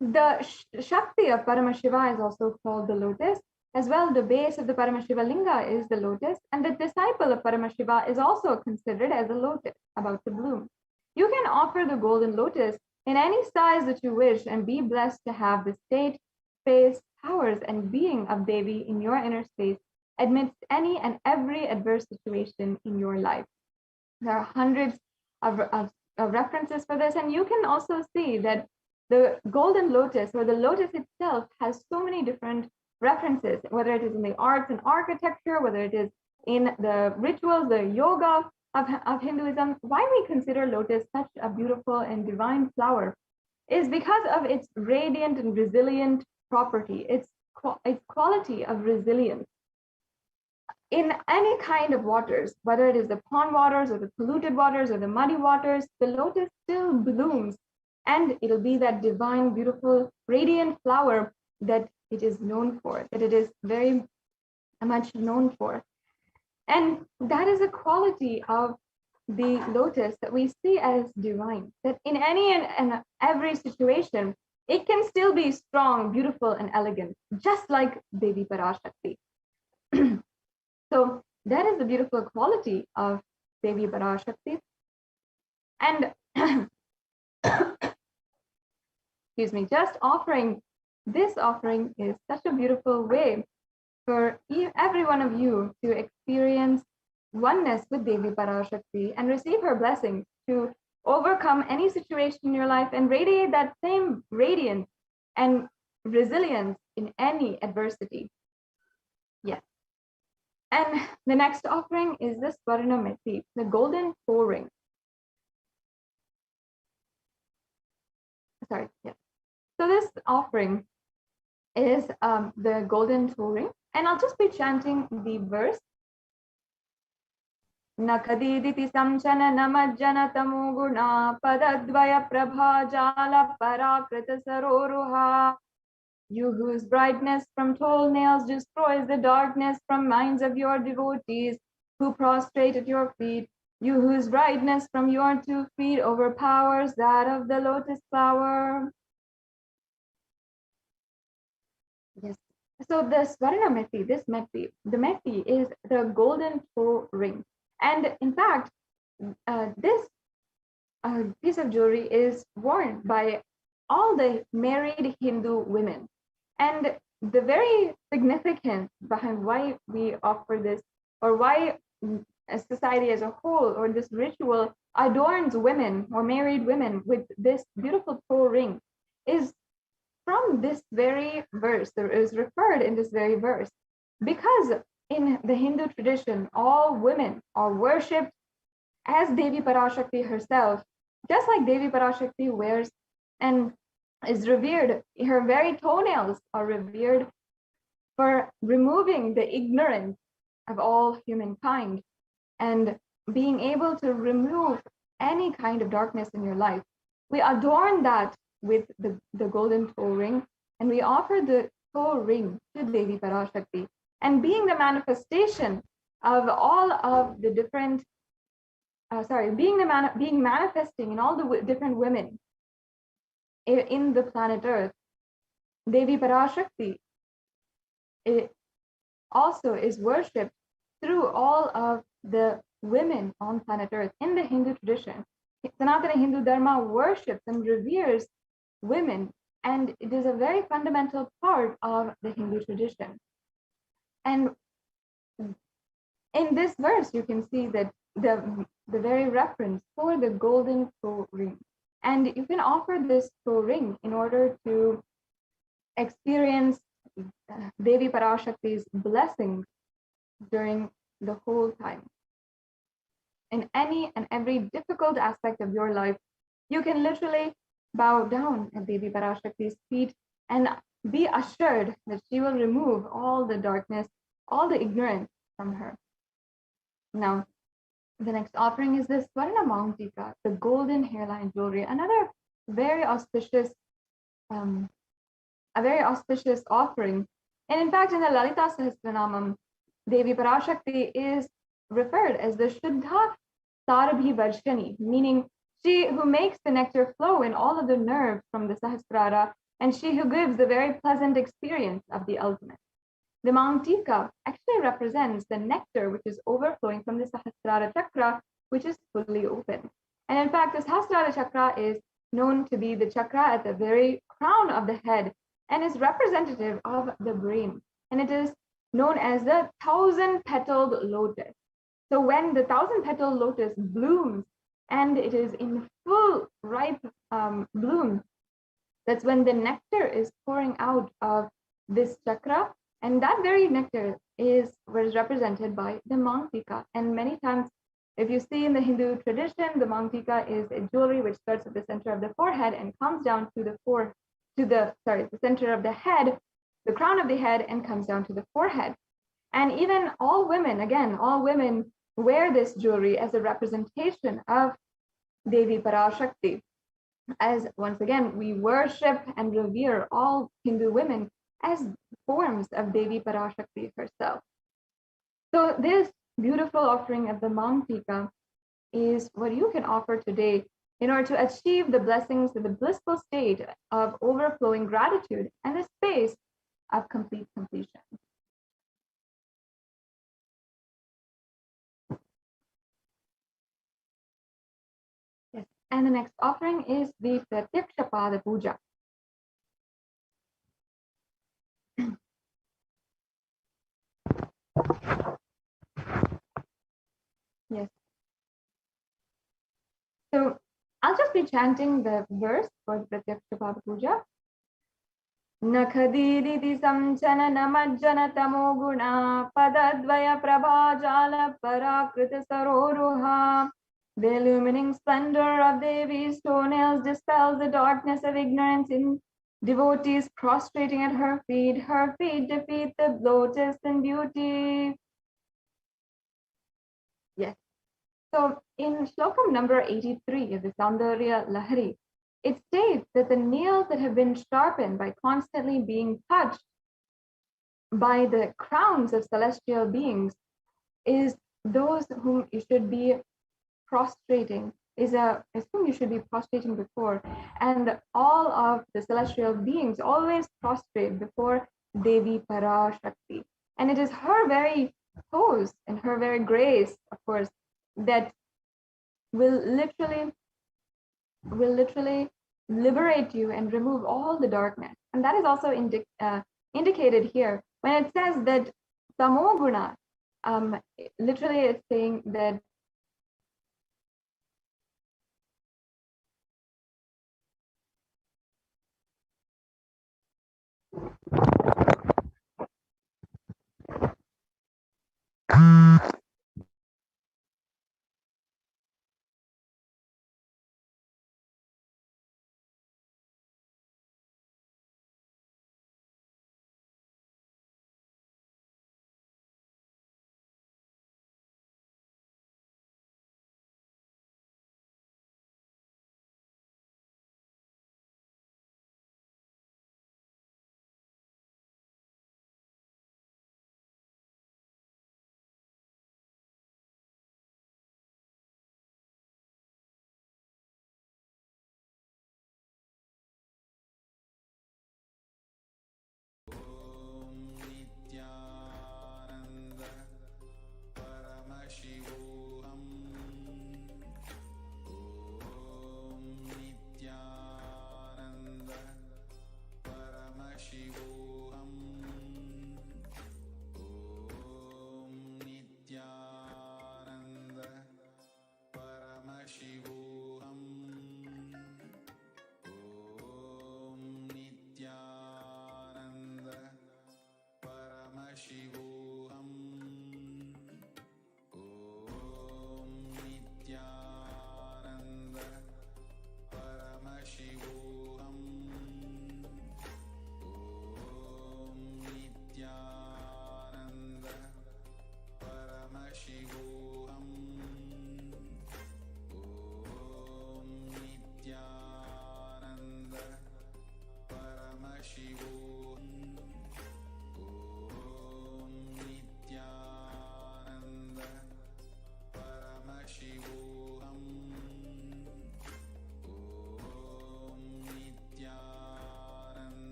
the Shakti of Paramashiva is also called the lotus. As well, the base of the Paramashiva Linga is the lotus, and the disciple of Paramashiva is also considered as a lotus about to bloom. You can offer the golden lotus in any size that you wish and be blessed to have the state, space, powers, and being of Devi in your inner space amidst any and every adverse situation in your life. There are hundreds of references for this, and you can also see that the golden lotus, or the lotus itself, has so many different references, whether it is in the arts and architecture, whether it is in the rituals, the yoga of Hinduism. Why we consider lotus such a beautiful and divine flower is because of its radiant and resilient property, its quality of resilience. In any kind of waters, whether it is the pond waters or the polluted waters or the muddy waters, the lotus still blooms, and it'll be that divine, beautiful, radiant flower that it is known for, that it is very much known for. And that is a quality of the lotus that we see as divine, that in any and every situation, it can still be strong, beautiful, and elegant, just like Devi Parashakti. So that is the beautiful quality of Devi Parashakti. And excuse me, just offering this offering is such a beautiful way for every one of you to experience oneness with Devi Parashakti and receive her blessings to overcome any situation in your life and radiate that same radiance and resilience in any adversity. Yes. And the next offering is the Swarna Meti, the golden toe ring. Sorry, yes. So this offering is the golden toe ring, and I'll just be chanting the verse. Nakadiditi samchana namajjana tamuguna padadvaya prabha jala parakrita saroruha. You whose brightness from toenails destroys the darkness from minds of your devotees who prostrate at your feet. You whose brightness from your 2 feet overpowers that of the lotus flower. Yes. So the Swarna Meti, this Meti, the Meti is the golden toe ring. And in fact, this piece of jewelry is worn by all the married Hindu women. And the very significance behind why we offer this, or why a society as a whole, or this ritual adorns women or married women with this beautiful toe ring, is from this very verse. There is referred in this very verse, because in the Hindu tradition, all women are worshipped as Devi Parashakti herself, just like Devi Parashakti wears and is revered. Her very toenails are revered for removing the ignorance of all humankind and being able to remove any kind of darkness in your life. We adorn that with the golden toe ring, and we offer the toe ring to Devi Parashakti. And being the manifestation of all of the different, being manifesting in all the different women in the planet Earth, Devi Parashakti also is worshipped through all of the women on planet Earth. In the Hindu tradition, Sanatana Hindu Dharma worships and reveres women, and it is a very fundamental part of the Hindu tradition. And in this verse, you can see that the very reference for the golden toe ring. And you can offer this toe ring in order to experience Devi Parashakti's blessings during the whole time. In any and every difficult aspect of your life, you can literally bow down at Devi Parashakti's feet and be assured that she will remove all the darkness, all the ignorance from her. Now, the next offering is the Swarna Mauntika, the golden hairline jewelry, another very auspicious, offering. And in fact, in the Lalita Sahasranamam, Devi Parashakti is referred as the Shuddha Sarabhi Varshani, meaning she who makes the nectar flow in all of the nerves from the Sahasrara, and she who gives the very pleasant experience of the ultimate. The Mauntika actually represents the nectar which is overflowing from the Sahasrara Chakra, which is fully open. And in fact, the Sahasrara Chakra is known to be the chakra at the very crown of the head and is representative of the brain. And it is known as the 1,000-petaled lotus. So when the 1,000-petaled lotus blooms and it is in full ripe bloom, that's when the nectar is pouring out of this chakra. And that very nectar was represented by the Mauntika. And many times If you see in the Hindu tradition, the Mang Tika is a jewelry which starts at the center of the forehead and comes down to the center of the head, the crown of the head, and comes down to the forehead. And even all women wear this jewelry as a representation of Devi Parashakti. As once again, we worship and revere all Hindu women as forms of Devi Parashakti herself. So this beautiful offering of the Mang Tika is what you can offer today in order to achieve the blessings of the blissful state of overflowing gratitude and the space of complete completion. Yes, and the next offering is the Pratyaksha Pada Puja. Yes. So I'll just be chanting the verse for the Pratyaksha Pada Puja. Nakhadiditi samchana namajjana tamo guna padadvaya prabha jala parakrita saroruha. The illumining splendor of Devi's toenails dispels the darkness of ignorance in devotees prostrating at her feet. Her feet defeat the lotus in beauty. Yes. So in Shlokam number 83 of the Saundarya Lahari, it states that the nails that have been sharpened by constantly being touched by the crowns of celestial beings is those whom you should be prostrating, is whom you should be prostrating before. And all of the celestial beings always prostrate before Devi Parashakti. And it is her very pose and her very grace, of course, that will literally liberate you and remove all the darkness. And that is also indicated here when it says that tamoguna, literally it's saying that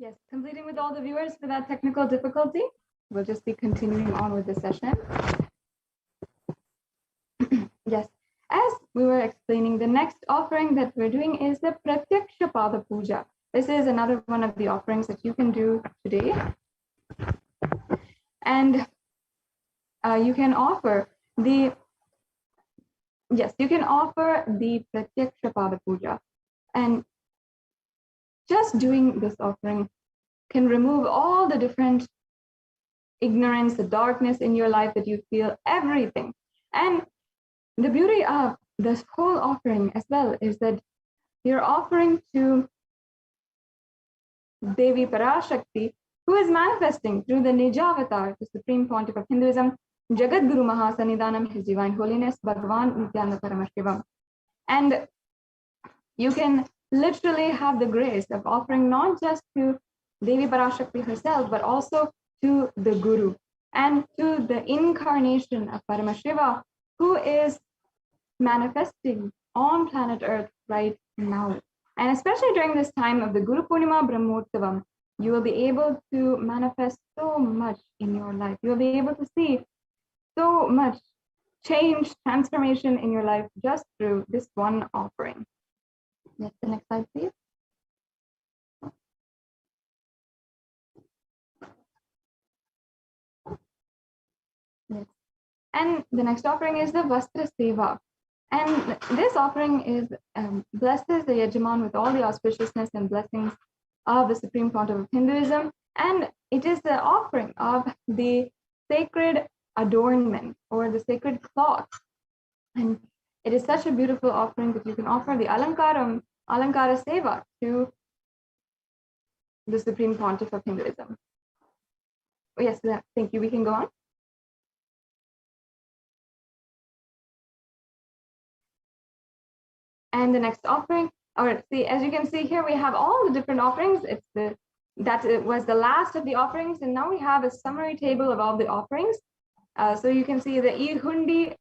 Yes, completing with all the viewers for that technical difficulty. We'll just be continuing on with the session. Yes, as we were explaining, the next offering that we're doing is the Pratyaksha Pada Puja. This is another one of the offerings that you can do today. And you can offer the, yes, you can offer the Pratyaksha Pada Puja. And just doing this offering can remove all the different ignorance, the darkness in your life that you feel, everything. And the beauty of this whole offering as well is that you're offering to Devi Parashakti, who is manifesting through the Nijavatar, the Supreme Pontiff of Hinduism, Jagat Guru Maha Sannidhanam, His Divine Holiness, Bhagavan Nithyananda Paramashivam. And you can literally have the grace of offering not just to Devi Parashakti herself, but also to the Guru and to the incarnation of Paramashiva, who is manifesting on planet Earth right now. And especially during this time of the Guru Purnima Brahmotsavam, you will be able to manifest so much in your life. You'll be able to see so much change, transformation in your life just through this one offering. Yes, the next slide, please. Yes. And the next offering is the Vastra Seva. And this offering is blesses the Yajaman with all the auspiciousness and blessings of the Supreme Pontiff of Hinduism. And it is the offering of the sacred adornment or the sacred cloth. And it is such a beautiful offering that you can offer the Alankara Seva to the Supreme Pontiff of Hinduism. Oh, yes, thank you. We can go on. And the next offering, or see, as you can see here, we have all the different offerings. It was the last of the offerings, and now we have a summary table of all the offerings. So you can see the Ihundi.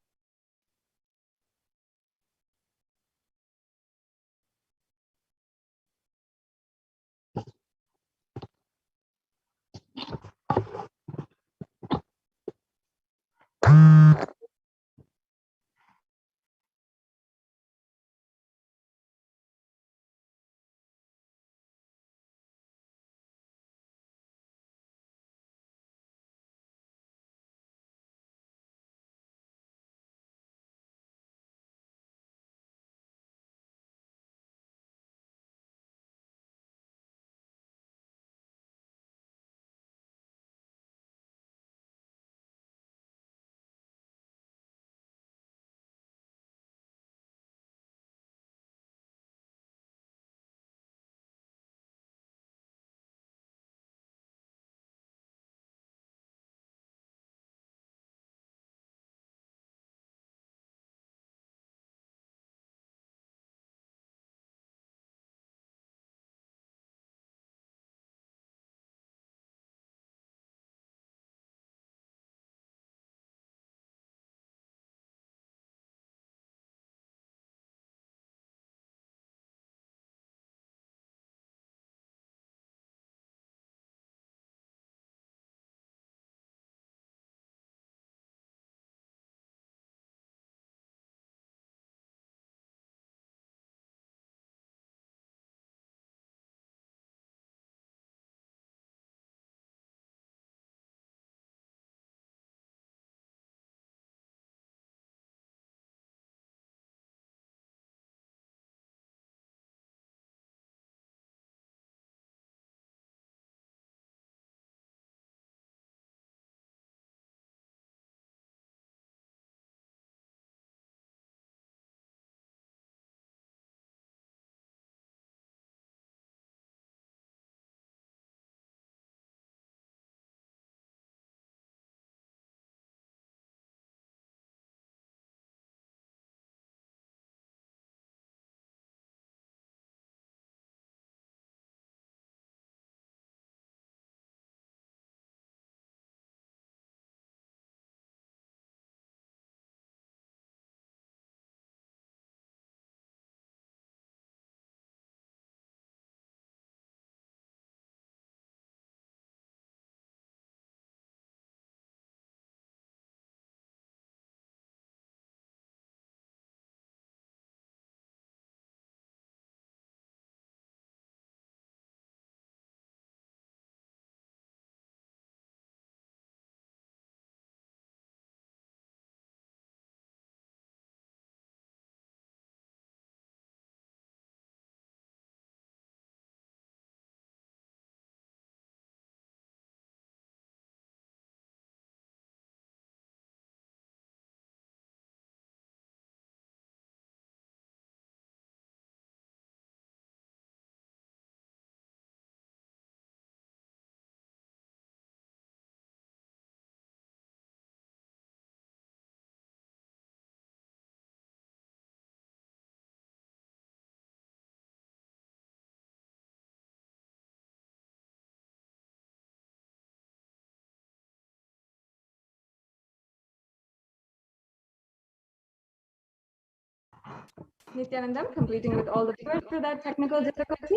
Nithyanandam, completing with all the viewers for that technical difficulty.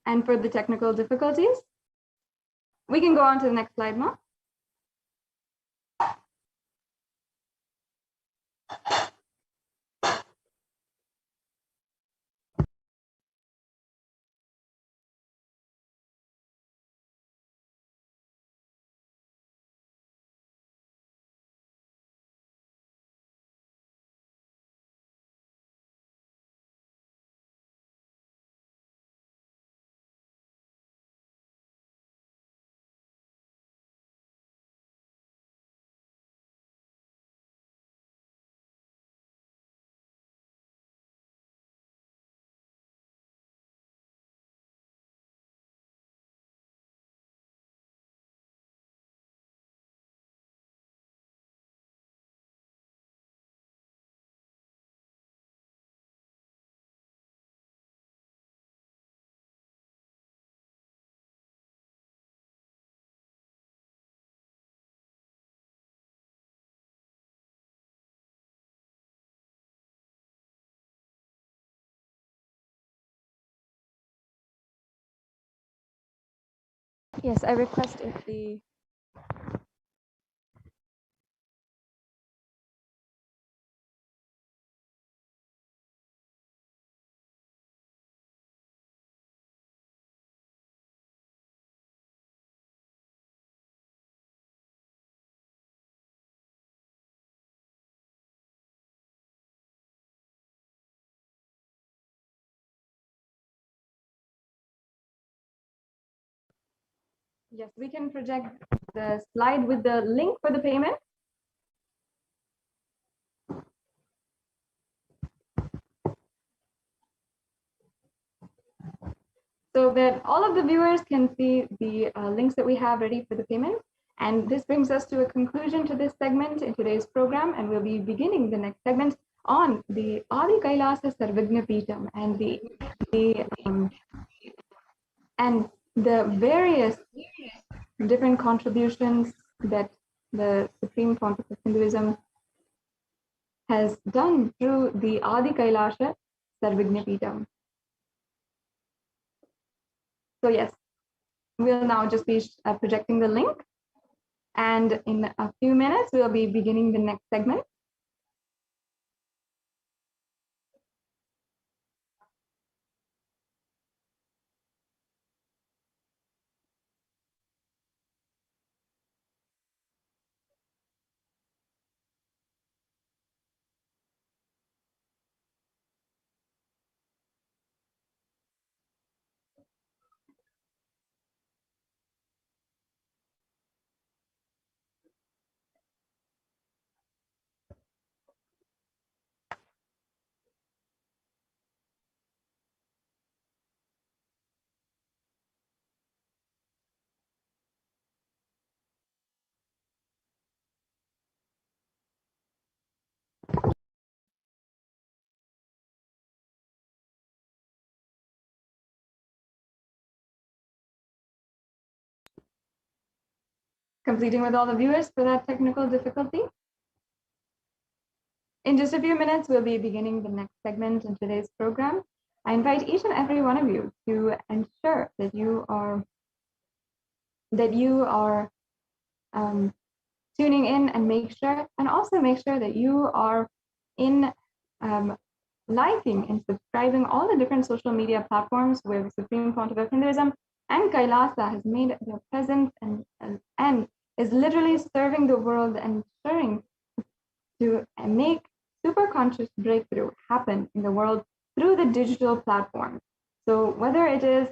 And for the technical difficulties, we can go on to the next slide, Ma. Yes, I request if the yes, we can project the slide with the link for the payment. So that all of the viewers can see the links that we have ready for the payment. And this brings us to a conclusion to this segment in today's program, and we'll be beginning the next segment on the Adi Kailasa Sarvagna Peetam and the various different contributions that the Supreme Pontiff of Hinduism has done through the Adi Kailasa Sarvagna Peetam. So yes, we'll now just be projecting the link, and in a few minutes we'll be beginning the next segment. Completing with all the viewers for that technical difficulty. In just a few minutes, we'll be beginning the next segment in today's program. I invite each and every one of you to ensure that you are tuning in, and also make sure that you are in liking and subscribing all the different social media platforms where the Supreme Pontiff of Hinduism and Kailasa has made their presence and is literally serving the world and ensuring to make super conscious breakthrough happen in the world through the digital platform. So whether it is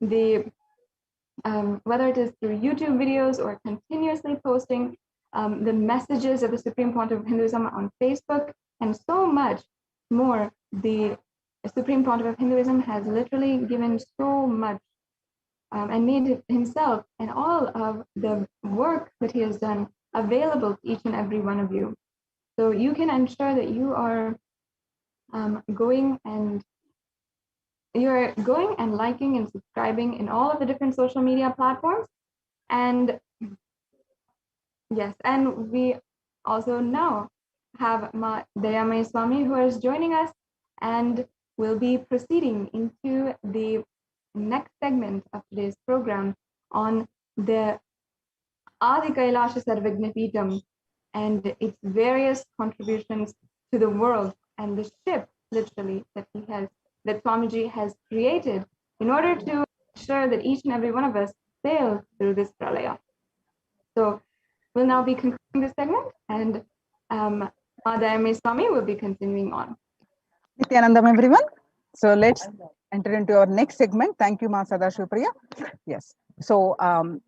through YouTube videos or continuously posting the messages of the Supreme Pontiff of Hinduism on Facebook and so much more, the Supreme Pontiff of Hinduism has literally given so much and made himself and all of the work that he has done available to each and every one of you. So you can ensure that you are going and liking and subscribing in all of the different social media platforms. And yes, and we also now have Ma Dayamay Swami, who is joining us and we'll be proceeding into the next segment of today's program on the Adi Kailasha Sarvagnapeetam and its various contributions to the world and the ship, literally, that Swamiji has created in order to ensure that each and every one of us sail through this pralaya. So we'll now be concluding this segment, and Madhyamay Swami will be continuing on. Nithyanandam, everyone. So let's enter into our next segment. Thank you, Ma Sadashivapriya. Yes. So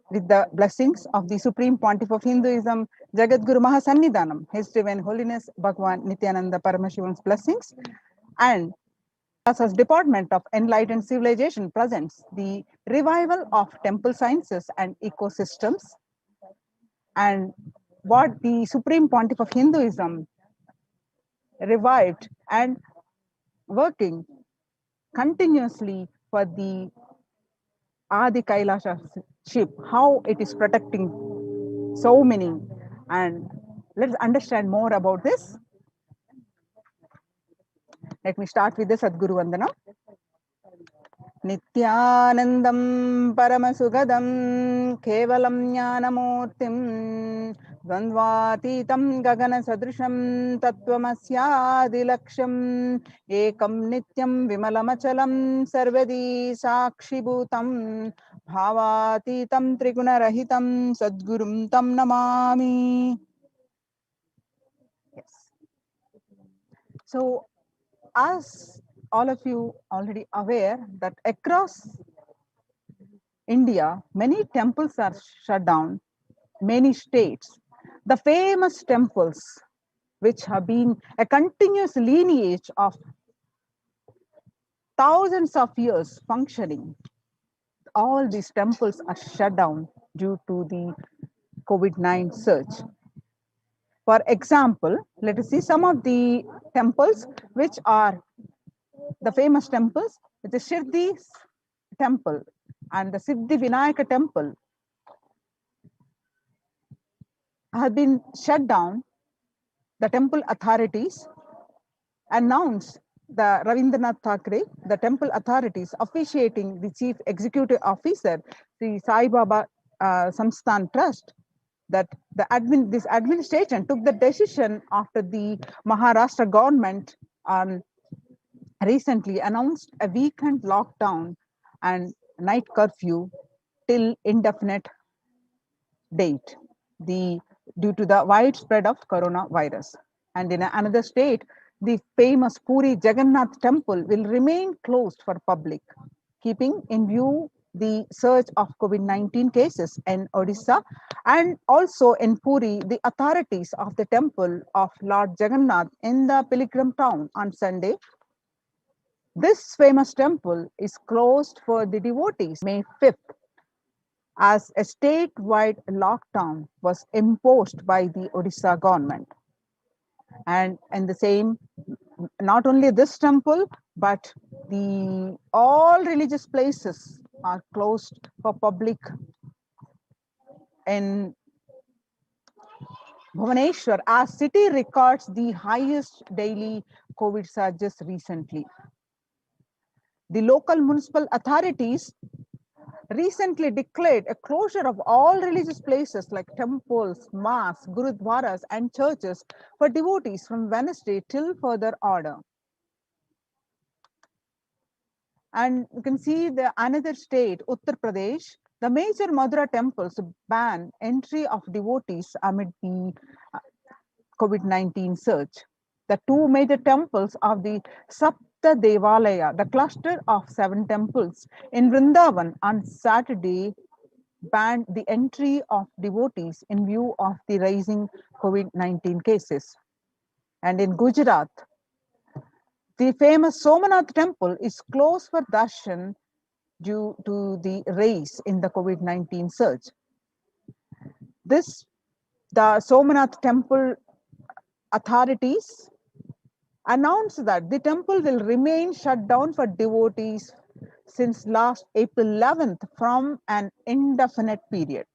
with the blessings of the Supreme Pontiff of Hinduism, Jagadguru Maha Sannidhanam, His Divine Holiness Bhagavan Nithyananda Paramashivam's blessings, and as Department of Enlightened Civilization presents the revival of temple sciences and ecosystems, and what the Supreme Pontiff of Hinduism revived and working continuously for the Adi Kailasha ship, how it is protecting so many. And let's understand more about this. Let me start with the Sadguru Vandanam. Nithyanandam Paramasugadam Kevalam Jnanamurtim Dvandvatitam Gagana Sadrisham Tattvamasyaadilaksham Ekam Nityam Vimalamachalam Sarvadi Sakshibhutam Bhavatitam Trigunarahitam Sadgurum Tam Namami. Yes. So, as all of you already aware that across India, many temples are shut down, many states. The famous temples, which have been a continuous lineage of thousands of years functioning, all these temples are shut down due to the COVID-19 surge. For example, let us see some of the temples which are the famous temples. The Shirdi temple and the Siddhi Vinayaka temple have been shut down. The temple authorities announced, the Ravindranath Thakre, the temple authorities officiating the chief executive officer, the Sai Baba Samsthan Trust, that this administration took the decision after the Maharashtra government recently announced a weekend lockdown and night curfew till indefinite date, due to the widespread of coronavirus. And in another state, the famous Puri Jagannath temple will remain closed for public, keeping in view the surge of COVID-19 cases in Odisha. And also in Puri, the authorities of the temple of Lord Jagannath in the pilgrim town on Sunday. This famous temple is closed for the devotees May 5th, as a statewide lockdown was imposed by the Odisha government. And the same, not only this temple, but all religious places are closed for public in Bhubaneswar, as city records the highest daily COVID surges recently. The local municipal authorities recently declared a closure of all religious places like temples, mosques, gurudwaras, and churches for devotees from Wednesday till further order. And you can see another state, Uttar Pradesh, the major Madhura temples ban entry of devotees amid the COVID-19 surge. The two major temples of the Sapta Devalaya, the cluster of 7 temples in Vrindavan, on Saturday banned the entry of devotees in view of the rising COVID-19 cases. And in Gujarat, the famous Somanath temple is closed for darshan due to the rise in the COVID-19 surge. The Somanath temple authorities announced that the temple will remain shut down for devotees since last April 11th from an indefinite period.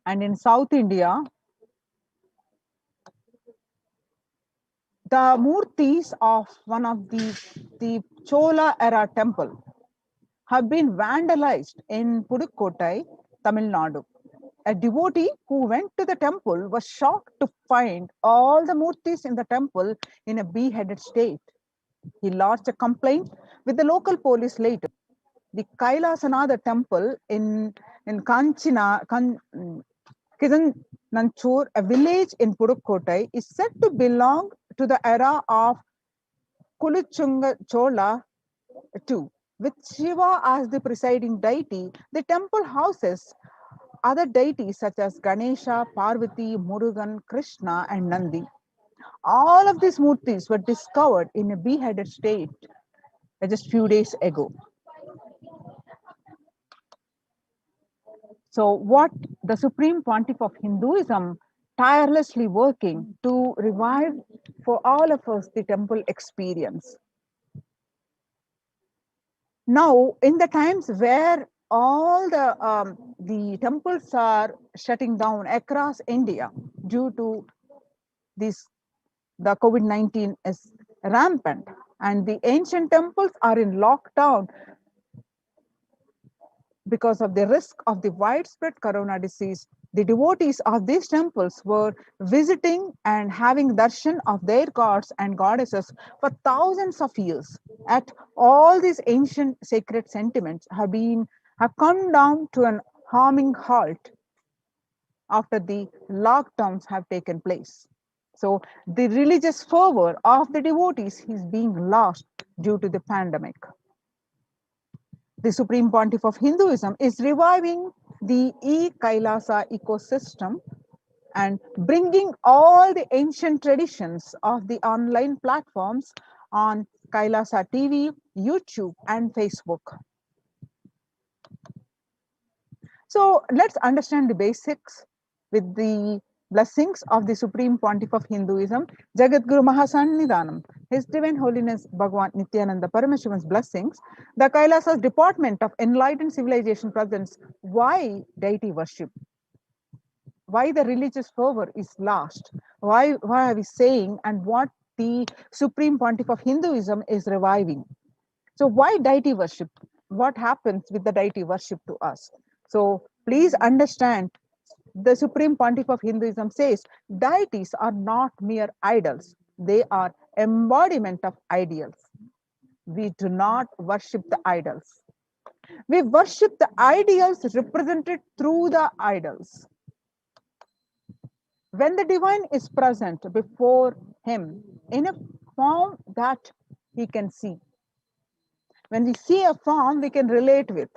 And in South India, the murtis of one of the Chola era temple have been vandalized in Pudukkottai, Tamil Nadu. A devotee who went to the temple was shocked to find all the murtis in the temple in a beheaded state. He lodged a complaint with the local police later. The Kailasanatha temple in Kidananchur, a village in Pudukkottai, is said to belong to the era of Kuluchunga Chola II. With Shiva as the presiding deity, the temple houses other deities such as Ganesha, Parvati, Murugan, Krishna, and Nandi. All of these murtis were discovered in a beheaded state just few days ago. So what the Supreme Pontiff of Hinduism tirelessly working to revive for all of us the temple experience. Now, in the times where all the temples are shutting down across India due to this, the COVID-19 is rampant, and the ancient temples are in lockdown because of the risk of the widespread corona disease. The devotees of these temples were visiting and having darshan of their gods and goddesses for thousands of years. At all these ancient sacred sentiments have come down to an harming halt after the lockdowns have taken place. So the religious fervor of the devotees is being lost due to the pandemic. The Supreme Pontiff of Hinduism is reviving the e-Kailasa ecosystem and bringing all the ancient traditions of the online platforms on Kailasa TV, YouTube, and Facebook. So let's understand the basics with the blessings of the Supreme Pontiff of Hinduism, Jagadguru Mahasannidhanam, His Divine Holiness Bhagavan Nithyananda Paramashivan's blessings. The Kailasa's Department of Enlightened Civilization presents why deity worship, why the religious fervor is lost, why are we saying, and what the Supreme Pontiff of Hinduism is reviving. So why deity worship? What happens with the deity worship to us? So please understand, the Supreme Pontiff of Hinduism says deities are not mere idols. They are embodiment of ideals. We do not worship the idols. We worship the ideals represented through the idols. When the divine is present before him in a form that he can see, when we see a form we can relate with.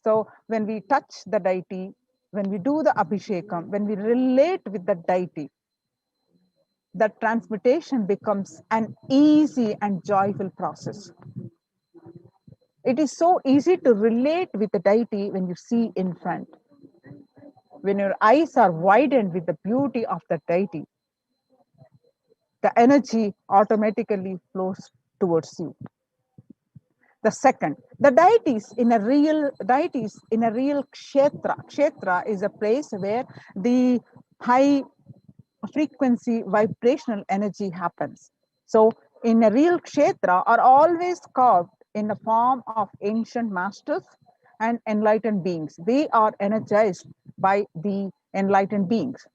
So when we touch the deity, when we do the abhishekam, when we relate with the deity, the transmutation becomes an easy and joyful process. It is so easy to relate with the deity when you see in front. When your eyes are widened with the beauty of the deity, the energy automatically flows towards you. The second, the deities in a real kshetra. Kshetra is a place where the high frequency vibrational energy happens. So in a real kshetra are always carved in the form of ancient masters and enlightened beings. They are energized by the enlightened beings.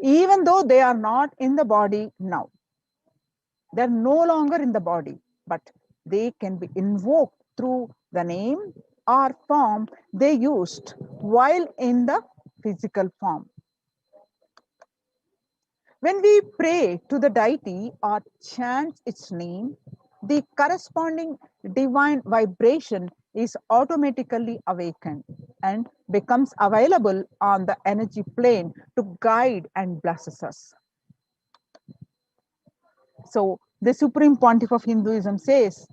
Even though they are not in the body now, they're no longer in the body, but they can be invoked through the name or form they used while in the physical form. When we pray to the deity or chant its name, the corresponding divine vibration is automatically awakened and becomes available on the energy plane to guide and bless us. So the Supreme Pontiff of Hinduism says,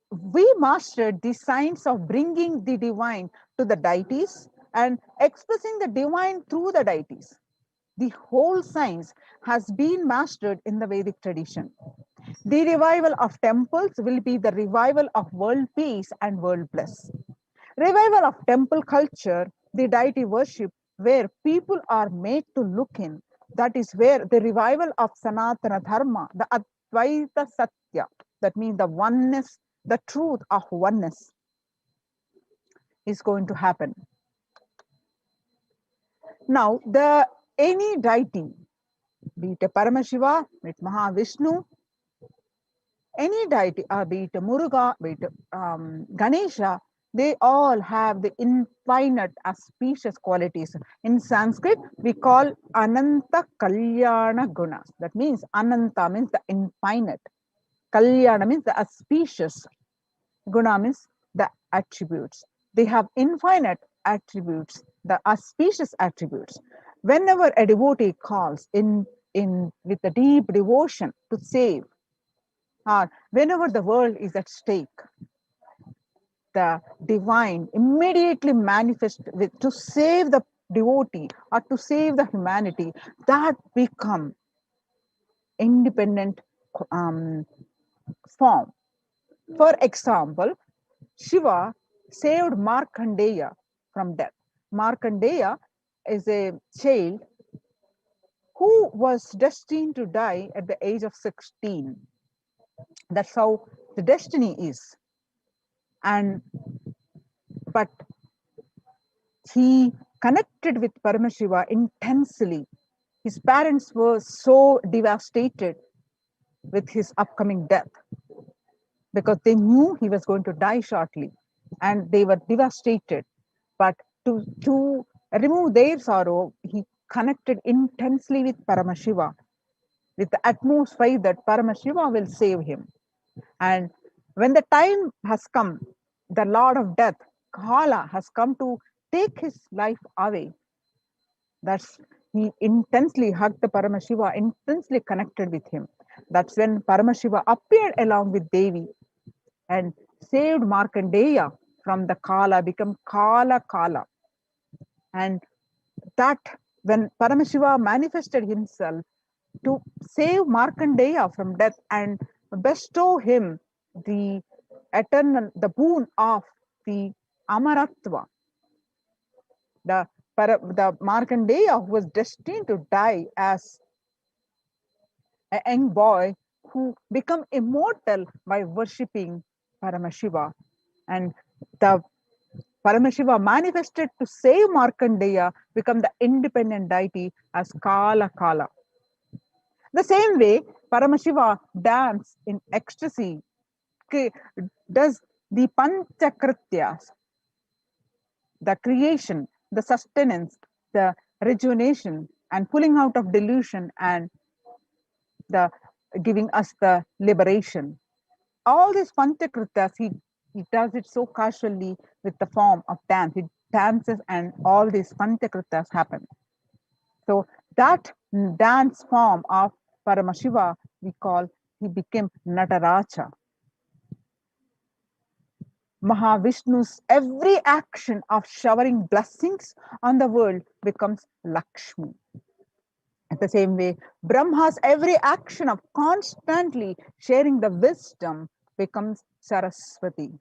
we mastered the science of bringing the divine to the deities and expressing the divine through the deities. The whole science has been mastered in the Vedic tradition. The revival of temples will be the revival of world peace and world bliss. Revival of temple culture, the deity worship, where people are made to look in, That is where the revival of Sanatana Dharma, the Advaita Satya, that means the oneness, the truth of oneness, is going to happen. Now, any deity, be it a Paramashiva, be it Mahavishnu, any deity, be it Muruga, be it Ganesha, they all have the infinite auspicious qualities. In Sanskrit, we call Ananta Kalyana Gunas. That means Ananta means the infinite. Kalyana means the auspicious. Guna means the attributes. They have infinite attributes, the auspicious attributes. Whenever a devotee calls in with a deep devotion to save, or whenever the world is at stake, the divine immediately manifests to save the devotee or to save the humanity. That become independent form. For example, Shiva saved Markandeya from death. Markandeya is a child who was destined to die at the age of 16. That's how the destiny is. But he connected with Paramashiva intensely. His parents were so devastated with his upcoming death because they knew he was going to die shortly, and they were devastated. But to remove their sorrow, he connected intensely with Paramashiva, with the utmost faith that Paramashiva will save him. And when the time has come, the Lord of Death, Kala, has come to take his life away. That's he intensely hugged the Paramashiva, intensely connected with him. That's when Paramashiva appeared along with Devi and saved Markandeya from the Kala, become Kala. And that when Paramashiva manifested himself to save Markandeya from death and bestow him the eternal, the boon of the Amaratva, the Markandeya who was destined to die as a young boy, who become immortal by worshipping Paramashiva. And the Paramashiva manifested to save Markandeya, become the independent deity as Kala. The same way, Paramashiva dance in ecstasy, does the Panchakrityas, the creation, the sustenance, the rejuvenation, and pulling out of delusion, and the giving us the liberation. All these Panchakrityas, he does it so casually with the form of dance. He dances and all these Panchakrityas happen. So that dance form of Paramashiva, we call, he became Nataraja. Mahavishnu's every action of showering blessings on the world becomes Lakshmi. At the same way, Brahma's every action of constantly sharing the wisdom becomes Saraswati.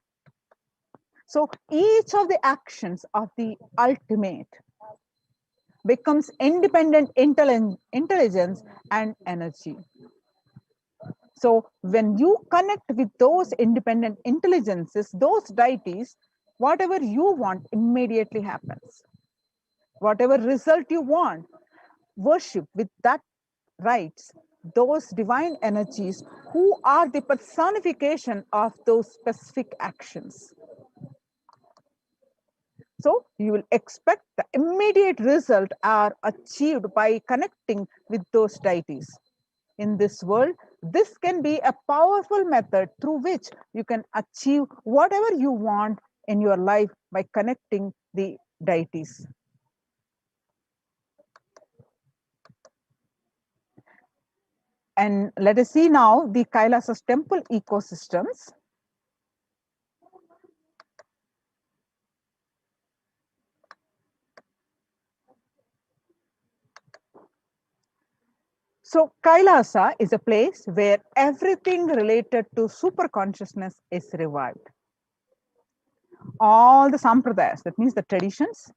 So each of the actions of the ultimate becomes independent intelligence and energy. So when you connect with those independent intelligences, those deities, whatever you want immediately happens. Whatever result you want, worship with that rights those divine energies who are the personification of those specific actions. So you will expect the immediate result are achieved by connecting with those deities. In this world, this can be a powerful method through which you can achieve whatever you want in your life by connecting the deities. And let us see now the Kailasa's temple ecosystems. So Kailasa is a place where everything related to super consciousness is revived. All the sampradayas, that means the traditions,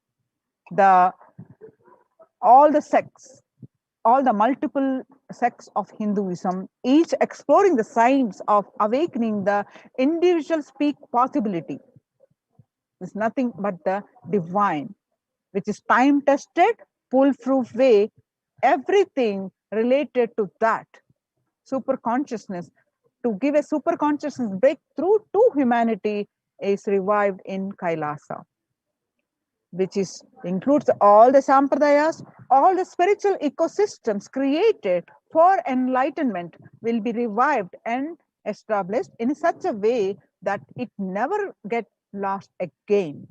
all the sects, all the multiple sects of Hinduism, each exploring the science of awakening the individual speak possibility. Is nothing but the divine, which is time tested, foolproof way, everything related to that super consciousness, to give a super consciousness breakthrough to humanity, is revived in Kailasa, which is includes all the sampradayas, all the spiritual ecosystems created for enlightenment will be revived and established in such a way that it never get lost again.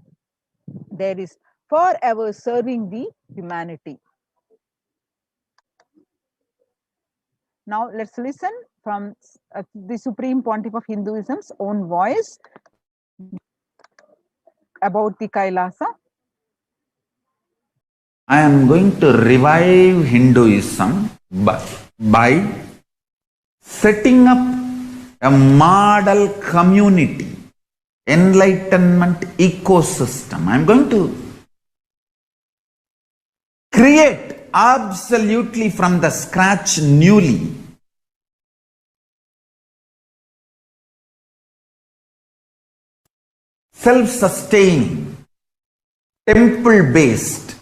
There is forever serving the humanity. Now let's listen from the Supreme Pontiff of Hinduism's own voice about the Kailasa. I am going to revive Hinduism by setting up a model community, enlightenment ecosystem. I am going to create absolutely from the scratch newly self-sustaining, temple-based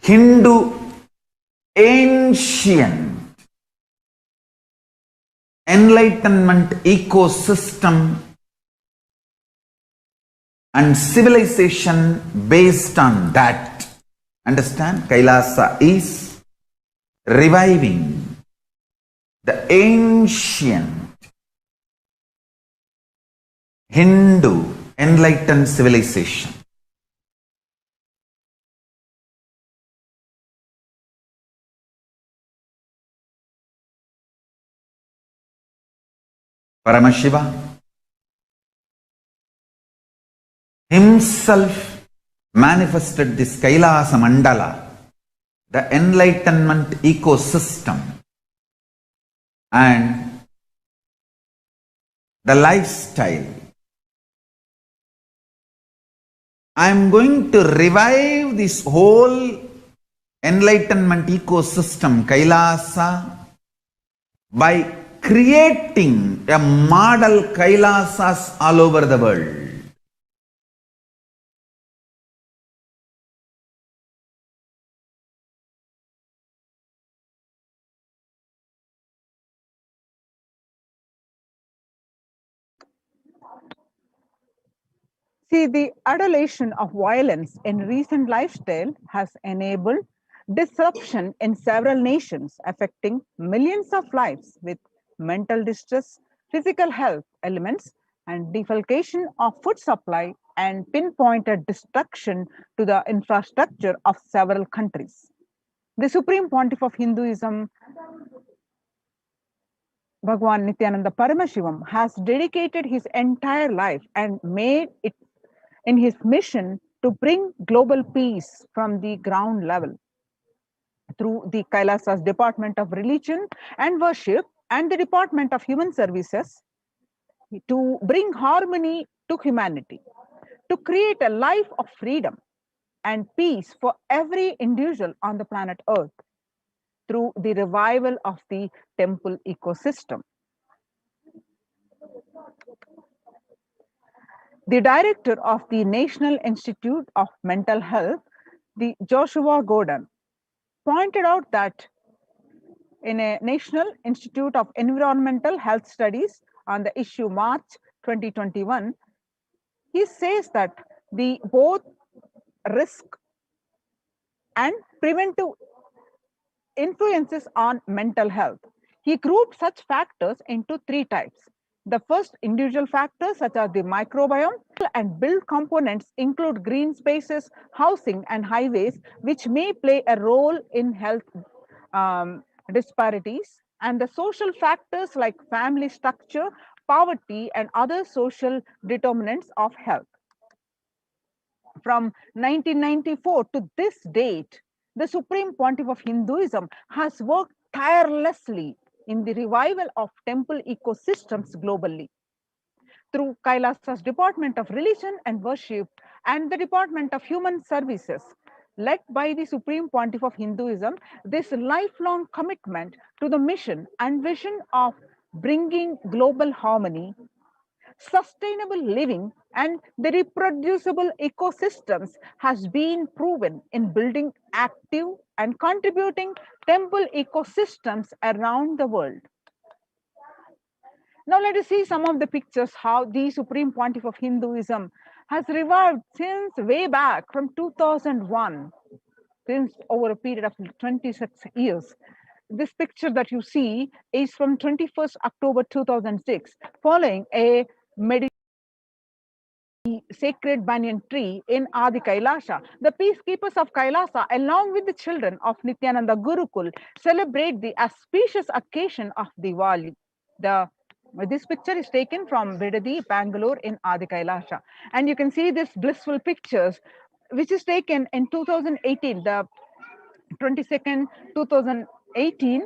Hindu ancient enlightenment ecosystem and civilization based on that. Understand? Kailasa is reviving the ancient Hindu enlightened civilization. Paramashiva himself manifested this Kailasa Mandala, the enlightenment ecosystem, and the lifestyle. I am going to revive this whole enlightenment ecosystem, Kailasa, by creating a model Kailasas all over the world. See, the adulation of violence in recent lifestyle has enabled disruption in several nations, affecting millions of lives with mental distress, physical health elements, and defalcation of food supply and pinpointed destruction to the infrastructure of several countries. The Supreme Pontiff of Hinduism, Bhagwan Nithyananda Paramashivam, has dedicated his entire life and made it in his mission to bring global peace from the ground level through the Kailasa's Department of Religion and Worship and the Department of Human Services, to bring harmony to humanity, to create a life of freedom and peace for every individual on the planet Earth through the revival of the temple ecosystem. The director of the National Institute of Mental Health, the Joshua Gordon, pointed out that in a National Institute of Environmental Health Studies on the issue March 2021, he says that the both risk and preventive influences on mental health. He grouped such factors into three types. The first, individual factors such as the microbiome and build components include green spaces, housing, and highways, which may play a role in health disparities. And the social factors like family structure, poverty, and other social determinants of health. From 1994 to this date, the Supreme Pontiff of Hinduism has worked tirelessly in the revival of temple ecosystems globally. Through Kailasa's Department of Religion and Worship and the Department of Human Services, led by the Supreme Pontiff of Hinduism, this lifelong commitment to the mission and vision of bringing global harmony, sustainable living, and the reproducible ecosystems has been proven in building active and contributing temple ecosystems around the world. Now let us see some of the pictures how the Supreme Pontiff of Hinduism has revived since way back from 2001, since over a period of 26 years. This picture that you see is from 21st October 2006, following a sacred banyan tree in Adi Kailasa. The peacekeepers of Kailasa, along with the children of Nithyananda Gurukul, celebrate the auspicious occasion of Diwali. This picture is taken from Bidadi, Bangalore in Adi Kailasa. And you can see this blissful pictures, which is taken in 2018, the 22nd, 2018,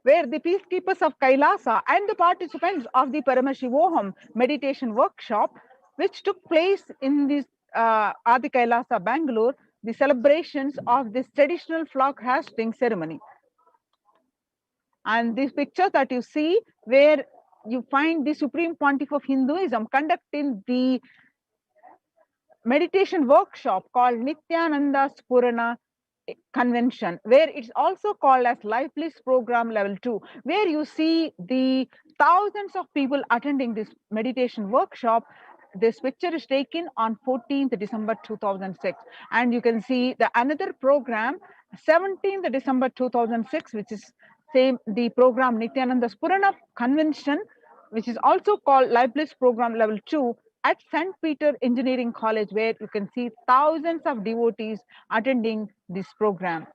where the peacekeepers of Kailasa and the participants of the Paramashivoham meditation workshop, which took place in this Adi Kailasa, Bangalore, the celebrations of this traditional flag hoisting ceremony. And these pictures that you see, where you find the Supreme Pontiff of Hinduism conducting the meditation workshop called Nithyananda Purana Convention, where it's also called as Life Bliss Program Level 2, where you see the thousands of people attending this meditation workshop. This picture is taken on 14th December 2006, and you can see the another program 17th December 2006, which is same the program Nithyananda Purana Convention, which is also called Life Bliss Program Level 2 at St. Peter Engineering College, where you can see thousands of devotees attending this program.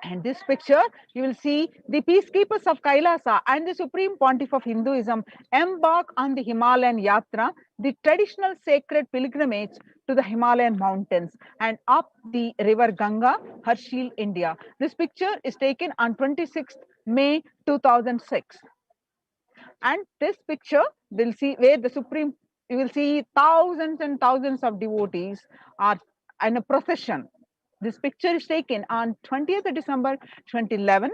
And this picture, you will see the peacekeepers of Kailasa and the Supreme Pontiff of Hinduism embark on the Himalayan Yatra, the traditional sacred pilgrimage to the Himalayan mountains and up the river Ganga, Harshil, India. This picture is taken on 26th May 2006. And this picture, we'll see where the Supreme, you will see thousands and thousands of devotees are in a procession. This picture is taken on 20th December 2011.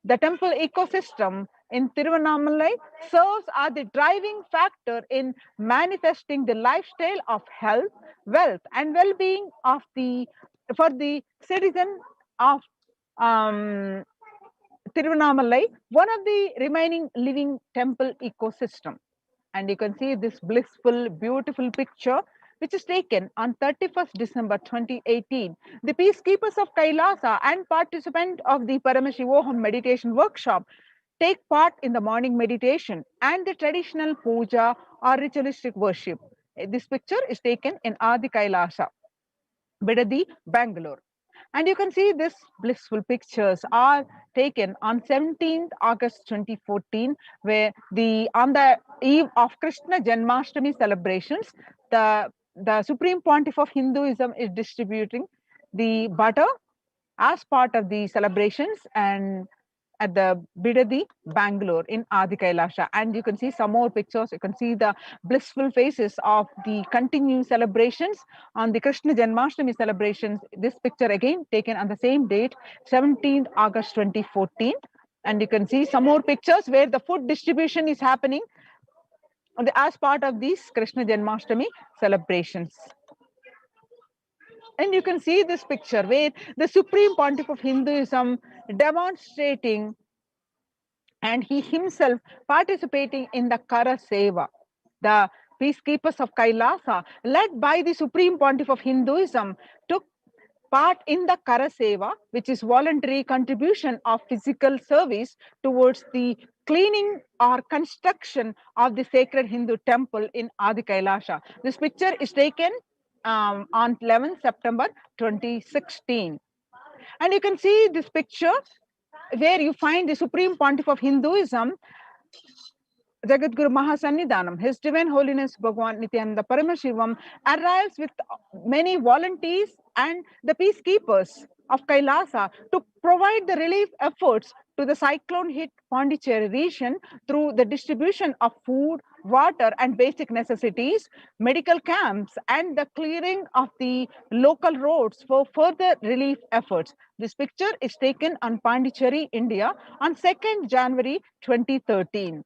The temple ecosystem in Tiruvannamalai serves as the driving factor in manifesting the lifestyle of health, wealth, and well-being of for the citizen of Tiruvannamalai, one of the remaining living temple ecosystem. And you can see this blissful, beautiful picture, which is taken on 31st December 2018. The peacekeepers of Kailasa and participants of the Paramashivoham meditation workshop take part in the morning meditation and the traditional puja or ritualistic worship. This picture is taken in Adi Kailasa, Bidadi, Bangalore. And you can see this blissful pictures are taken on 17th August 2014, where on the eve of Krishna Janmashtami celebrations, the Supreme Pontiff of Hinduism is distributing the butter as part of the celebrations and at the Bidadi, Bangalore in Adi Kailasha. And you can see some more pictures. You can see the blissful faces of the continued celebrations on the Krishna Janmashtami celebrations. This picture again taken on the same date, 17th August 2014. And you can see some more pictures where the food distribution is happening as part of these Krishna Janmashtami celebrations. And you can see this picture where the Supreme Pontiff of Hinduism demonstrating and he himself participating in the Kara Seva, the peacekeepers of Kailasa, led by the Supreme Pontiff of Hinduism, took part in the Kara Seva, which is voluntary contribution of physical service towards the cleaning or construction of the sacred Hindu temple in Adi Kailasha. This picture is taken on 11th September 2016. And you can see this picture where you find the Supreme Pontiff of Hinduism, Jagadguru Maha Sannidhanam, His Divine Holiness Bhagwan Nithyananda Paramashivam, arrives with many volunteers and the peacekeepers of Kailasa to provide the relief efforts to the cyclone hit Pondicherry region through the distribution of food, water and basic necessities, medical camps, and the clearing of the local roads for further relief efforts. This picture is taken on Pondicherry, India on 2nd January 2013.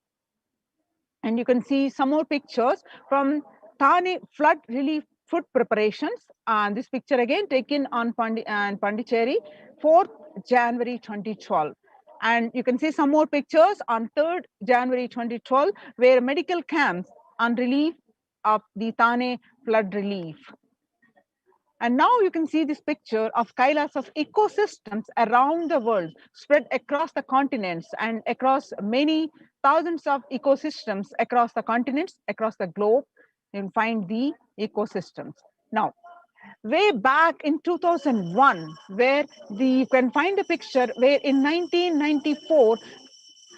And you can see some more pictures from Thane flood relief food preparations. And this picture again taken on Pondicherry, 4th January 2012. And you can see some more pictures on 3rd January 2012, where medical camps on relief of the Thane flood relief. And now you can see this picture of Kailasa's ecosystems around the world, spread across the continents and across many thousands of ecosystems across the continents, across the globe. You'll find the ecosystems. Now, way back in 2001, where you can find a picture where in 1994,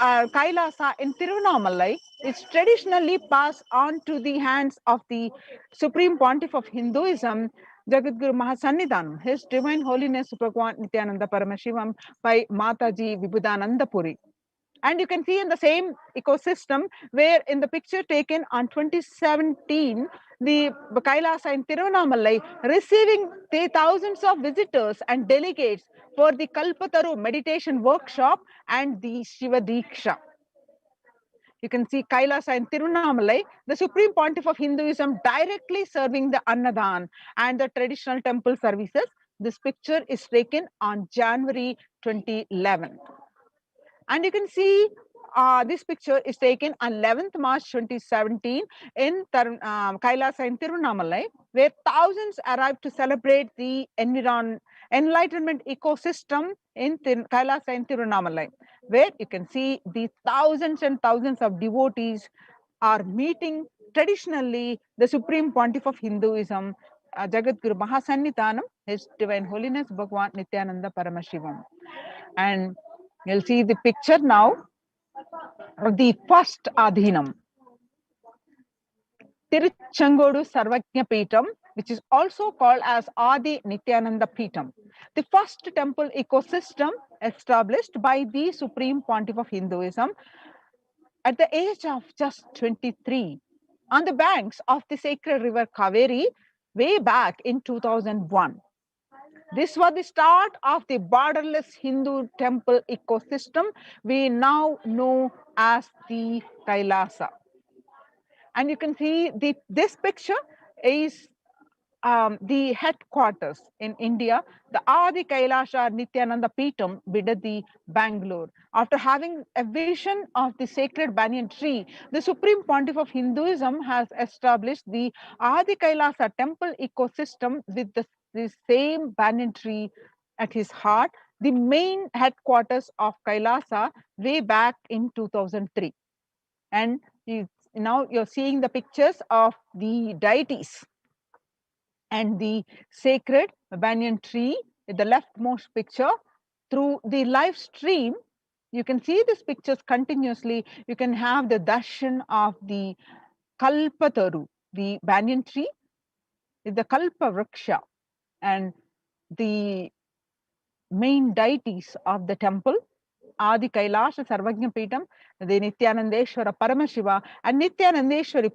Kailasa in Tiruvannamalai is traditionally passed on to the hands of the Supreme Pontiff of Hinduism, Jagadguru Mahasannidhanam, His Divine Holiness Bhagwan Nithyananda Paramashivam by Mataji Vibhudananda Puri. And you can see in the same ecosystem where in the picture taken on 2017, the Kailasa in Tiruvannamalai receiving thousands of visitors and delegates for the Kalpataru meditation workshop and the Shiva Diksha. You can see Kailasa in Tiruvannamalai, the Supreme Pontiff of Hinduism directly serving the Annadan and the traditional temple services. This picture is taken on January 2011. And you can see this picture is taken on 11th March 2017 in Kailasa in Tiruvannamalai, where thousands arrived to celebrate the enlightenment ecosystem in Kailasa in Tiruvannamalai, where you can see the thousands and thousands of devotees are meeting traditionally the Supreme Pontiff of Hinduism, Jagadguru Mahasannidhanam, His Divine Holiness Bhagwan Nithyananda Paramashivam. And you'll see the picture now of the first Adhinam, Tiruchengodu Sarvajna Peetam, which is also called as Adi Nithyananda Peetam, the first temple ecosystem established by the Supreme Pontiff of Hinduism at the age of just 23 on the banks of the sacred river Kaveri way back in 2001. This was the start of the borderless Hindu temple ecosystem we now know as the Kailasa. And you can see this picture is the headquarters in India, the Adi Kailasa Nithyananda Peetam, Bidadi, Bangalore. After having a vision of the sacred banyan tree, the Supreme Pontiff of Hinduism has established the Adi Kailasa temple ecosystem with the same banyan tree at his heart, the main headquarters of Kailasa way back in 2003. And now you're seeing the pictures of the deities and the sacred banyan tree in the leftmost picture. Through the live stream, you can see these pictures continuously. You can have the darshan of the Kalpataru, the banyan tree, the Kalpa Vriksha, and the main deities of the temple, Adi Kailasa Sarvajna Peetam, the Nithyanandeshwara Paramashiva, and Nithyanandeshwari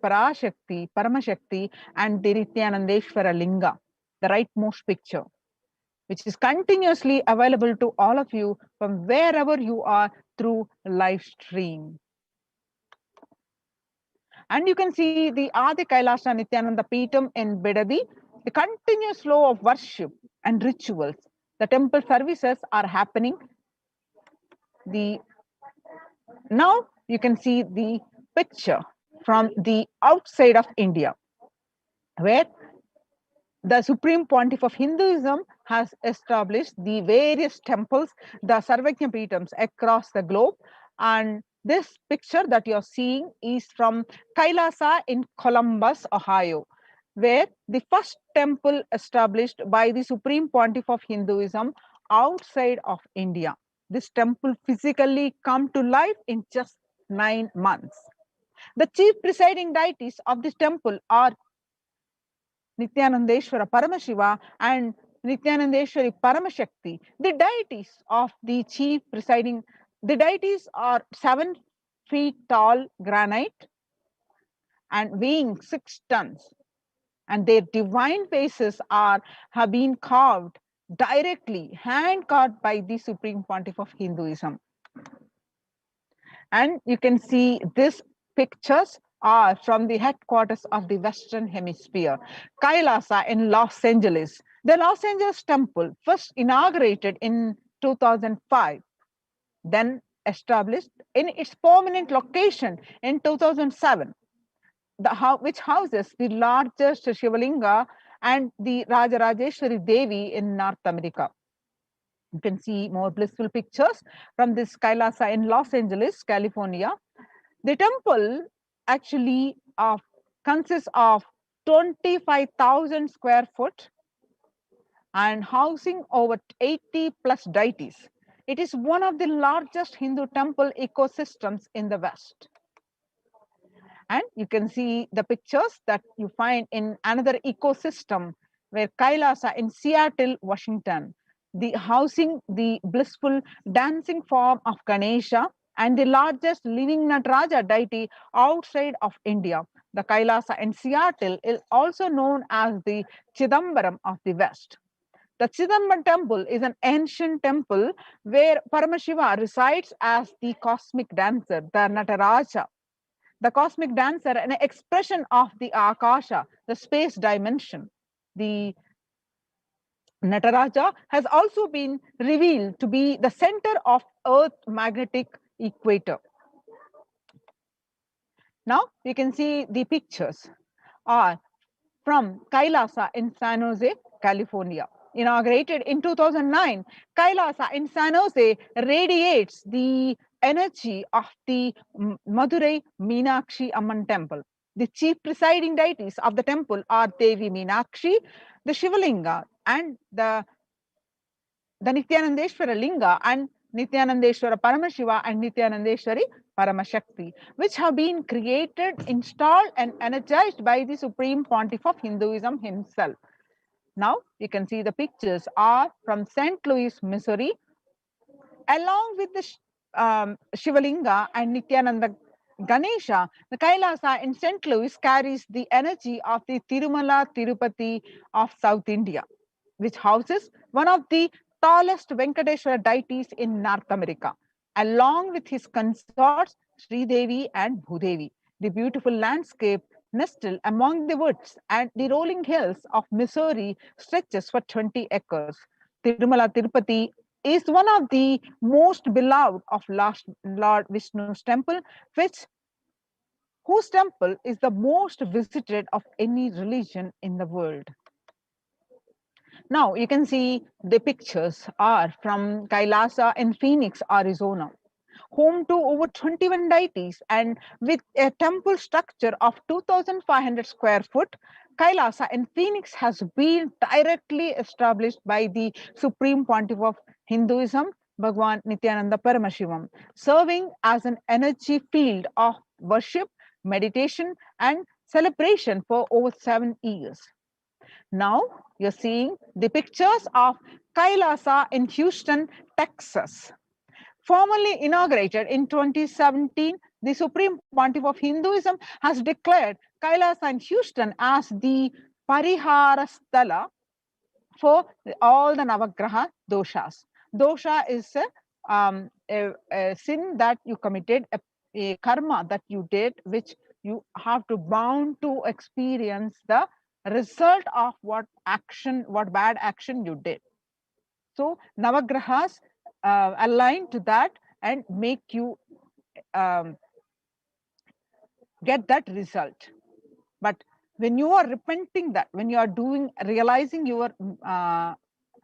Paramashakti, and the Nithyanandeshwara Linga, the rightmost picture, which is continuously available to all of you from wherever you are through live stream. And you can see the Adi Kailasa Nithyananda Peetam in Bidadi, the continuous flow of worship and rituals. The temple services are happening. Now you can see the picture from the outside of India, where the Supreme Pontiff of Hinduism has established the various temples, the Sarvajna Peetams across the globe. And this picture that you're seeing is from Kailasa in Columbus, Ohio, where the first temple established by the Supreme Pontiff of Hinduism outside of India. This temple physically come to life in just 9 months. The chief presiding deities of this temple are Nithyanandeshwara Paramashiva and Nithyanandeshwari Paramashakti. The deities of the chief presiding, the deities are 7 feet tall granite and weighing 6 tons. And their divine faces have been carved directly, hand carved by the Supreme Pontiff of Hinduism. And you can see these pictures are from the headquarters of the Western Hemisphere, Kailasa in Los Angeles. The Los Angeles temple, first inaugurated in 2005, then established in its permanent location in 2007, which houses the largest Shivalinga and the Rajarajeshwari Devi in North America. You can see more blissful pictures from this Kailasa in Los Angeles, California. The temple actually consists of 25,000 square foot and housing over 80 plus deities. It is one of the largest Hindu temple ecosystems in the West. And you can see the pictures that you find in another ecosystem where Kailasa in Seattle, Washington, the housing the blissful dancing form of Ganesha and the largest living Nataraja deity outside of India. The Kailasa in Seattle is also known as the Chidambaram of the West. The Chidambaram temple is an ancient temple where Paramashiva resides as the cosmic dancer, the Nataraja. The cosmic dancer, an expression of the Akasha, the space dimension. The Nataraja has also been revealed to be the center of Earth magnetic equator. Now you can see the pictures are from Kailasa in San Jose, California. Inaugurated in 2009, Kailasa in San Jose radiates the energy of the Madurai Meenakshi Amman temple. The chief presiding deities of the temple are Devi Meenakshi, the Shivalinga, and the Nithyanandeshwara Linga, and Nithyanandeshwara Paramashiva and Nithyanandeshwari Paramashakti, which have been created, installed, and energized by the Supreme Pontiff of Hinduism himself. Now you can see the pictures are from St. Louis, Missouri, along with the Shivalinga and Nithyananda Ganesha. The Kailasa in St. Louis carries the energy of the Tirumala Tirupati of South India, which houses one of the tallest Venkateshwara deities in North America, along with his consorts Sri Devi and Bhudevi. The beautiful landscape nestled among the woods and the rolling hills of Missouri stretches for 20 acres. Tirumala Tirupati is one of the most beloved of Lord Vishnu's temple, whose temple is the most visited of any religion in the world. Now you can see the pictures are from Kailasa in Phoenix, Arizona, home to over 21 deities and with a temple structure of 2,500 square foot. Kailasa in Phoenix has been directly established by the Supreme Pontiff of Hinduism, Bhagavan Nithyananda Paramashivam, serving as an energy field of worship, meditation, and celebration for over 7 years. Now you're seeing the pictures of Kailasa in Houston, Texas. Formally inaugurated in 2017, the Supreme Pontiff of Hinduism has declared Kailasa in Houston as the Parihara Sthala for all the Navagraha doshas. Dosha is a sin that you committed, a karma that you did, which you have to bound to experience the result of what bad action you did. So Navagrahas align to that and make you get that result. But when you are repenting that, when you are realizing your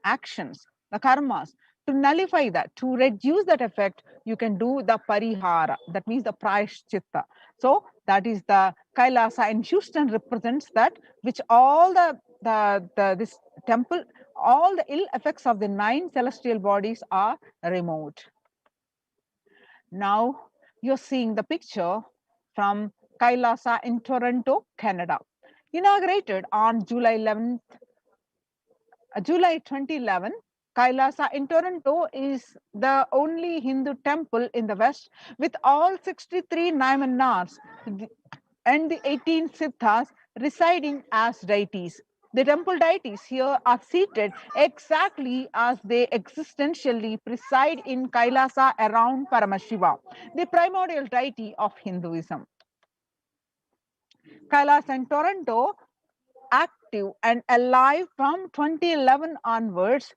actions, the karmas, to nullify that, to reduce that effect, you can do the parihara, that means the prayashchitta. So that is the Kailasa in Houston represents that, which all this temple, all the ill effects of the 9 celestial bodies are removed. Now you're seeing the picture from Kailasa in Toronto, Canada. Inaugurated on July 2011, Kailasa in Toronto is the only Hindu temple in the West with all 63 Naimanars and the 18 Siddhas residing as deities. The temple deities here are seated exactly as they existentially preside in Kailasa around Paramashiva, the primordial deity of Hinduism. Kailas and Toronto, active and alive from 2011 onwards,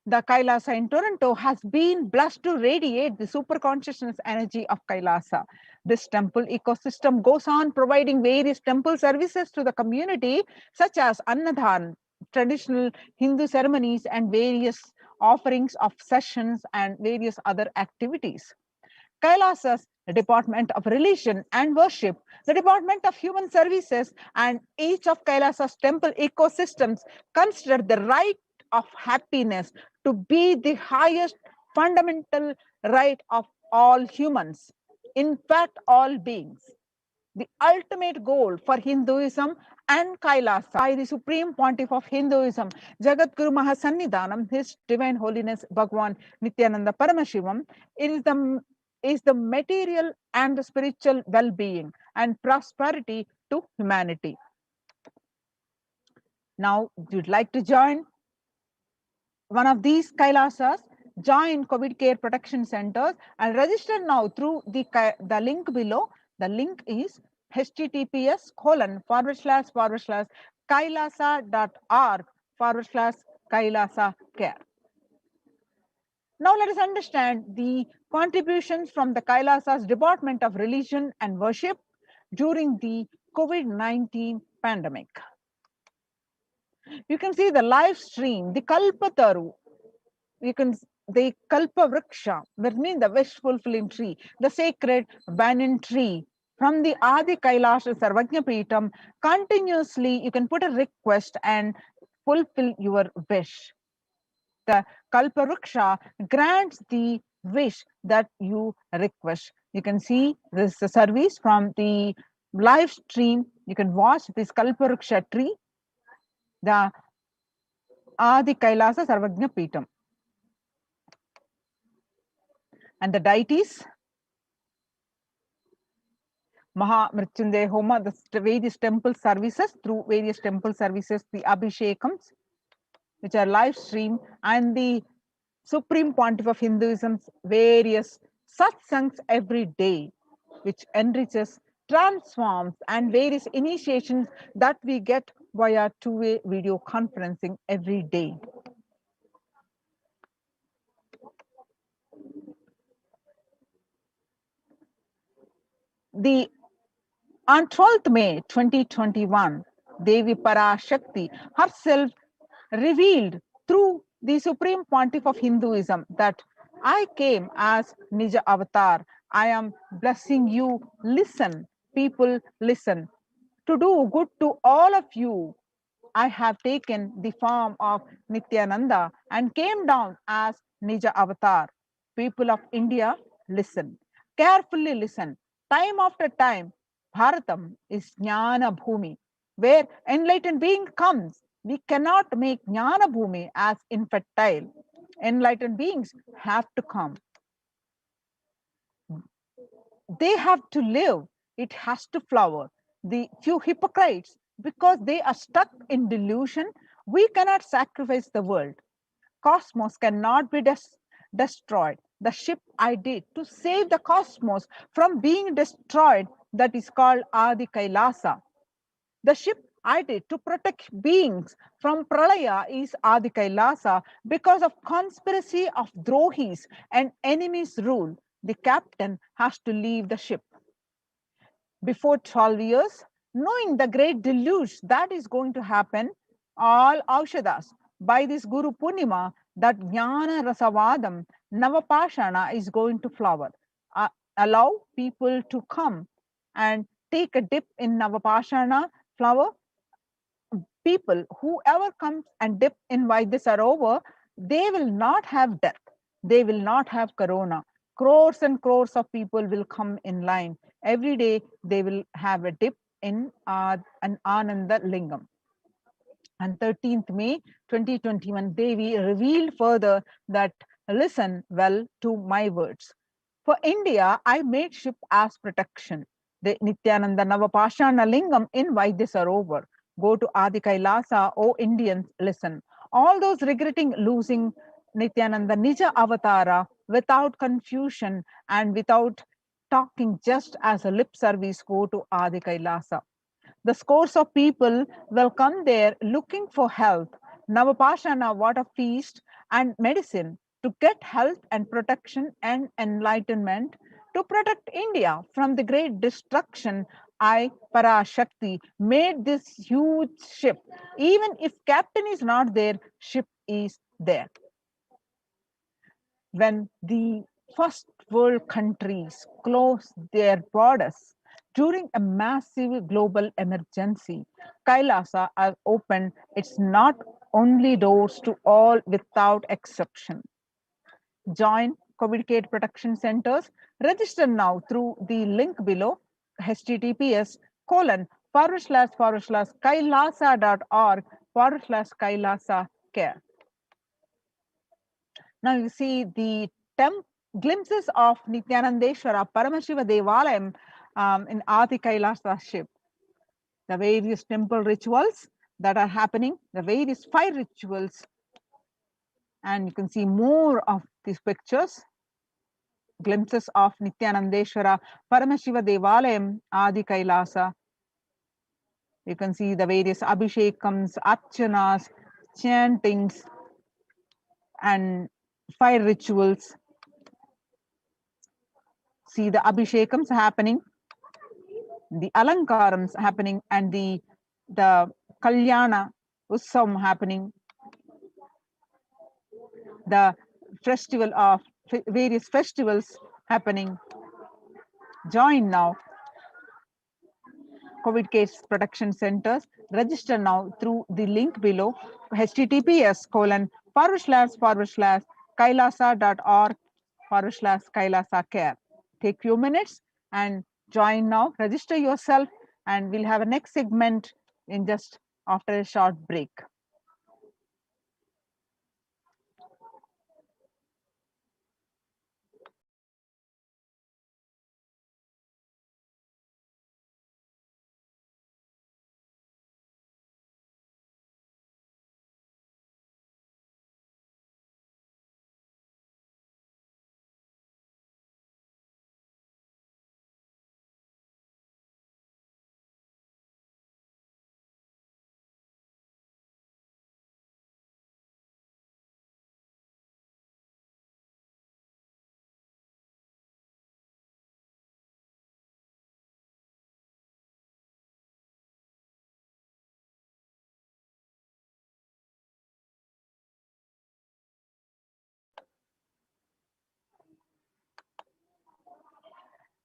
the Kailasa in Toronto has been blessed to radiate the super consciousness energy of Kailasa. This temple ecosystem goes on providing various temple services to the community, such as Annadhan, traditional Hindu ceremonies, and various offerings of sessions and various other activities. Kailasa's Department of Religion and Worship, the Department of Human Services, and each of Kailasa's temple ecosystems consider the right of happiness to be the highest fundamental right of all humans, in fact, all beings. The ultimate goal for Hinduism and Kailasa by the Supreme Pontiff of Hinduism, Jagadguru Mahasannidhanam, His Divine Holiness Bhagwan Nithyananda Paramashivam, is the material and the spiritual well-being and prosperity to humanity. Now, you'd like to join one of these Kailasas, join COVID care protection centers and register now through the link below. The link is https://kailasa.org/kailasa care. Now let us understand the contributions from the Kailasa's Department of Religion and Worship during the COVID-19 pandemic. You can see the live stream, the Kalpataru, the Kalpa Vriksha, that means the wish fulfilling tree, the sacred banyan tree from the Adi Kailasha Sarvajna Pitam. Continuously, you can put a request and fulfill your wish. The Kalpa Vriksha grants the wish that you request. You can see this service from the live stream. You can watch this Kalpa Vriksha tree, the Adi Kailasa Sarvajna Pitam. And the deities, Maha Mrityunjaya Homa, the various temple services, through various temple services, the Abhishekams, which are live stream, and the Supreme Pontiff of Hinduism's various satsangs every day, which enriches, transforms, and various initiations that we get via two-way video conferencing every day. On 12th May 2021, Devi Parashakti herself revealed through the Supreme Pontiff of Hinduism that I came as Nija Avatar. I am blessing you. Listen, people, listen. To do good to all of you, I have taken the form of Nithyananda and came down as Nija Avatar. People of India, listen. Carefully listen. Time after time, Bharatam is Jnana Bhumi. Where enlightened being comes, we cannot make Jnana Bhumi as infertile. Enlightened beings have to come. They have to live. It has to flower. The few hypocrites, because they are stuck in delusion, we cannot sacrifice the world. Cosmos cannot be destroyed. The ship I did to save the cosmos from being destroyed, that is called Adi Kailasa. The ship I did to protect beings from Pralaya is Adi Kailasa. Because of conspiracy of Drohis and enemies' rule, the captain has to leave the ship. Before 12 years, knowing the great deluge that is going to happen, all Aushadas, by this Guru Purnima, that Jnana Rasavadam, Navapashana is going to flower. Allow people to come and take a dip in Navapashana flower. People, whoever comes and dip in Vaidya Sarovar, they will not have death. They will not have corona. Crores and crores of people will come in line. Every day they will have a dip in an Ananda Lingam. On 13th May 2021, Devi revealed further that listen well to my words. For India, I made ship as protection. the Nithyananda Navapashana Lingam in Vaidya Sarovar. Go to Adi Kailasa, O Indians, listen. All those regretting losing Nithyananda Nija Avatara without confusion and without talking just as a lip service, go to Adi Kailasa. The scores of people will come there looking for health, Navapashana, water feast, and medicine to get health and protection and enlightenment to protect India from the great destruction. I, Parashakti, made this huge ship. Even if captain is not there, ship is there. When the first world countries closed their borders during a massive global emergency, Kailasa has opened its not only doors to all without exception. Join COVID Care Protection Centers. Register now through the link below, https://kailasa.org/kailasa care. Now you see the glimpses of Nithyanandeshwara Paramashiva Devalayam in Adi Kailasa ship. The various temple rituals that are happening, the various fire rituals, and you can see more of these pictures, glimpses of Nithyanandeshwara Paramashiva Devalayam Adi Kailasa. You can see the various abhishekams, archanas, chantings, and fire rituals. See the abhishekams happening, the alankarams happening, and the kalyana utsavam happening, the festival of various festivals happening. Join now COVID case protection centers. Register now through the link below, https://kailasa.org/kailasa care. Take few minutes and join now, register yourself, and we'll have a next segment in just after a short break.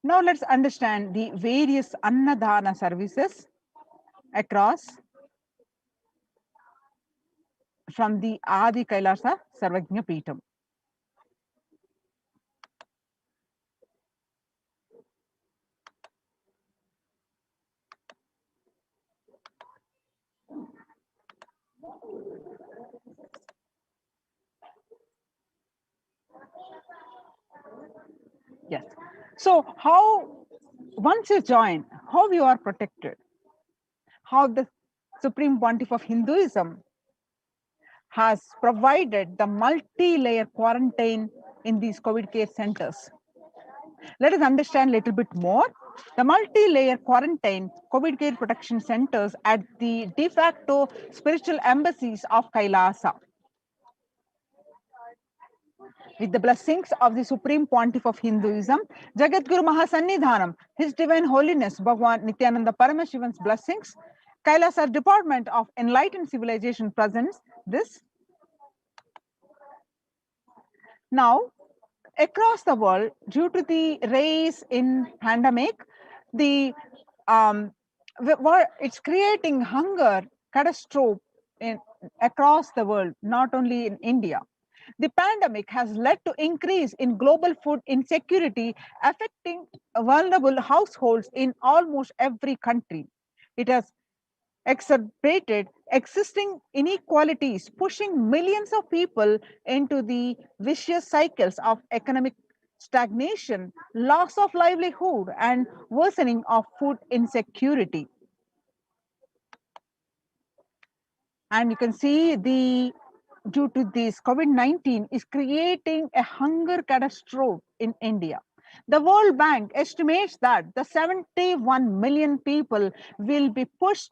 Now let's understand the various Annadana services across from the Adi Kailasa Sarvajna Peetham. Yes. So how, once you join, how you are protected? How the Supreme Pontiff of Hinduism has provided the multi-layer quarantine in these COVID care centers. Let us understand a little bit more. The multi-layer quarantine COVID care protection centers at the de facto spiritual embassies of Kailasa. With the blessings of the Supreme Pontiff of Hinduism, Jagadguru Mahasannidhanam, His Divine Holiness Bhagwan Nithyananda Paramashivan's blessings, Kailasa Department of Enlightened Civilization presents this. Now, across the world, due to the rise in pandemic, it's creating hunger catastrophe across the world, not only in India. The pandemic has led to increase in global food insecurity, affecting vulnerable households in almost every country. It has exacerbated existing inequalities, pushing millions of people into the vicious cycles of economic stagnation, loss of livelihood, and worsening of food insecurity. And you can see due to this COVID-19 is creating a hunger catastrophe in India. The World Bank estimates that the 71 million people will be pushed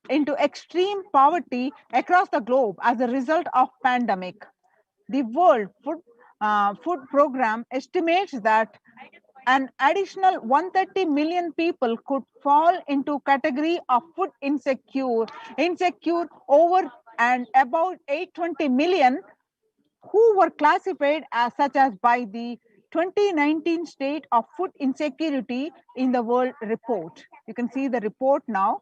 into extreme poverty across the globe as a result of pandemic. The World Food Program estimates that an additional 130 million people could fall into category of food insecure over and about 820 million who were classified as such as by the 2019 state of food insecurity in the world report. You can see the report now.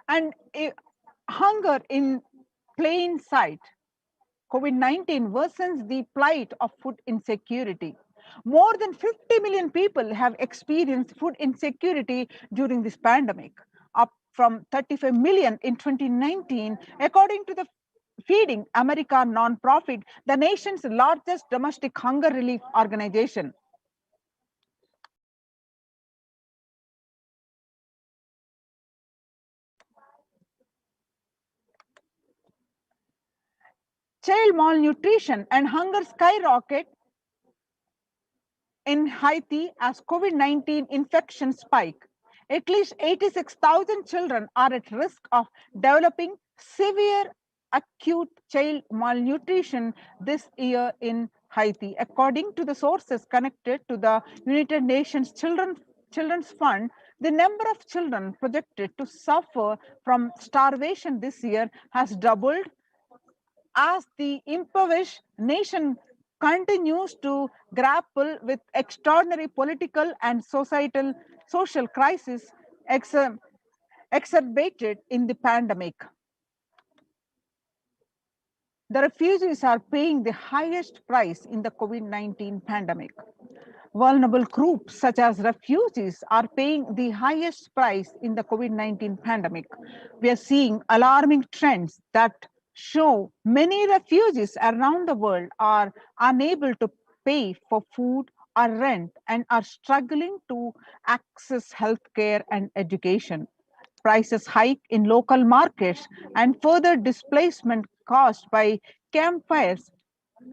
And hunger in plain sight. COVID-19 worsens the plight of food insecurity. More than 50 million people have experienced food insecurity during this pandemic, up from 35 million in 2019, according to the Feeding America nonprofit, the nation's largest domestic hunger relief organization. Child malnutrition and hunger skyrocket in Haiti as COVID-19 infections spike. At least 86,000 children are at risk of developing severe acute child malnutrition this year in Haiti, according to the sources connected to the United Nations Children's Fund. The number of children projected to suffer from starvation this year has doubled as the impoverished nation continues to grapple with extraordinary political and social crisis exacerbated in the pandemic. The refugees are paying the highest price in the COVID-19 pandemic. Vulnerable groups such as refugees are paying the highest price in the COVID-19 pandemic. We are seeing alarming trends that show many refugees around the world are unable to pay for food or rent and are struggling to access healthcare and education. Prices hike in local markets and further displacement caused by campfires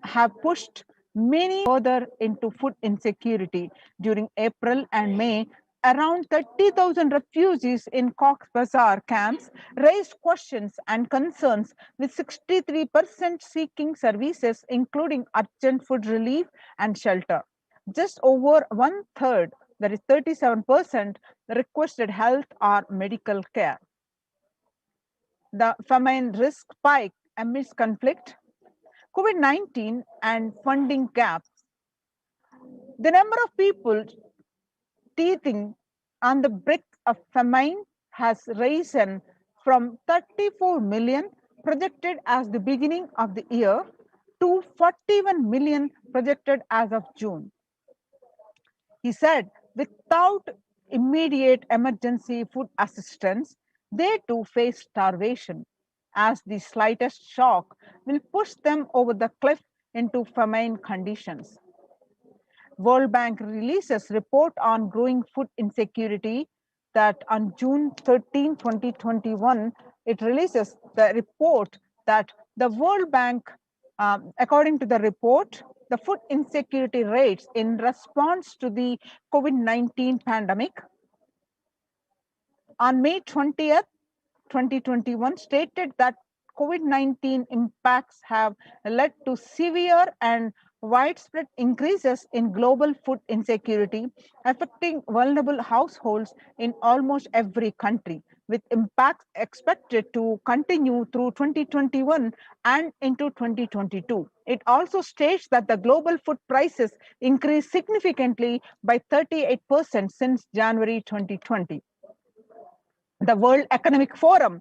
have pushed many further into food insecurity. During April and May, around 30,000 refugees in Cox's Bazar camps raised questions and concerns, with 63% seeking services, including urgent food relief and shelter. Just over one third, that is 37%, requested health or medical care. The famine risk spike amidst conflict, COVID-19 and funding gaps. The number of people teething on the brink of famine has risen from 34 million projected as the beginning of the year to 41 million projected as of June. He said, without immediate emergency food assistance, they too face starvation, as the slightest shock will push them over the cliff into famine conditions. World Bank releases report on growing food insecurity that on June 13, 2021, it releases the report that the World Bank, according to the report, the food insecurity rates in response to the COVID-19 pandemic on May 20th, 2021 stated that COVID-19 impacts have led to severe and widespread increases in global food insecurity, affecting vulnerable households in almost every country, with impacts expected to continue through 2021 and into 2022. It also states that the global food prices increased significantly by 38% since January 2020. The World Economic Forum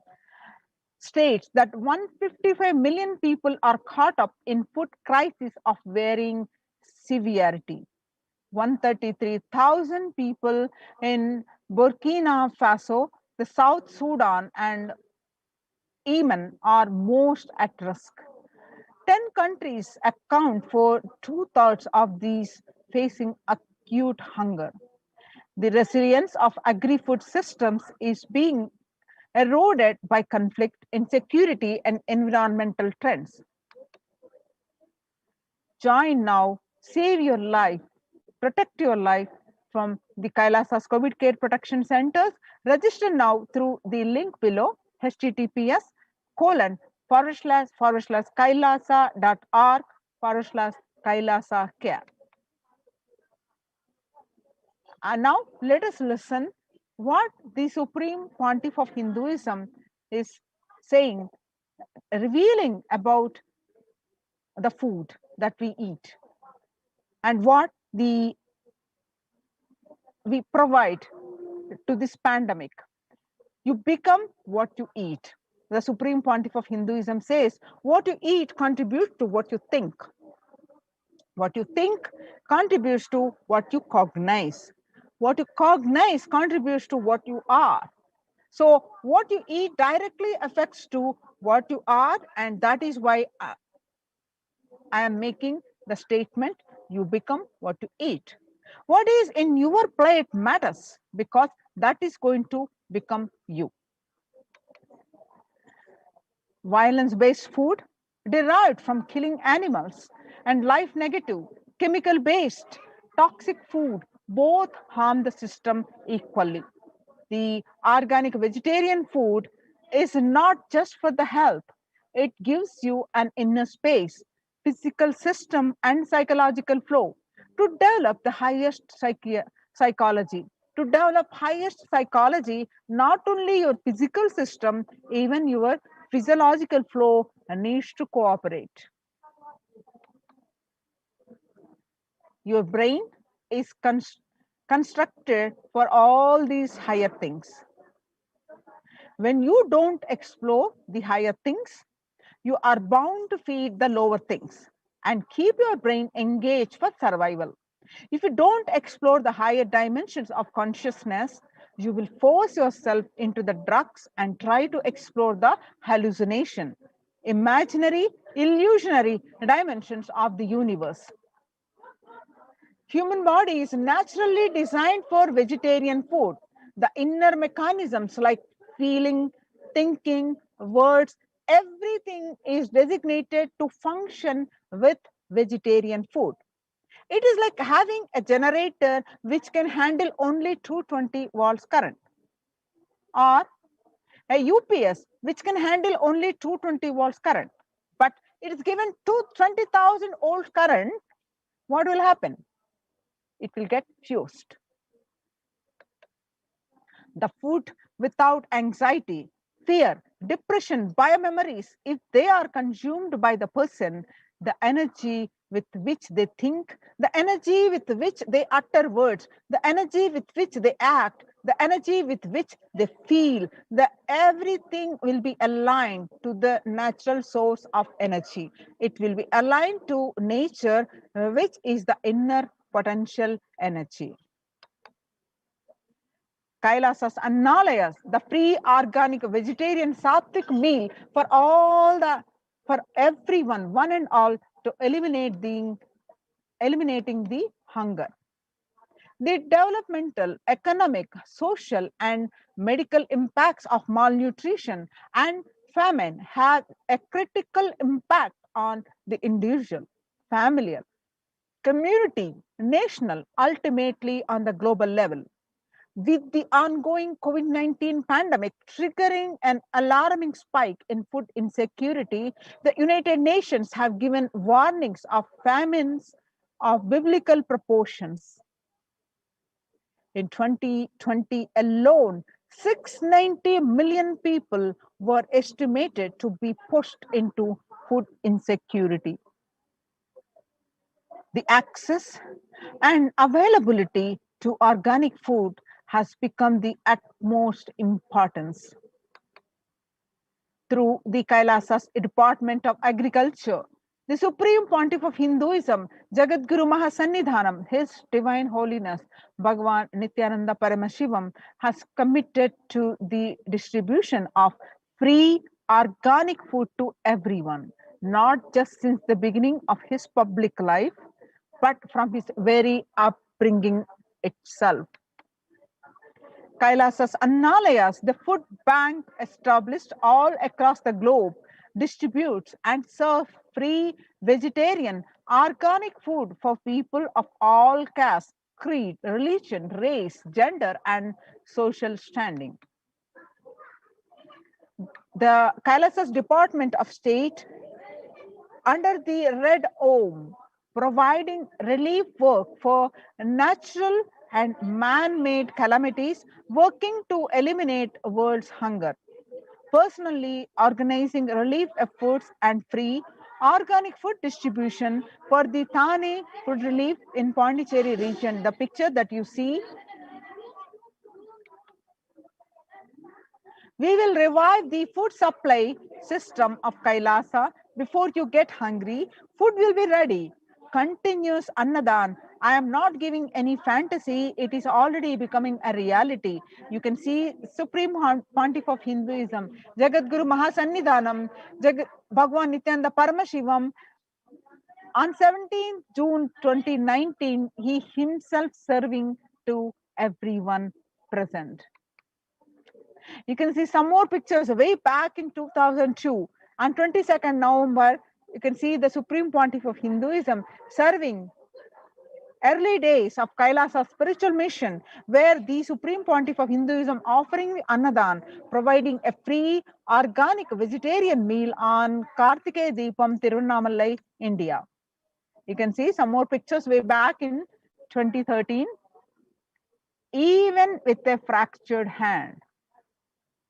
states that 155 million people are caught up in food crisis of varying severity. 133,000 people in Burkina Faso, the South Sudan, and Yemen are most at risk. 10 countries account for 2/3 of these facing acute hunger. The resilience of agri-food systems is being eroded by conflict, insecurity, and environmental trends. Join now, save your life, protect your life from the Kailasas COVID Care Protection Centers. Register now through the link below, https://kailasa.org/kailasa care. And now let us listen what the Supreme Pontiff of Hinduism is saying, revealing about the food that we eat and what we provide to this pandemic. You become what you eat. The Supreme Pontiff of Hinduism says, what you eat contributes to what you think. What you think contributes to what you cognize. What you cognize contributes to what you are. So what you eat directly affects to what you are, and that is why I am making the statement, you become what you eat. What is in your plate matters, because that is going to become you. Violence-based food derived from killing animals and life negative, chemical-based, toxic food both harm the system equally. The organic vegetarian food is not just for the health, it gives you an inner space, physical system, and psychological flow to develop the highest psychology. To develop highest psychology, not only your physical system, even your physiological flow needs to cooperate. Your brain is constructed for all these higher things. When you don't explore the higher things, you are bound to feed the lower things and keep your brain engaged for survival. If you don't explore the higher dimensions of consciousness, you will force yourself into the drugs and try to explore the hallucination, imaginary, illusionary dimensions of the universe. Human body is naturally designed for vegetarian food. The inner mechanisms like feeling, thinking, words, everything is designated to function with vegetarian food. It is like having a generator which can handle only 220 volts current, or a UPS which can handle only 220 volts current. But it is given 220,000 volts current, what will happen? It will get fused. The food without anxiety, fear, depression, biomemories, if they are consumed by the person, the energy with which they think, the energy with which they utter words, the energy with which they act, the energy with which they feel, everything will be aligned to the natural source of energy. It will be aligned to nature, which is the inner potential energy. Kailasas Annalayas, the free organic vegetarian sattvic meal for everyone, one and all, to eliminating the hunger. The developmental, economic, social, and medical impacts of malnutrition and famine have a critical impact on the individual, familial, community, national, ultimately on the global level. With the ongoing COVID-19 pandemic triggering an alarming spike in food insecurity, the United Nations have given warnings of famines of biblical proportions. In 2020 alone, 690 million people were estimated to be pushed into food insecurity. The access and availability to organic food has become the utmost importance. Through the Kailasas Department of Agriculture, The Supreme Pontiff of Hinduism, Jagadguru Mahasannidhanam, His Divine Holiness Bhagavan Nithyananda Paramashivam, has committed to the distribution of free organic food to everyone, not just since the beginning of his public life, but from his very upbringing itself. Kailasas Annalayas, the food bank established all across the globe, distributes and serves free vegetarian organic food for people of all castes, creed, religion, race, gender, and social standing. The Kailasas Department of State, under the Red Om, providing relief work for natural and man-made calamities, working to eliminate world's hunger. Personally organizing relief efforts and free organic food distribution for the Thane food relief in Pondicherry region. The picture that you see, we will revive the food supply system of Kailasa. Before you get hungry, food will be ready. Continuous Annadan. I am not giving any fantasy. It is already becoming a reality. You can see Supreme Pontiff of Hinduism, Jagadguru Mahasannidhanam, Bhagavan Nithyananda Paramashivam. On 17th June 2019, he himself serving to everyone present. You can see some more pictures way back in 2002. On 22nd November, you can see the Supreme Pontiff of Hinduism serving early days of Kailasa spiritual mission, where the Supreme Pontiff of Hinduism offering the Annadan, providing a free organic vegetarian meal on Kartikeya Deepam, Tiruvannamalai, India. You can see some more pictures way back in 2013. Even with a fractured hand,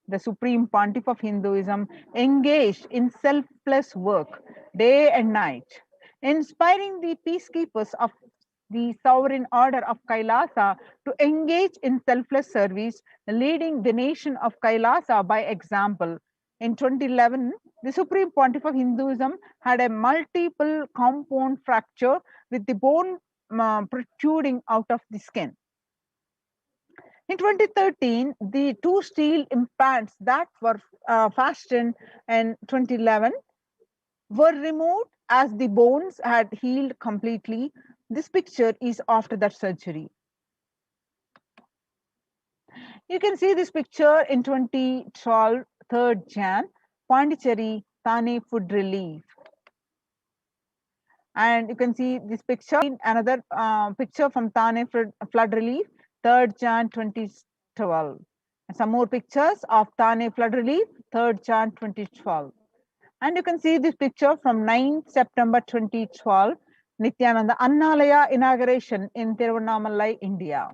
the Supreme Pontiff of Hinduism engaged in selfless work day and night, inspiring the peacekeepers of the sovereign order of Kailasa to engage in selfless service, leading the nation of Kailasa by example. In 2011, the Supreme Pontiff of Hinduism had a multiple compound fracture with the bone protruding out of the skin. In 2013, the two steel implants that were fastened in 2011 were removed as the bones had healed completely. This picture is after that surgery. You can see this picture in 2012, 3rd Jan, Pondicherry, Thane Food Relief. And you can see this picture, another picture from Thane Flood Relief, 3rd Jan 2012. And some more pictures of Thane Flood Relief, 3rd Jan 2012. And you can see this picture from 9th September 2012, Nithyananda Annalaya inauguration in Tiruvannamalai, India.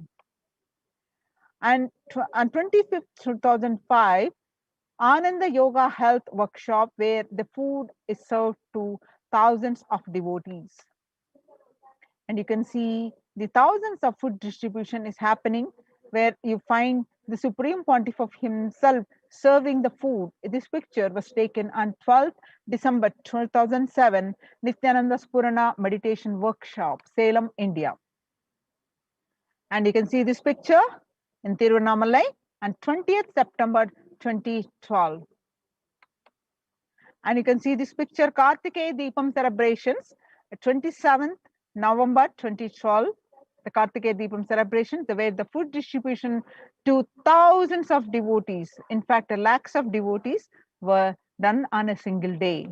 And on 25th 2005, Ananda Yoga Health Workshop, where the food is served to thousands of devotees. And you can see the thousands of food distribution is happening, where you find the Supreme Pontiff of himself serving the food. This picture was taken on 12th December 2007, Nithyananda Spurana Meditation Workshop, Salem, India. And you can see this picture in Tiruvannamalai on 20th September 2012. And you can see this picture, Kartikeya Deepam celebrations, 27th November 2012, the Kartikeya Deepam celebrations, where the food distribution to thousands of devotees, in fact, lakhs of devotees, were done on a single day.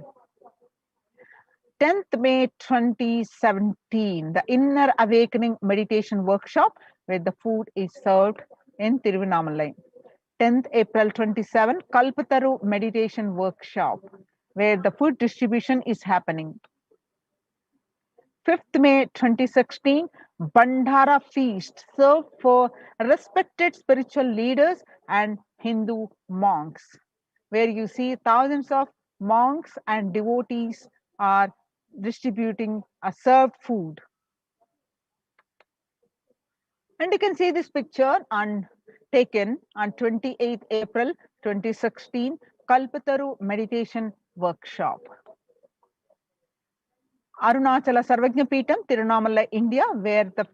10th May 2017, the Inner Awakening Meditation Workshop, where the food is served in Tiruvannamalai. 10th April 27, Kalpataru Meditation Workshop, where the food distribution is happening. 5th May 2016, Bandhara Feast, served for respected spiritual leaders and Hindu monks, where you see thousands of monks and devotees are distributing a served food. And you can see this picture taken on 28th April 2016, Kalpataru Meditation Workshop. Arunachala Sarvajnapeetham, Tirunamala, India, where the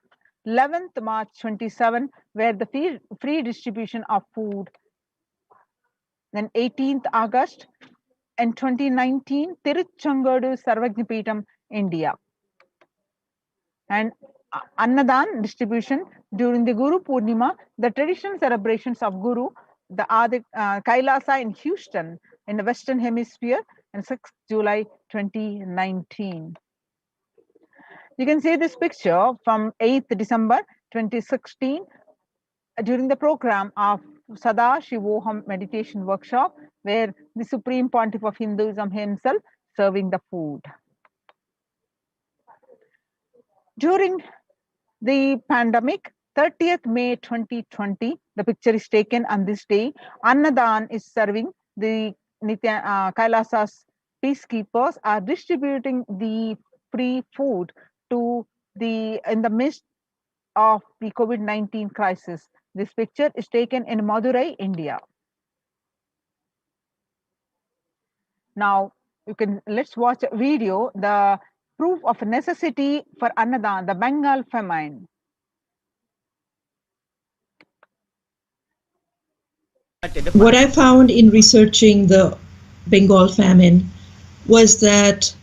11th March 27, where the free distribution of food. Then 18th August and 2019, Tiruchangadu Sarvajnapeetham, India. And Annadan distribution during the Guru Purnima, the traditional celebrations of Guru, the Kailasa in Houston in the Western Hemisphere, and 6th July 2019. You can see this picture from 8th December 2016 during the program of Sadashivoham meditation workshop, where the Supreme Pontiff of Hinduism himself serving the food. During the pandemic, 30th May 2020, the picture is taken on this day. Annadan is serving the Kailasa's peacekeepers are distributing the free food to in the midst of the COVID-19 crisis. This picture is taken in Madurai, India. Now let's watch a video, the proof of necessity for Annadan, the Bengal famine. What I found in researching the Bengal famine was that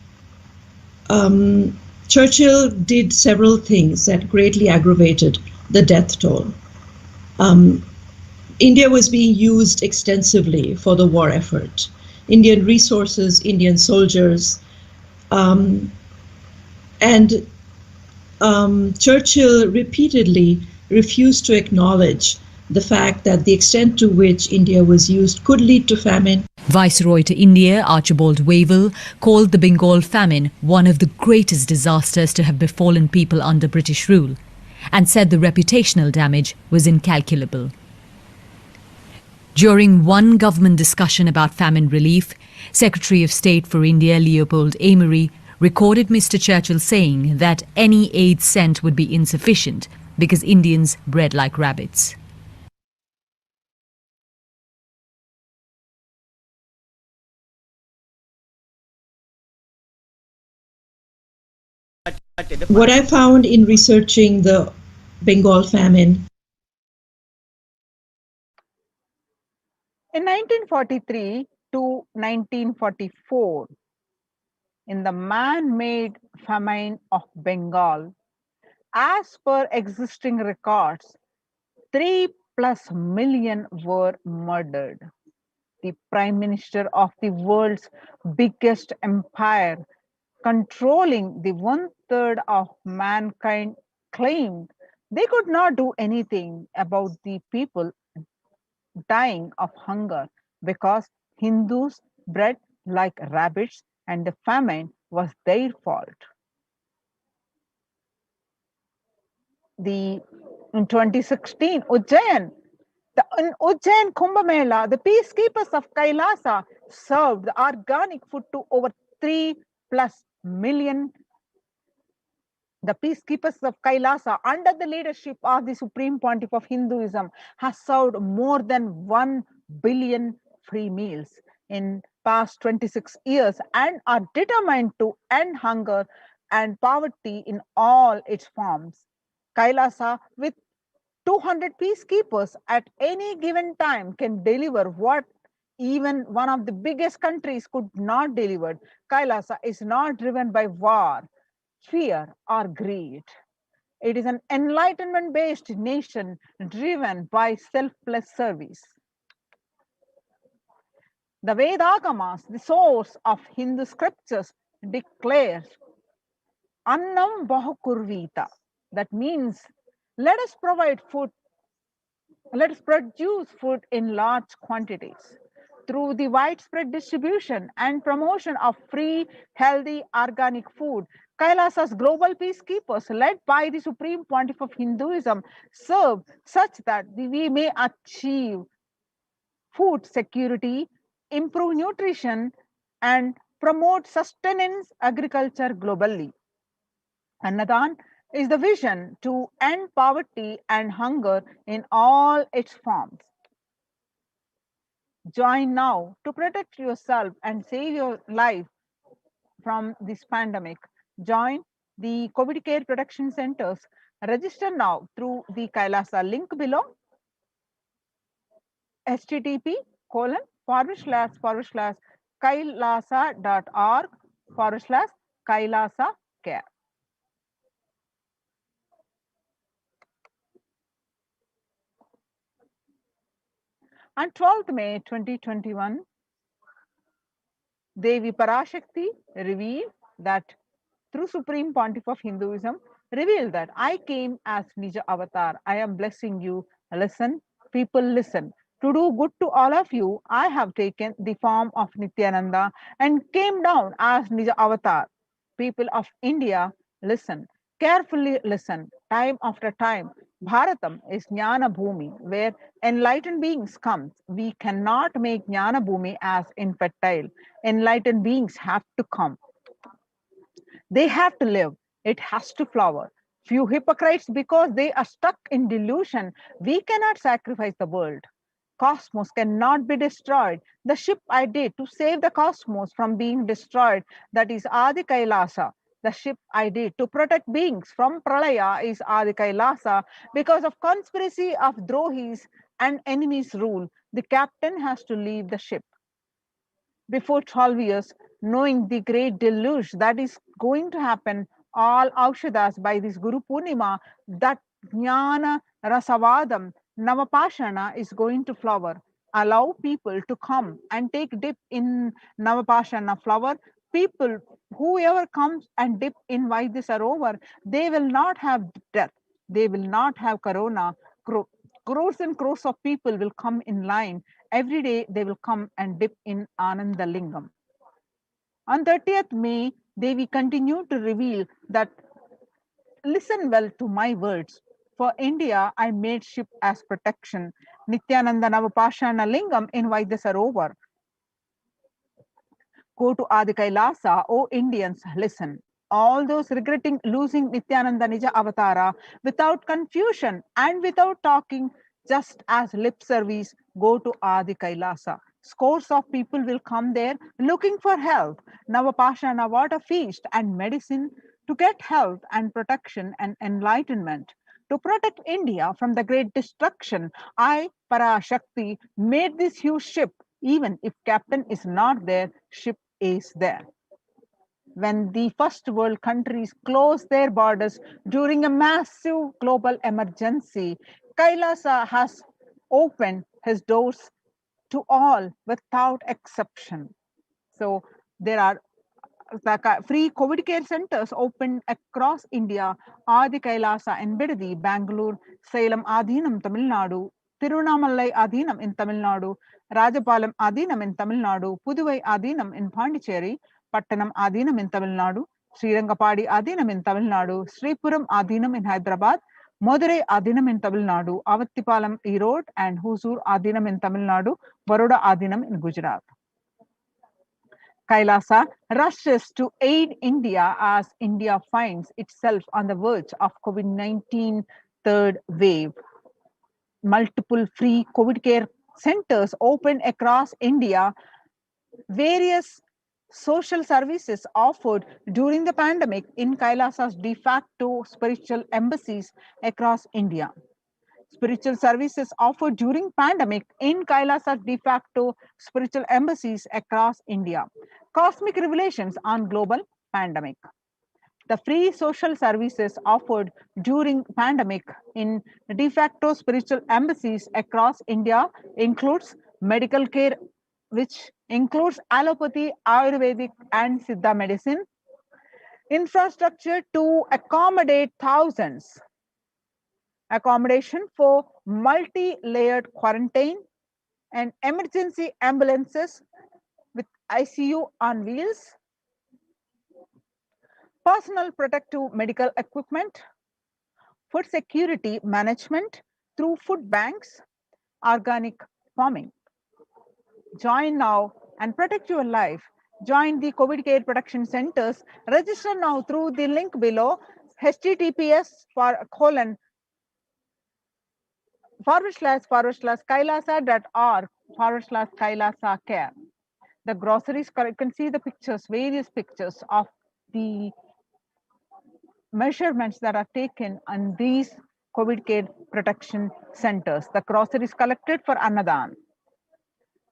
Churchill did several things that greatly aggravated the death toll. India was being used extensively for the war effort. Indian resources, Indian soldiers, and Churchill repeatedly refused to acknowledge the fact that the extent to which India was used could lead to famine. Viceroy to India, Archibald Wavell, called the Bengal famine one of the greatest disasters to have befallen people under British rule, and said the reputational damage was incalculable. During one government discussion about famine relief, Secretary of State for India Leopold Amery recorded Mr. Churchill saying that any aid sent would be insufficient because Indians bred like rabbits. What I found in researching the Bengal famine. In 1943 to 1944, in the man-made famine of Bengal, as per existing records, 3+ million were murdered. The Prime Minister of the world's biggest empire, controlling the 1/3 of mankind, claimed they could not do anything about the people dying of hunger because Hindus bred like rabbits and the famine was their fault. In 2016, in Ujjain Kumbh Mela, the peacekeepers of Kailasa served the organic food to over 3+ million. The peacekeepers of Kailasa, under the leadership of the Supreme Pontiff of Hinduism, has served more than 1 billion free meals in past 26 years and are determined to end hunger and poverty in all its forms. Kailasa, with 200 peacekeepers at any given time, can deliver what even one of the biggest countries could not deliver. Kailasa is not driven by war, fear, or greed. It is an enlightenment-based nation driven by selfless service. The Vedagamas, the source of Hindu scriptures, declares Annam Bahukurvita. That means let us provide food, let us produce food in large quantities. Through the widespread distribution and promotion of free, healthy, organic food, Kailasa's global peacekeepers, led by the Supreme Pontiff of Hinduism, serve such that we may achieve food security, improve nutrition, and promote sustenance agriculture globally. Annadan is the vision to end poverty and hunger in all its forms. Join now to protect yourself and save your life from this pandemic. Join the COVID care protection centers. Register now through the Kailasa link below. http://kailasa.org/Kailasa care. On 12th May 2021, Devi Parashakti revealed that through Supreme Pontiff of Hinduism, revealed that I came as Nija Avatar. I am blessing you. Listen, people, listen. To do good to all of you, I have taken the form of Nithyananda and came down as Nija Avatar. People of India, listen. Carefully listen. Time after time, Bharatam is Jnana Bhumi, where enlightened beings come. We cannot make Jnana Bhumi as infertile. Enlightened beings have to come. They have to live. It has to flower. Few hypocrites, because they are stuck in delusion, we cannot sacrifice the world. Cosmos cannot be destroyed. The ship I did to save the cosmos from being destroyed, that is Adi Kailasa. The ship I did to protect beings from Pralaya is Adi Kailasa. Because of conspiracy of Drohis and enemies' rule, the captain has to leave the ship. Before 12 years, knowing the great deluge that is going to happen, all Aushadas by this Guru Purnima, that Jnana Rasavadam Navapashana is going to flower. Allow people to come and take dip in Navapashana flower. People, whoever comes and dip in Vaidya Sarovar, they will not have death. They will not have corona. Crores and crores of people will come in line. Every day they will come and dip in Ananda Lingam. On 30th May, Devi continued to reveal that, listen well to my words. For India, I made ship as protection. Nithyananda Navapashana Lingam in Vaidya Sarovar. Go to Adi Kailasa, O Indians, listen. All those regretting losing Nithyananda Nija Avatara without confusion and without talking, just as lip service, go to Adi Kailasa. Scores of people will come there looking for health, Navapashana water feast and medicine to get health and protection and enlightenment. To protect India from the great destruction, I, Parashakti, made this huge ship. Even if captain is not there, ship is there. When the first world countries closed their borders during a massive global emergency, Kailasa has opened his doors to all without exception. So there are the free COVID care centers opened across India. Adi Kailasa in Bidadi, Bangalore, Salem Adhinam, Tamil Nadu, Tirunamalai Adhinam in Tamil Nadu, Rajapalam Adhinam in Tamil Nadu, Puduvai Adhinam in Pondicherry, Pattanam Adhinam in Tamil Nadu, Srirangapadi Adhinam in Tamil Nadu, Sripuram Adhinam in Hyderabad, Madurai Adhinam in Tamil Nadu, Avattipalam Erode and Huzur Adhinam in Tamil Nadu, Baroda Adhinam in Gujarat. Kailasa rushes to aid India as India finds itself on the verge of COVID-19 third wave. Multiple free COVID care centers opened across India. Various social services offered during the pandemic in Kailasa's de facto spiritual embassies across India. Spiritual services offered during pandemic in Kailasa's de facto spiritual embassies across India. Cosmic revelations on global pandemic. The free social services offered during pandemic in de facto spiritual embassies across India includes medical care, which includes allopathy, Ayurvedic and Siddha medicine, infrastructure to accommodate thousands, accommodation for multi-layered quarantine, and emergency ambulances with ICU on wheels, personal protective medical equipment, food security management through food banks, organic farming. Join now and protect your life. Join the COVID care protection centers. Register now through the link below, https://kailasa.org/Kailasa care. The groceries, you can see the pictures, various pictures of the measurements that are taken on these COVID care protection centers. The groceries collected for Annadan.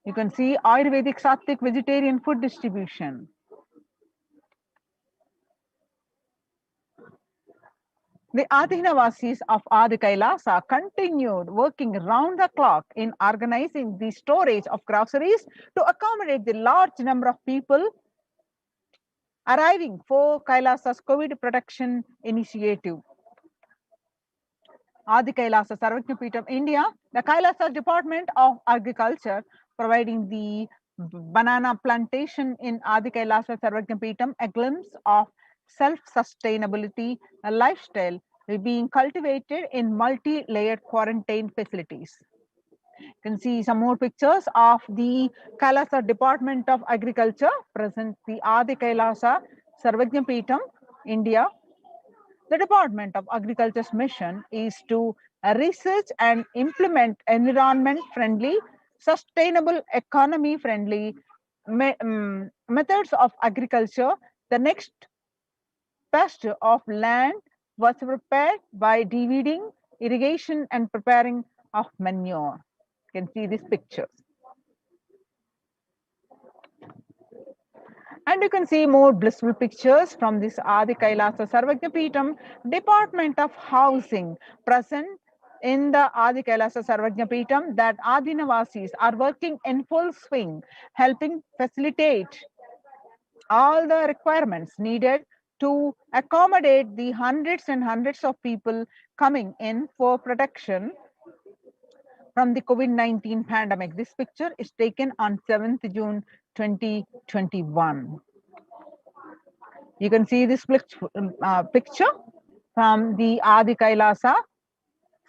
You can see Ayurvedic, Sattvic, vegetarian food distribution. The Adinavasis of Adi Kailasa continued working round the clock in organizing the storage of groceries to accommodate the large number of people arriving for Kailasa's COVID protection initiative. Adi Kailasa Sarvajnapeetham, India, the Kailasa Department of Agriculture, providing the banana plantation in Adi Kailasa Sarvajnapeetham, a glimpse of self-sustainability, a lifestyle being cultivated in multi-layered quarantine facilities. You can see some more pictures of the Kailasa Department of Agriculture, present the Adi Kailasa Sarvajnapeetham, India. The Department of Agriculture's mission is to research and implement environment-friendly, sustainable, economy-friendly methods of agriculture. The next pasture of land was prepared by de-weeding, irrigation, and preparing of manure. You can see these pictures. And you can see more blissful pictures from this Adi Kailasa Sarvajnapeetham Department of Housing, present in the Adi Kailasa Sarvajnapeetham, that Adinavasis are working in full swing, helping facilitate all the requirements needed to accommodate the hundreds and hundreds of people coming in for protection from the COVID-19 pandemic. This picture is taken on 7th June 2021. You can see this picture from the Adi Kailasa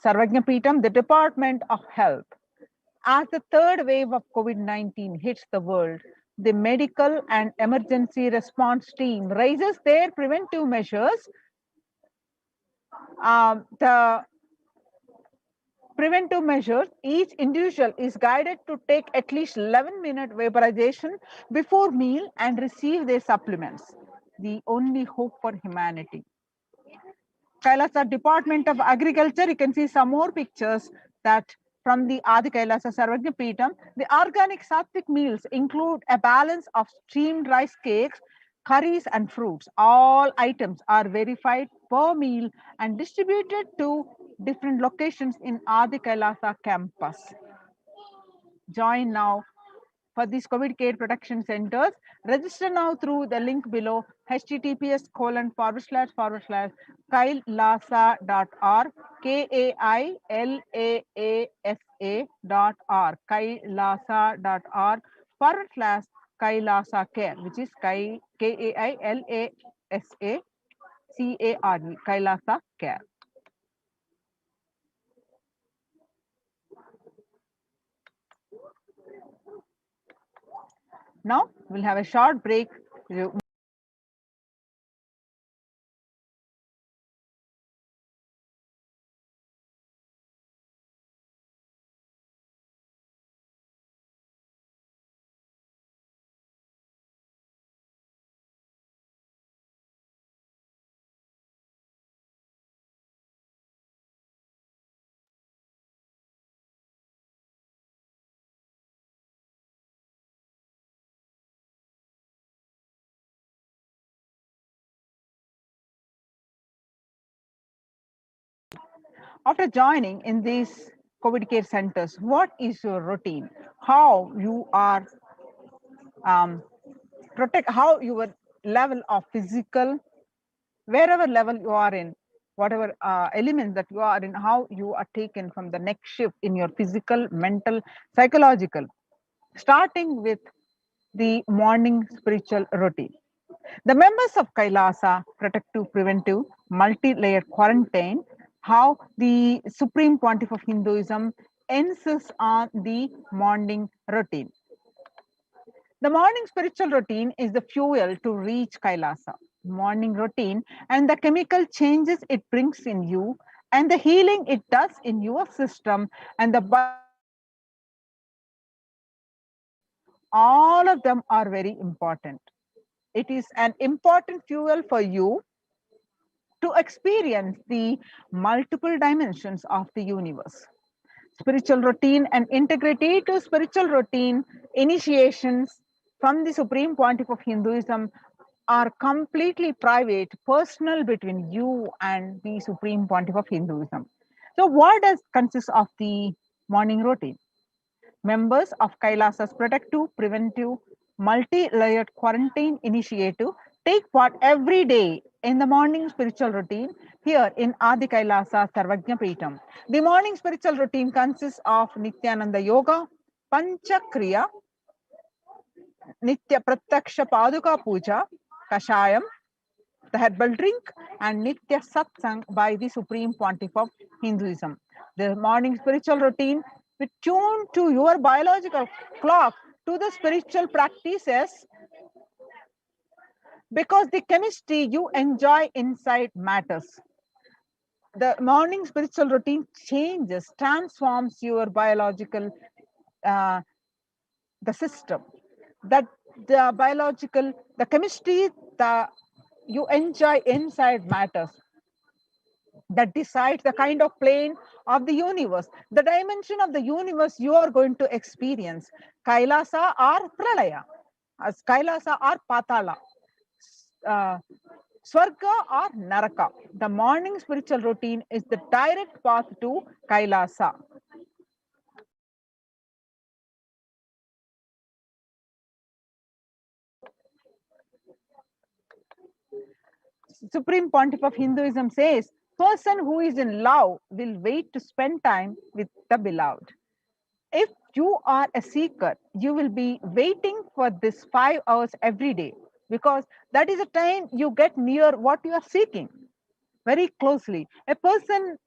Sarvajnapeetham, the Department of Health. As the third wave of COVID-19 hits the world, the medical and emergency response team raises their preventive measures. The preventive measures, each individual is guided to take at least 11-minute vaporization before meal and receive their supplements. The only hope for humanity. Kailasa Department of Agriculture, you can see some more pictures that from the Adi Kailasa Sarvajnapeetham. The organic sattvic meals include a balance of steamed rice cakes, curries and fruits. All items are verified per meal and distributed to different locations in Adi Kailasa campus. Join now for these COVID care protection centers. Register now through the link below, https://kailasa.org, KAILAASA.org, kailasa.org/Kailasa Care, which is KAILASA CARE, Kailasa Care. Now we'll have a short break. After joining in these COVID care centers, what is your routine? How you are how your level of physical, wherever level you are in, whatever elements that you are in, how you are taken from the next shift in your physical, mental, psychological, starting with the morning spiritual routine. The members of Kailasa Protective Preventive Multi-Layered Quarantine, how the Supreme Pontiff of Hinduism insists on the morning routine. The morning spiritual routine is the fuel to reach Kailasa. Morning routine and the chemical changes it brings in you and the healing it does in your system and the all of them are very important. It is an important fuel for you to experience the multiple dimensions of the universe. Spiritual routine and integrity to spiritual routine initiations from the Supreme Pontiff of Hinduism are completely private, personal between you and the Supreme Pontiff of Hinduism. So, what does consist of the morning routine? Members of Kailasa's protective, preventive, multi-layered quarantine initiative take part every day in the morning spiritual routine here in Adi Kailasa Sarvajna Peetam. The morning spiritual routine consists of Nithyananda Yoga, Panchakriya, Nitya Pratyaksha Paduka Puja, Kashayam, the herbal drink, and Nitya Satsang by the Supreme Pontiff of Hinduism. The morning spiritual routine, which tune to your biological clock to the spiritual practices, because the chemistry you enjoy inside matters. The morning spiritual routine changes, transforms your biological the system, that the biological, the chemistry the you enjoy inside matters, that decides the kind of plane of the universe, the dimension of the universe you are going to experience. Kailasa or Pralaya, as Kailasa or Patala, Swarga or Naraka. The morning spiritual routine is the direct path to Kailasa. Supreme Pontiff of Hinduism says, person who is in love will wait to spend time with the beloved. If you are a seeker, you will be waiting for this 5 hours every day, because that is the time you get near what you are seeking very closely. A person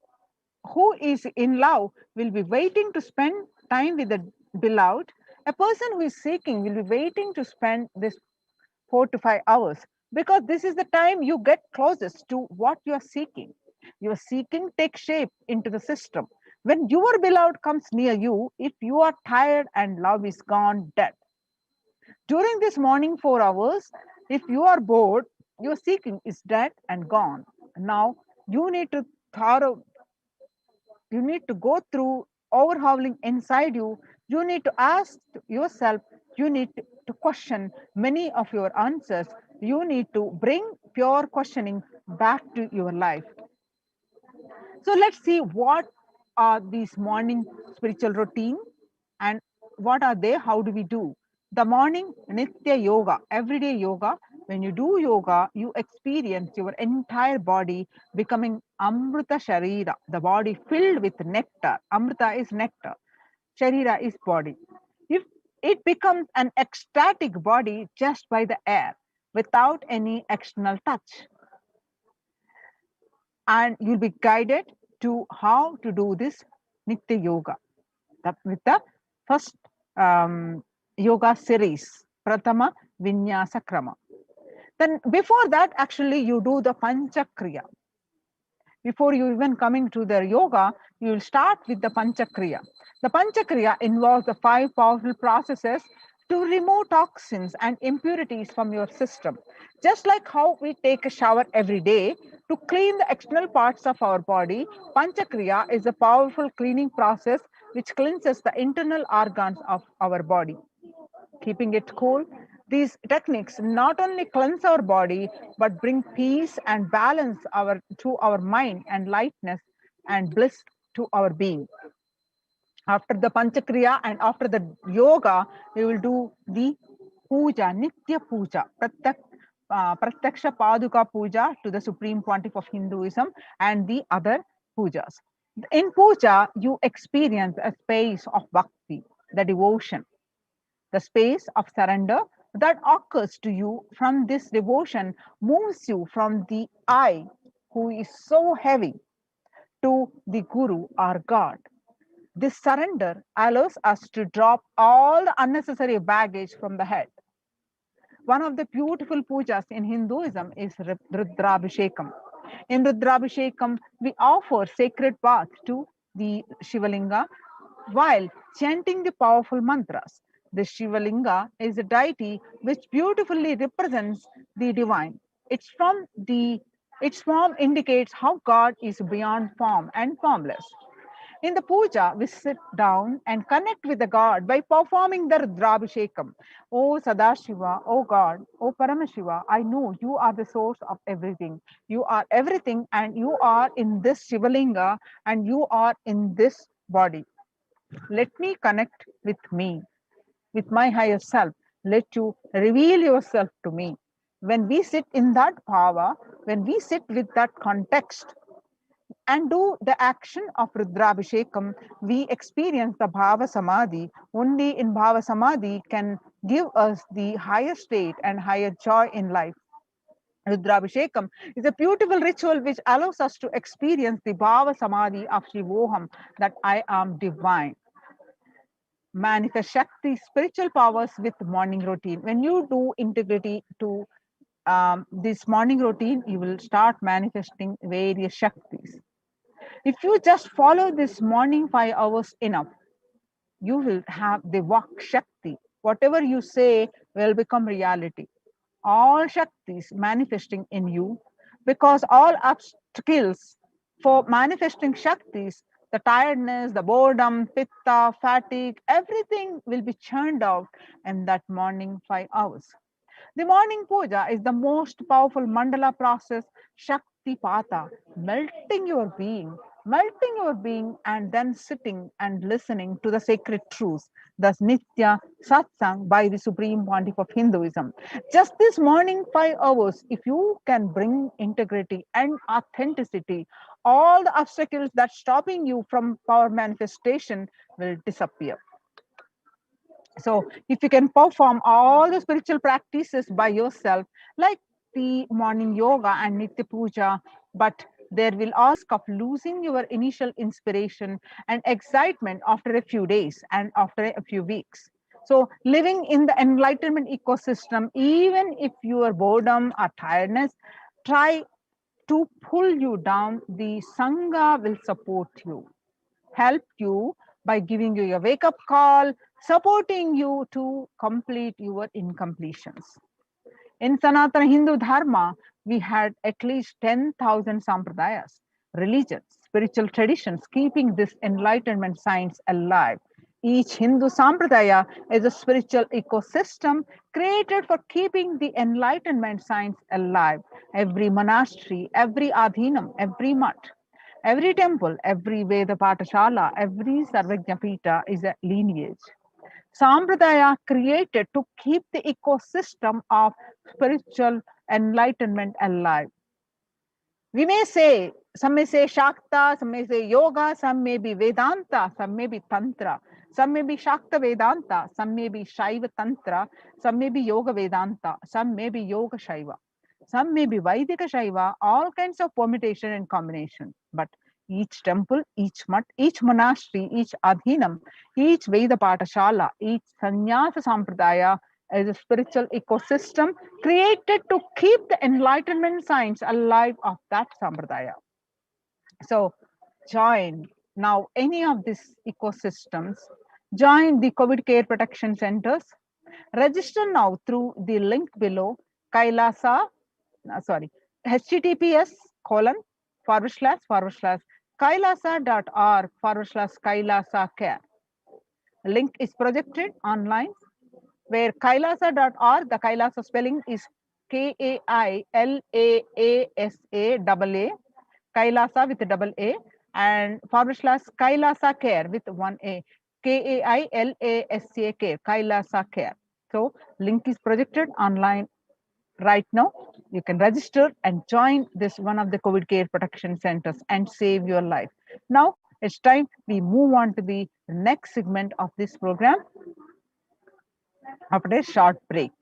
who is in love will be waiting to spend time with the beloved. A person who is seeking will be waiting to spend this 4 to 5 hours, because this is the time you get closest to what you are seeking. Your seeking takes shape into the system. When your beloved comes near you, if you are tired and love is gone, dead. During this morning 4 hours, if you are bored, your seeking is dead and gone. Now you need to go through overhauling inside you. You need to ask yourself, you need to question many of your answers. You need to bring pure questioning back to your life. So let's see what are these morning spiritual routine and what are they, how do we do. The morning Nitya Yoga, everyday yoga. When you do yoga, you experience your entire body becoming Amrita Sharira, the body filled with nectar. Amrita is nectar, Sharira is body. If it becomes an ecstatic body just by the air, without any external touch. And you'll be guided to how to do this Nitya Yoga with the first yoga series, Pratama Vinyasa Krama. Then before that, actually you do the Panchakriya. Before you even coming to the yoga, you will start with the Panchakriya. The Panchakriya involves the 5 powerful processes to remove toxins and impurities from your system. Just like how we take a shower every day to clean the external parts of our body, Panchakriya is a powerful cleaning process which cleanses the internal organs of our body. Keeping it cool, these techniques not only cleanse our body, but bring peace and balance to our mind and lightness and bliss to our being. After the Panchakriya and after the yoga, we will do the puja, Nitya Puja, Pratyaksha Paduka Puja to the Supreme Pontiff of Hinduism and the other pujas. In puja, you experience a space of bhakti, the devotion, the space of surrender that occurs to you from this devotion moves you from the I, who is so heavy, to the Guru or God. This surrender allows us to drop all the unnecessary baggage from the head. One of the beautiful pujas in Hinduism is Rudrabhishekam. In Rudrabhishekam, we offer sacred bath to the Shivalinga while chanting the powerful mantras. The Shivalinga is a deity which beautifully represents the divine. It's from the Its form indicates how God is beyond form and formless. In the puja, we sit down and connect with the God by performing the Rudrabhishekam. O Sadashiva, O God, O Paramashiva, I know you are the source of everything. You are everything, and you are in this Shivalinga, and you are in this body. Let me connect with me, with my higher self. Let you reveal yourself to me. When we sit in that power, when we sit with that context, and do the action of Rudrabhishekam, we experience the Bhava Samadhi. Only in Bhava Samadhi can give us the higher state and higher joy in life. Rudrabhishekam is a beautiful ritual which allows us to experience the Bhava Samadhi of Shivoham, that I am divine. Manifest Shakti, spiritual powers with morning routine. When you do integrity to this morning routine, you will start manifesting various Shaktis. If you just follow this morning 5 hours enough, you will have the Vak Shakti. Whatever you say will become reality. All Shaktis manifesting in you, because all obstacles for manifesting Shaktis, the tiredness, the boredom, pitta, fatigue, everything will be churned out in that morning 5 hours. The morning puja is the most powerful mandala process, Shakti Pata, melting your being, and then sitting and listening to the sacred truths, thus Nitya Satsang by the Supreme Pontiff of Hinduism. Just this morning 5 hours, if you can bring integrity and authenticity, all the obstacles that stopping you from power manifestation will disappear. So if you can perform all the spiritual practices by yourself, like the morning yoga and nitya puja, but there will ask of losing your initial inspiration and excitement after a few days and after a few weeks. So living in the enlightenment ecosystem, even if your boredom or tiredness try to pull you down, the sangha will support you, help you by giving you a wake up call, supporting you to complete your incompletions. In Sanatana Hindu Dharma, we had at least 10,000 sampradayas, religions, spiritual traditions, keeping this enlightenment science alive. Each Hindu sampradaya is a spiritual ecosystem created for keeping the enlightenment science alive. Every monastery, every adhinam, every mutt, every temple, every Veda Patashala, every Sarvajna Pita is a lineage. Sampradaya created to keep the ecosystem of spiritual enlightenment alive. We may say, some may say Shakta, some may say Yoga, some may be Vedanta, some may be Tantra, some may be Shakta Vedanta, some may be Shaiva Tantra, some may be Yoga Vedanta, some may be Yoga Shaiva, some may be Vaidika Shaiva, all kinds of permutation and combination. But each temple, each mutt, each monastery, each adhinam, each Veda Patashala, each Sannyasa Sampradaya is a spiritual ecosystem created to keep the enlightenment science alive of that Sampradaya. So join now any of these ecosystems, join the COVID care protection centers, register now through the link below, https:// kailasa.org/kailasa care. Link is projected online, where kailasa.org, the Kailasa spelling is Kailasa, Kailasa with double A, and / Kailasa care with one A, Kailasa care, Kailasa care. So link is projected online right now. You can register and join this one of the COVID care protection centers and save your life. Now it's time we move on to the next segment of this program after a short break.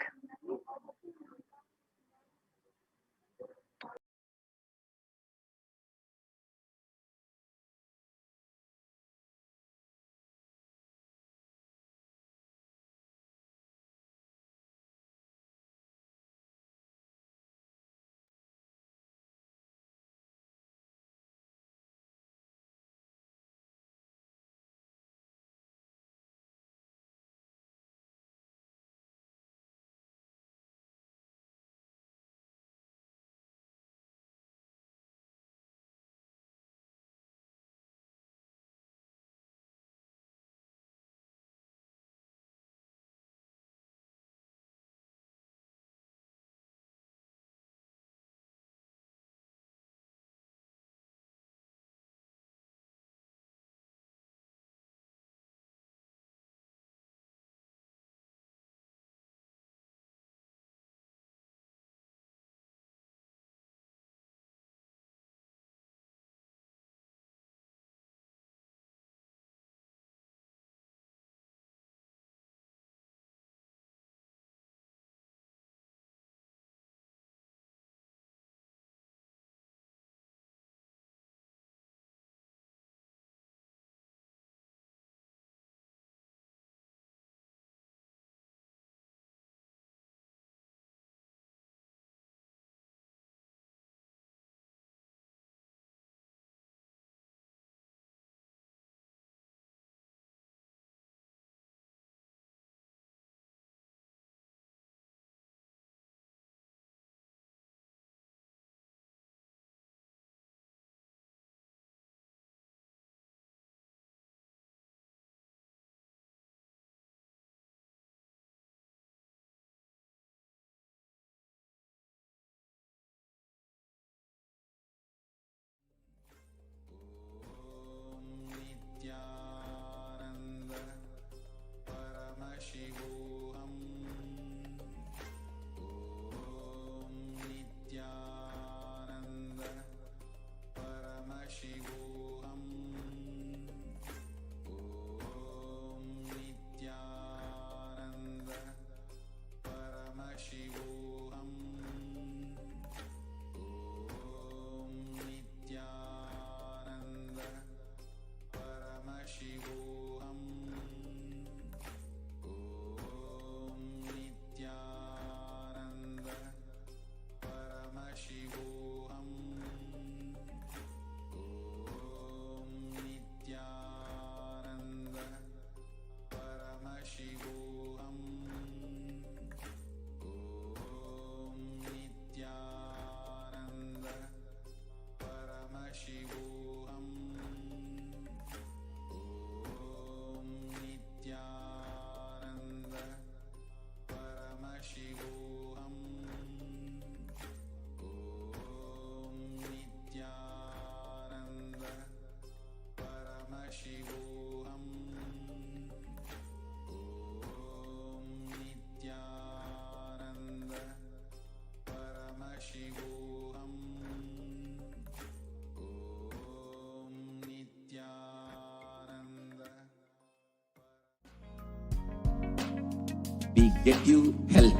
We get you health.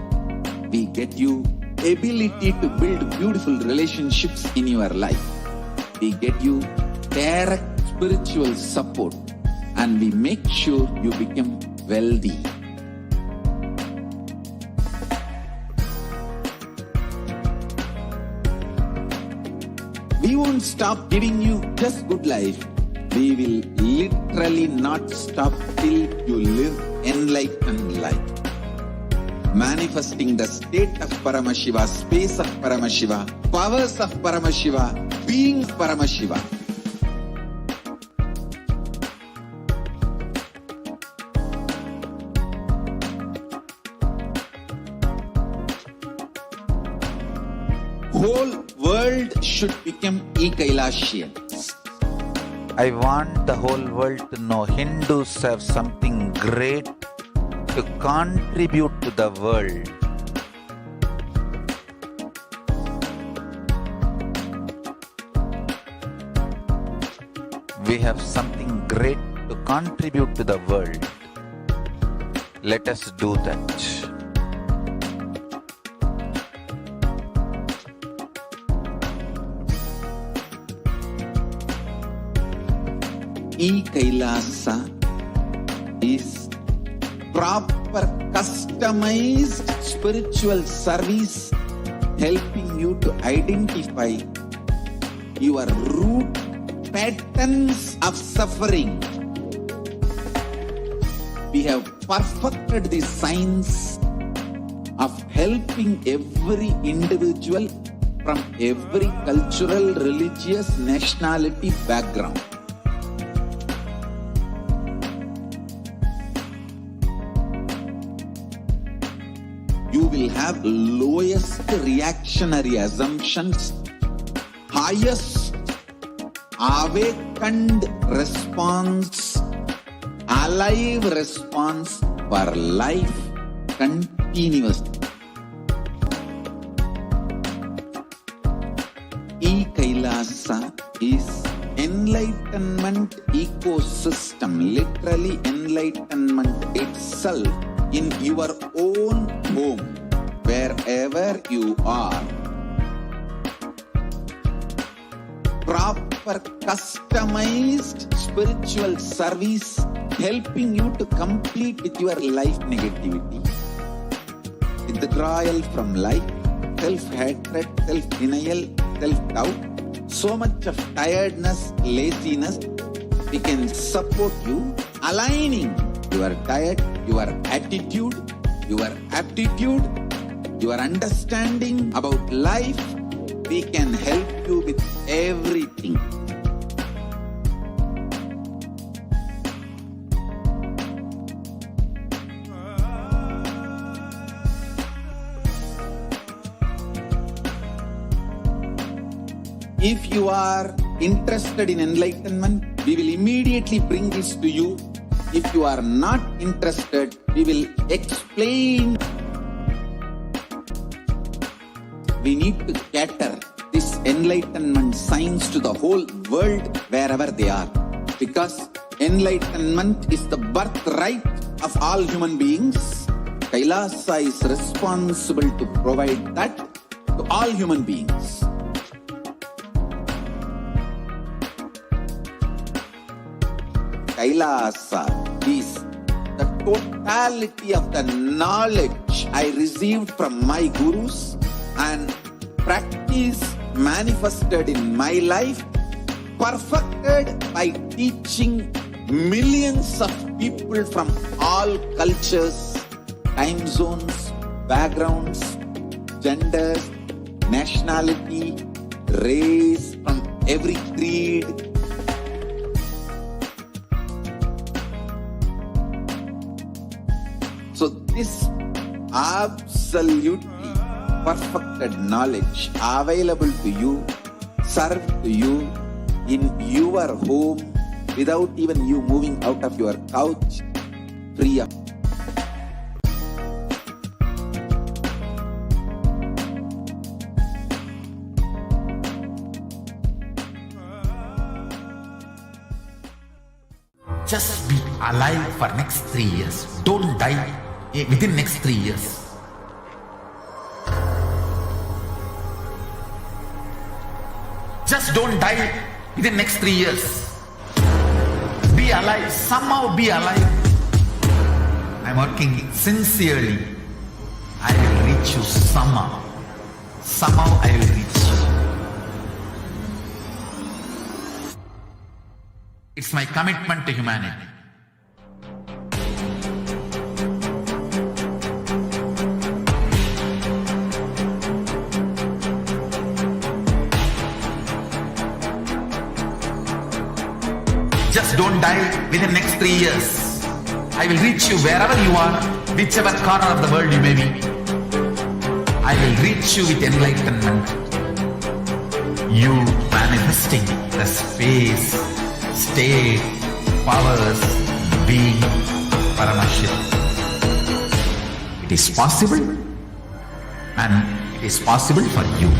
We get you ability to build beautiful relationships in your life. We get you direct spiritual support, and we make sure you become wealthy. We won't stop giving you just good life. We will literally not stop till you live enlightened life. Manifesting the state of Paramashiva, space of Paramashiva, powers of Paramashiva, being Paramashiva. Whole world should become e-Kailashians. I want the whole world to know Hindus have something great to contribute to the world. We have something great to contribute to the world. Let us do that. E-Kailasa is proper customized spiritual service helping you to identify your root patterns of suffering. We have perfected the science of helping every individual from every cultural, religious, nationality background. You will have lowest reactionary assumptions, highest awakened response, alive response for life continuously. E-Kailasa is enlightenment ecosystem, literally enlightenment itself in your own home, wherever you are. Proper customized spiritual service helping you to complete with your life negativity. Withdrawal from life, self-hatred, self-denial, self-doubt, so much of tiredness, laziness. We can support you aligning your diet, your attitude, your aptitude, your understanding about life. We can help you with everything. If you are interested in enlightenment, we will immediately bring this to you. If you are not interested, we will explain. We need to cater this enlightenment science to the whole world wherever they are. Because enlightenment is the birthright of all human beings. Kailasa is responsible to provide that to all human beings. Kailasa is the totality of the knowledge I received from my gurus and practice manifested in my life, perfected by teaching millions of people from all cultures, time zones, backgrounds, genders, nationality, race, from every creed. So this absolutely perfected knowledge available to you, served to you in your home without even you moving out of your couch, free of. Just be alive for next 3 years. Don't die within next 3 years. Just don't die within next 3 years. Be alive, somehow be alive. I'm working sincerely. I will reach you somehow. Somehow I will reach you. It's my commitment to humanity. Just don't die within next 3 years. I will reach you wherever you are, whichever corner of the world you may be. I will reach you with enlightenment. You manifesting the space, state, powers, being Paramashivoham. It is possible, and it is possible for you.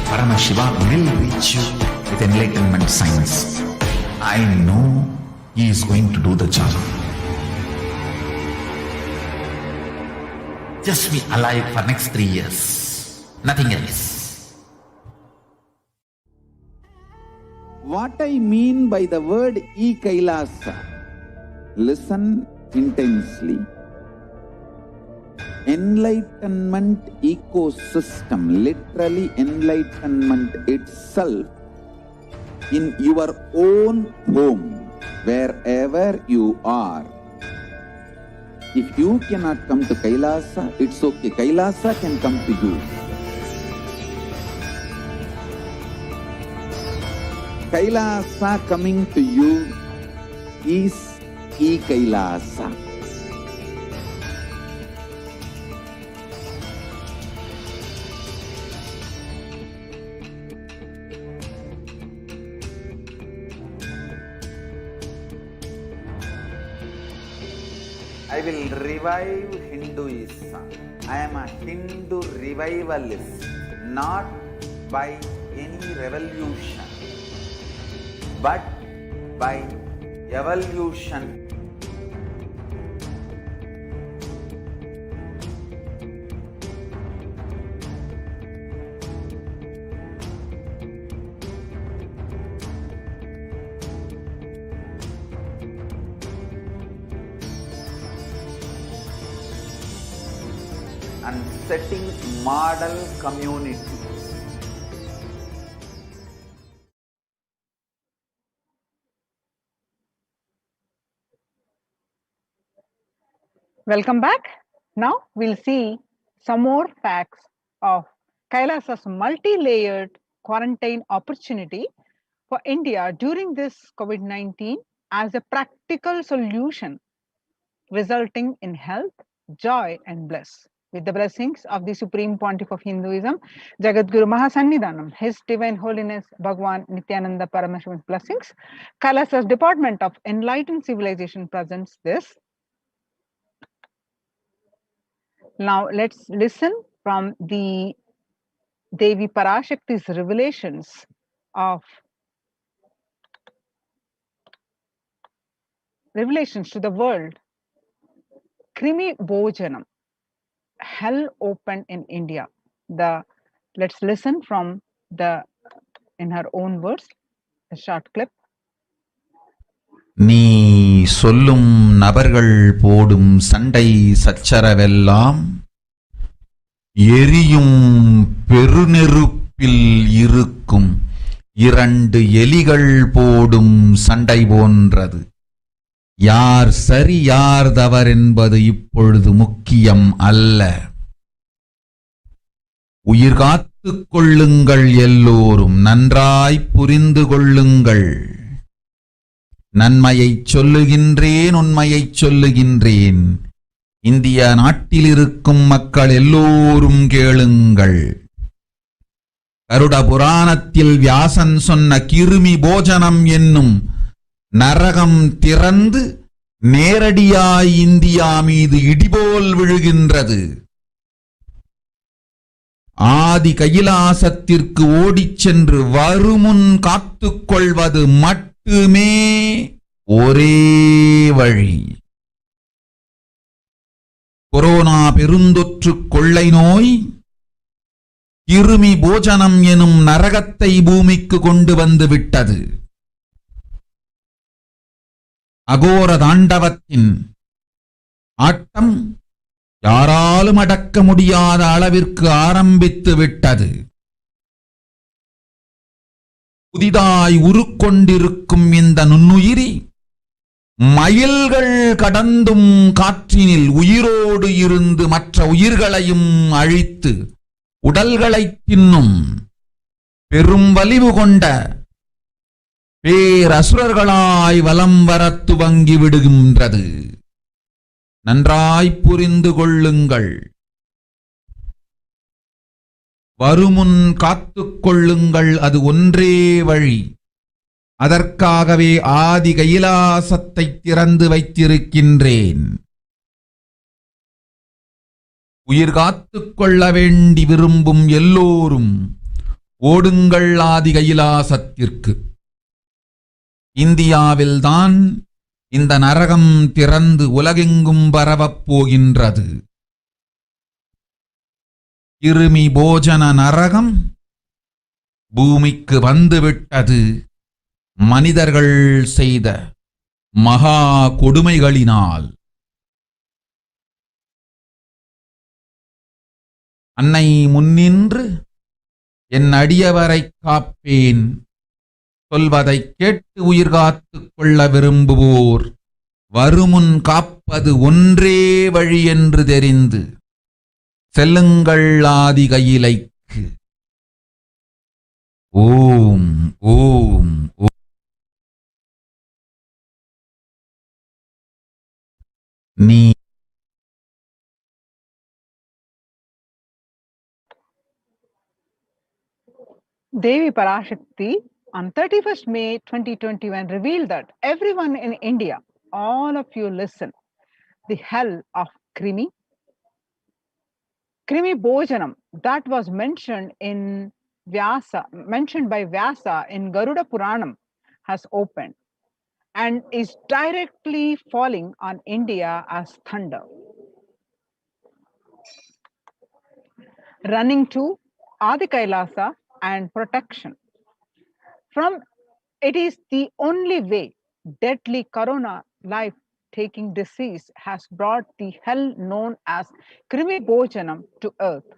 Paramashivoham will reach you with enlightenment science. I know he is going to do the job. Just be alive for next 3 years. Nothing else. What I mean by the word e-Kailasa, listen intensely. Enlightenment ecosystem, literally enlightenment itself, in your own home, wherever you are. If you cannot come to Kailasa, it's okay. Kailasa can come to you. Kailasa coming to you is e-Kailasa. I will revive Hinduism. I am a Hindu revivalist, not by any revolution, but by evolution. And setting model communities. Welcome back. Now we'll see some more facts of Kailasa's multi-layered quarantine opportunity for India during this COVID-19 as a practical solution resulting in health, joy and bliss. With the blessings of the Supreme Pontiff of Hinduism, Jagadguru Maha Sannidhanam, His Divine Holiness Bhagavan Nithyananda Paramashivam blessings, Kailasa's Department of Enlightened Civilization presents this. Now let's listen from the Devi Parashakti's revelations to the world. Krimi Bhojanam, hell open in India. Let's listen from in her own words, a short clip. நீ சொல்லும் நபர்கள் போடும் சண்டை சச்சரவெல்லாம் எரியும் பெருநெருப்பில் இருக்கும் 2 எலிகள் போடும் சண்டை போன்றது. யார் சரி யார் தவறென்பது இப்பொழுது முக்கியம் அல்ல. உயிர் காத்துக் கொள்ளுங்கள், எல்லோரும் நன்றாய் புரிந்து கொள்ளுங்கள். நன்மையைச் சொல்லுகின்றேன், உண்மையைச் சொல்லுகின்றேன். இந்திய நாட்டில் இருக்கும் மக்கள் எல்லோரும் கேளுங்கள். கருட புராணத்தில் வியாசன் சொன்ன கிருமி போஜனம் என்னும் நரகம் திறந்து நேரடியாய் இந்தியா மீது இடிபோல் விழுகின்றது. ஆதி கைலாசத்திற்கு ஓடிச் சென்று வருமுன் காத்துக் கொள்வது மட்டுமே ஒரே வழி. கொரோனா பெருந்தொற்று கொள்ளை நோய் கிருமி போஜனம் எனும் நரகத்தை பூமிக்கு கொண்டு வந்து விட்டது. அகோர தாண்டவத்தின் ஆட்டம் யாராலும் அடக்க முடியாத அளவிற்கு ஆரம்பித்து விட்டது. புதிதாய் உருக்கொண்டிருக்கும் இந்த நுண்ணுயிரி மைல்கள் கடந்தும் காற்றினில் உயிரோடு இருந்து மற்ற உயிர்களையும் அழித்து உடல்களை தின்னும் பெரும் வலிவு கொண்ட பேரசுரர்களாய் வலம் வரத் துவங்கி விடுகின்றது. நன்றாய் புரிந்து கொள்ளுங்கள். வருமுன் காத்துக் கொள்ளுங்கள், அது ஒன்றே வழி. அதற்காகவே ஆதி கைலாசத்தை திறந்து வைத்திருக்கின்றேன். உயிர் காத்துக் கொள்ள வேண்டி விரும்பும் எல்லோரும் ஓடுங்கள் ஆதி கைலாசத்திற்கு. இந்தியாவில்தான் இந்த நரகம் திறந்து உலகெங்கும் பரவப் போகின்றது. கிருமி போஜன நரகம் பூமிக்கு வந்துவிட்டது. மனிதர்கள் செய்த மகா கொடுமைகளினால். அன்னை முன்னின்று என் அடியவரை காப்பேன் சொல்வதை கேட்டு உயிர் காத்துக் கொள்ள விரும்புவோர் வருமுன் காப்பது ஒன்றே வழி என்று தெரிந்து செல்லுங்கள் ஆதி கையிலைக்கு. ஓம் ஓம் ஓம். நீ Devi Parashakti on 31st May 2021 revealed that everyone in India, all of you listen, the hell of Krimi Bhojanam that was mentioned by Vyasa in Garuda Puranam has opened and is directly falling on India as thunder. Running to Adi Kailasa and protection. It is the only way deadly corona life-taking disease has brought the hell known as Krimi Bhojanam to earth.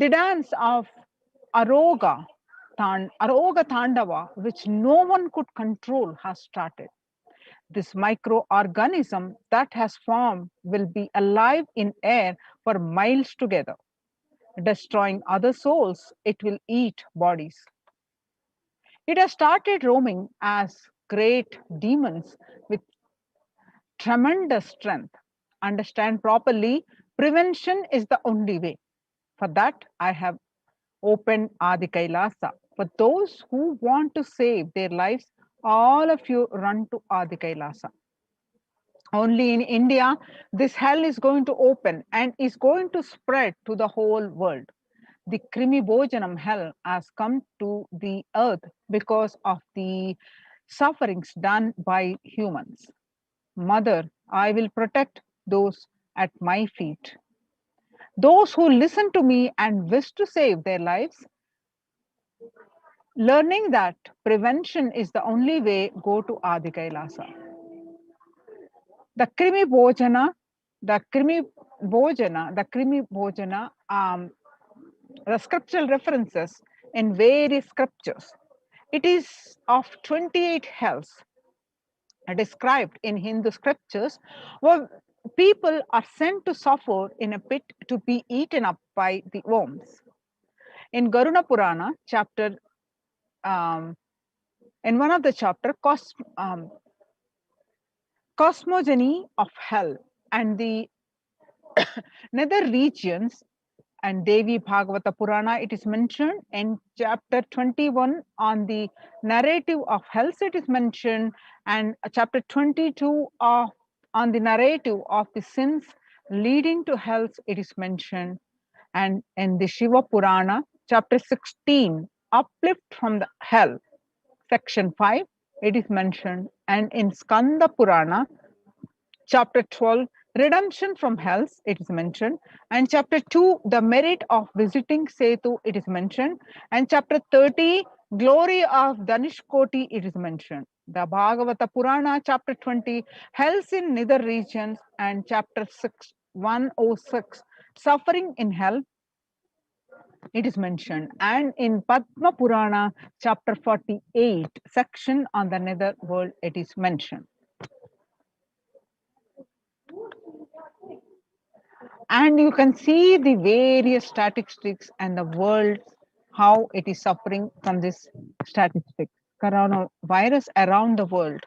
The dance of Aroga Tandava, which no one could control, has started. This microorganism that has formed will be alive in air for miles together. Destroying other souls, it will eat bodies. It has started roaming as great demons with tremendous strength. Understand properly, prevention is the only way. For that, I have opened Adi Kailasa. For those who want to save their lives, all of you run to Adi Kailasa. Only in India, this hell is going to open and is going to spread to the whole world. The Krimi Bhojanam hell has come to the earth because of the sufferings done by humans. Mother, I will protect those at my feet. Those who listen to me and wish to save their lives, learning that prevention is the only way, go to Adi Kailasa. The Krimi Bhojana, the scriptural references in various scriptures. It is of 28 hells described in Hindu scriptures, where people are sent to suffer in a pit to be eaten up by the worms. In Garuda Purana, in one of the chapter, cosmogony of hell and the nether regions, and Devi Bhagavata Purana, it is mentioned in chapter 21 on the narrative of hells, it is mentioned, and chapter 22 on the narrative of the sins leading to hells, it is mentioned. And in the Shiva Purana, chapter 16, uplift from the hell, section 5, it is mentioned. And in Skanda Purana, chapter 12, redemption from hells, it is mentioned. And chapter 2, the merit of visiting Setu, it is mentioned. And chapter 30, glory of Danishkoti, it is mentioned. The Bhagavata Purana, chapter 20, hells in nether regions, and chapter 6, 106, suffering in hell, it is mentioned. And in Padma Purana, chapter 48, section on the nether world, it is mentioned. And you can see the various statistics and the world, how it is suffering from this statistics. Coronavirus around the world.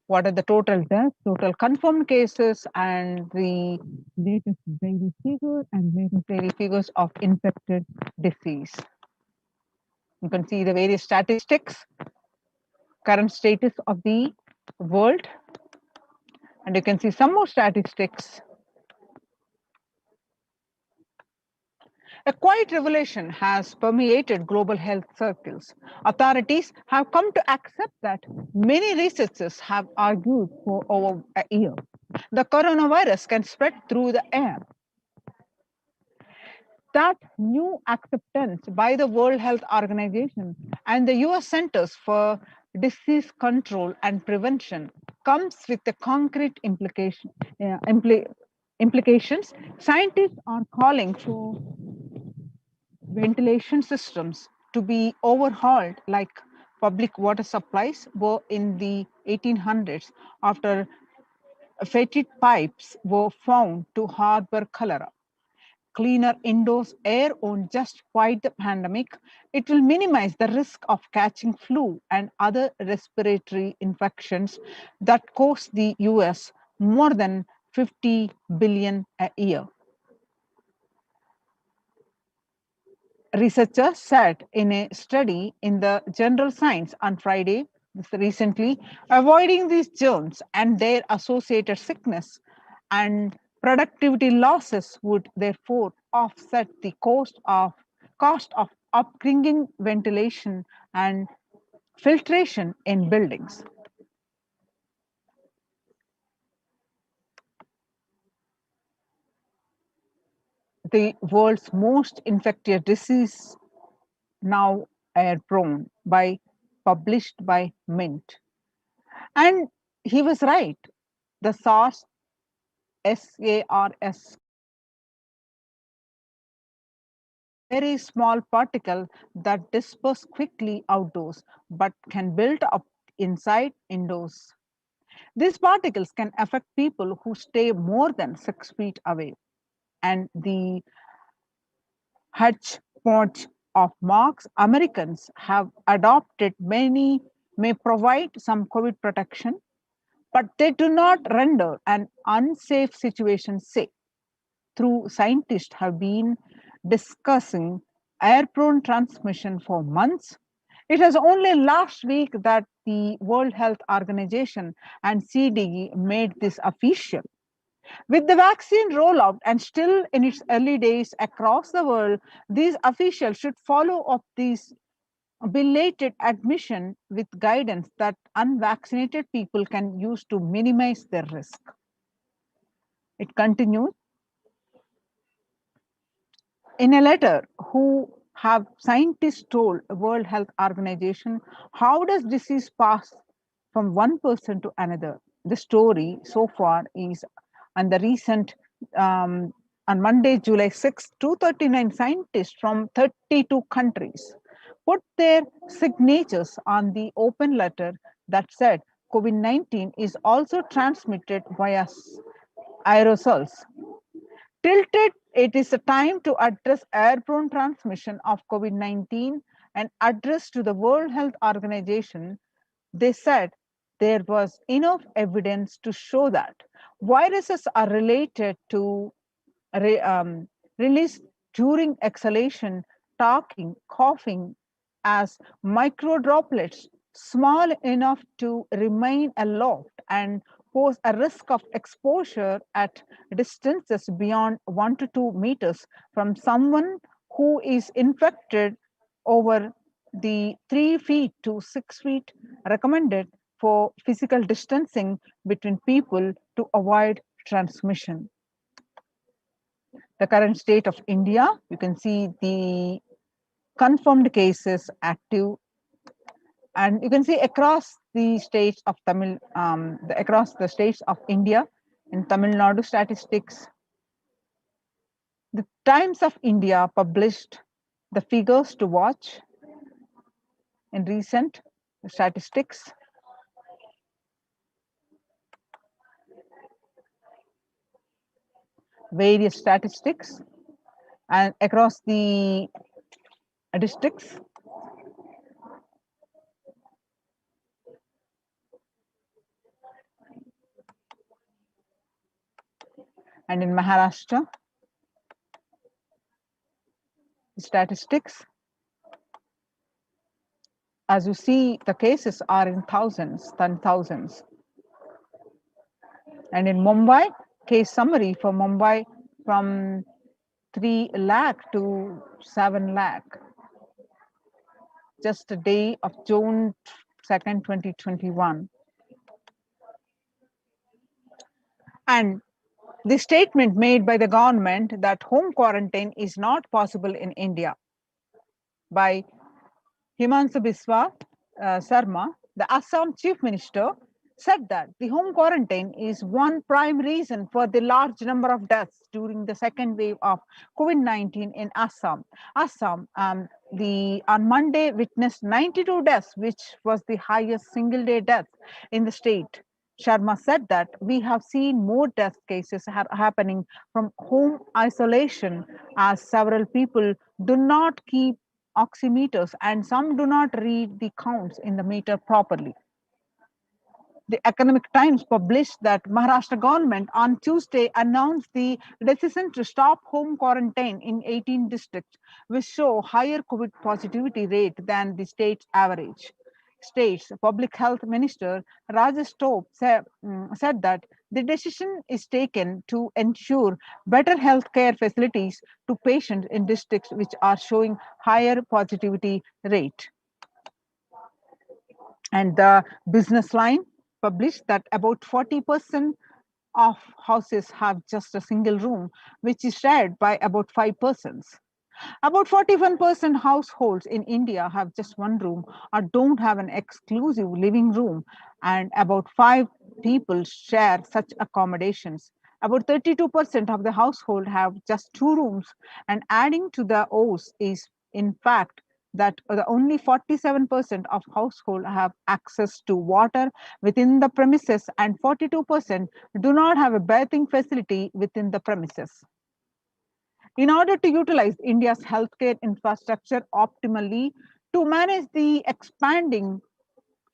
What are the total deaths, total confirmed cases, and the latest daily figure and latest daily figures of infected disease. You can see the various statistics, current status of the world, and you can see some more statistics. A quiet revelation has permeated global health circles. Authorities have come to accept that many researchers have argued for over a year. The coronavirus can spread through the air. That new acceptance by the World Health Organization and the US Centers for Disease Control and Prevention comes with the concrete implications. Scientists are calling for ventilation systems to be overhauled like public water supplies were in the 1800s after fetid pipes were found to harbor cholera. Cleaner indoors air won't just fight the pandemic, it will minimize the risk of catching flu and other respiratory infections that cost the US more than 50 billion a year. Researchers said in a study in the General Science on Friday, recently, avoiding these germs and their associated sickness and productivity losses would therefore offset the cost of upgrading ventilation and filtration in buildings. The world's most infectious disease now airborne published by Mint. And he was right. The SARS, SARS, very small particle that disperse quickly outdoors, but can build up inside indoors. These particles can affect people who stay more than 6 feet away. And the hodgepodge of marks Americans have adopted many may provide some COVID protection, but they do not render an unsafe situation safe. Through scientists have been discussing airborne transmission for months. It was only last week that the World Health Organization and CDE made this official. With the vaccine rollout and still in its early days across the world, these officials should follow up these belated admission with guidance that unvaccinated people can use to minimize their risk. It continues. In a letter, who have scientists told World Health Organization, how does disease pass from one person to another? The story so far is on the recent, on Monday, July 6, 239 scientists from 32 countries put their signatures on the open letter that said COVID-19 is also transmitted via aerosols. Tilted, it is a time to address airborne transmission of COVID-19 and address to the World Health Organization. They said there was enough evidence to show that viruses are related to release during exhalation, talking, coughing as micro droplets small enough to remain aloft and pose a risk of exposure at distances beyond 1 to 2 meters from someone who is infected over the 3 feet to 6 feet recommended for physical distancing between people to avoid transmission. The current state of India, you can see the confirmed cases active, and you can see across the states of across the states of India in Tamil Nadu statistics. The Times of India published the figures to watch in recent statistics. Various statistics and across the districts. And in Maharashtra, statistics, as you see, the cases are in thousands, 10,000s. And in Mumbai, case summary for Mumbai from 3 lakh to 7 lakh. Just a day of June 2nd, 2021. And the statement made by the government that home quarantine is not possible in India by Himansa Biswa Sarma, the Assam Chief Minister, said that the home quarantine is one prime reason for the large number of deaths during the second wave of COVID-19 in Assam. Assam, on Monday, witnessed 92 deaths, which was the highest single-day death in the state. Sharma said that we have seen more death cases happening from home isolation, as several people do not keep oximeters and some do not read the counts in the meter properly. The Economic Times published that Maharashtra government on Tuesday announced the decision to stop home quarantine in 18 districts, which show higher COVID positivity rate than the state's average. State's Public Health Minister Rajesh Tope said that the decision is taken to ensure better healthcare facilities to patients in districts which are showing higher positivity rate. And the Business Line published that about 40% of houses have just a single room, which is shared by about 5 persons. About 41% households in India have just one room or don't have an exclusive living room, and about 5 people share such accommodations. About 32% of the household have just 2 rooms, and adding to the O's is in fact that only 47% of households have access to water within the premises and 42% do not have a bathing facility within the premises. In order to utilize India's healthcare infrastructure optimally to manage the expanding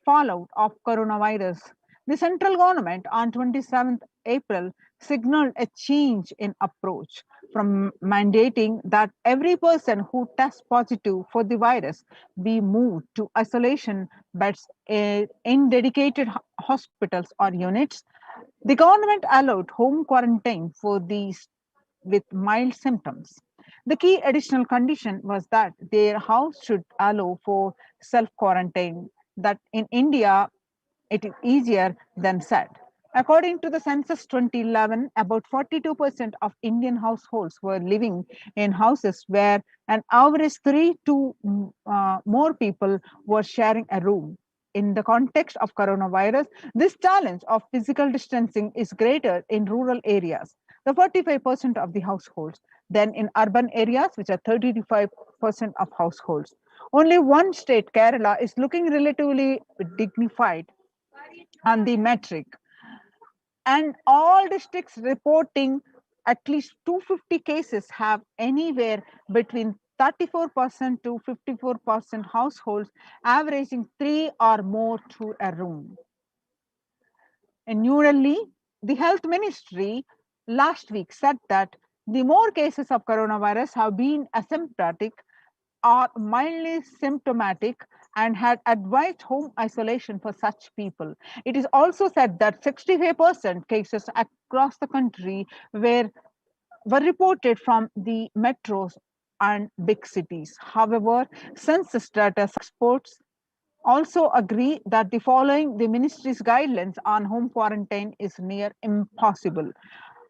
fallout of coronavirus, the central government on 27th April signaled a change in approach from mandating that every person who tests positive for the virus be moved to isolation beds in dedicated hospitals or units. The government allowed home quarantine for these with mild symptoms. The key additional condition was that their house should allow for self-quarantine, that in India, it is easier than said. According to the census 2011, about 42% of Indian households were living in houses where an average 3 to more people were sharing a room. In the context of coronavirus, this challenge of physical distancing is greater in rural areas, the 45% of the households, than in urban areas, which are 35% of households. Only one state, Kerala, is looking relatively dignified on the metric. And all districts reporting at least 250 cases have anywhere between 34% to 54% households averaging 3 or more to a room. In New Delhi, the health ministry last week said that the more cases of coronavirus have been asymptomatic or mildly symptomatic and had advised home isolation for such people. It is also said that 65% cases across the country were reported from the metros and big cities. However, census data experts also agree that the following the ministry's guidelines on home quarantine is near impossible,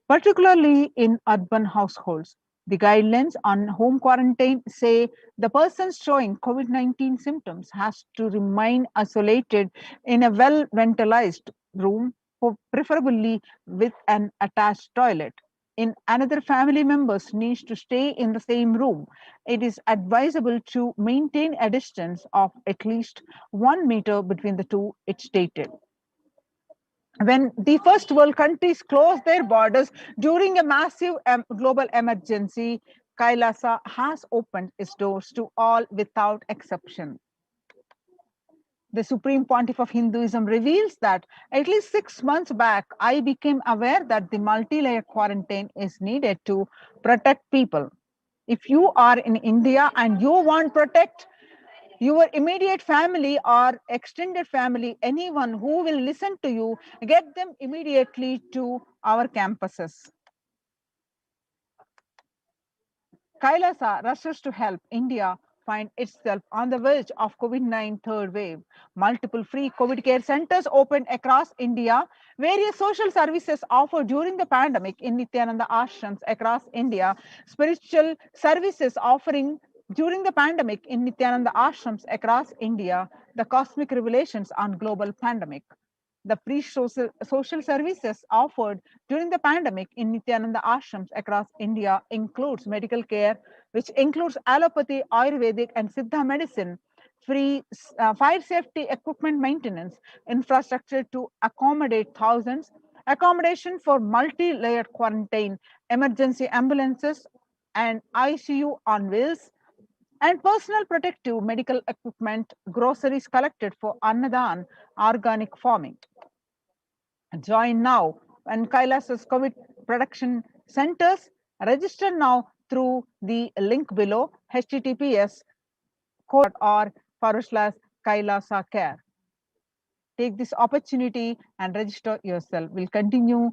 particularly in urban households. The guidelines on home quarantine say the person showing COVID-19 symptoms has to remain isolated in a well ventilized room, preferably with an attached toilet. In another, family members needs to stay in the same room. It is advisable to maintain a distance of at least 1 meter between the two, it stated. When the first world countries closed their borders during a massive global emergency, Kailasa has opened its doors to all without exception. The Supreme Pontiff of Hinduism reveals that at least 6 months back, I became aware that the multi-layer quarantine is needed to protect people. If you are in India and you want to protect your immediate family or extended family, anyone who will listen to you, get them immediately to our campuses. Kailasa rushes to help India find itself on the verge of COVID-19 third wave. Multiple free COVID care centers opened across India. Various social services offered during the pandemic in Nithyananda ashrams across India. Spiritual services offering during the pandemic in Nithyananda ashrams across India. The cosmic revelations on global pandemic. The social services offered during the pandemic in Nithyananda ashrams across India includes medical care, which includes allopathy, Ayurvedic, and Siddha medicine, free fire safety equipment maintenance, infrastructure to accommodate thousands, accommodation for multi-layered quarantine, emergency ambulances, and ICU on wheels, and personal protective medical equipment, groceries collected for Annadan organic farming. Join now and Kailasa's COVID production centers. Register now through the link below, https://kailasa care. Take this opportunity and register yourself. We'll continue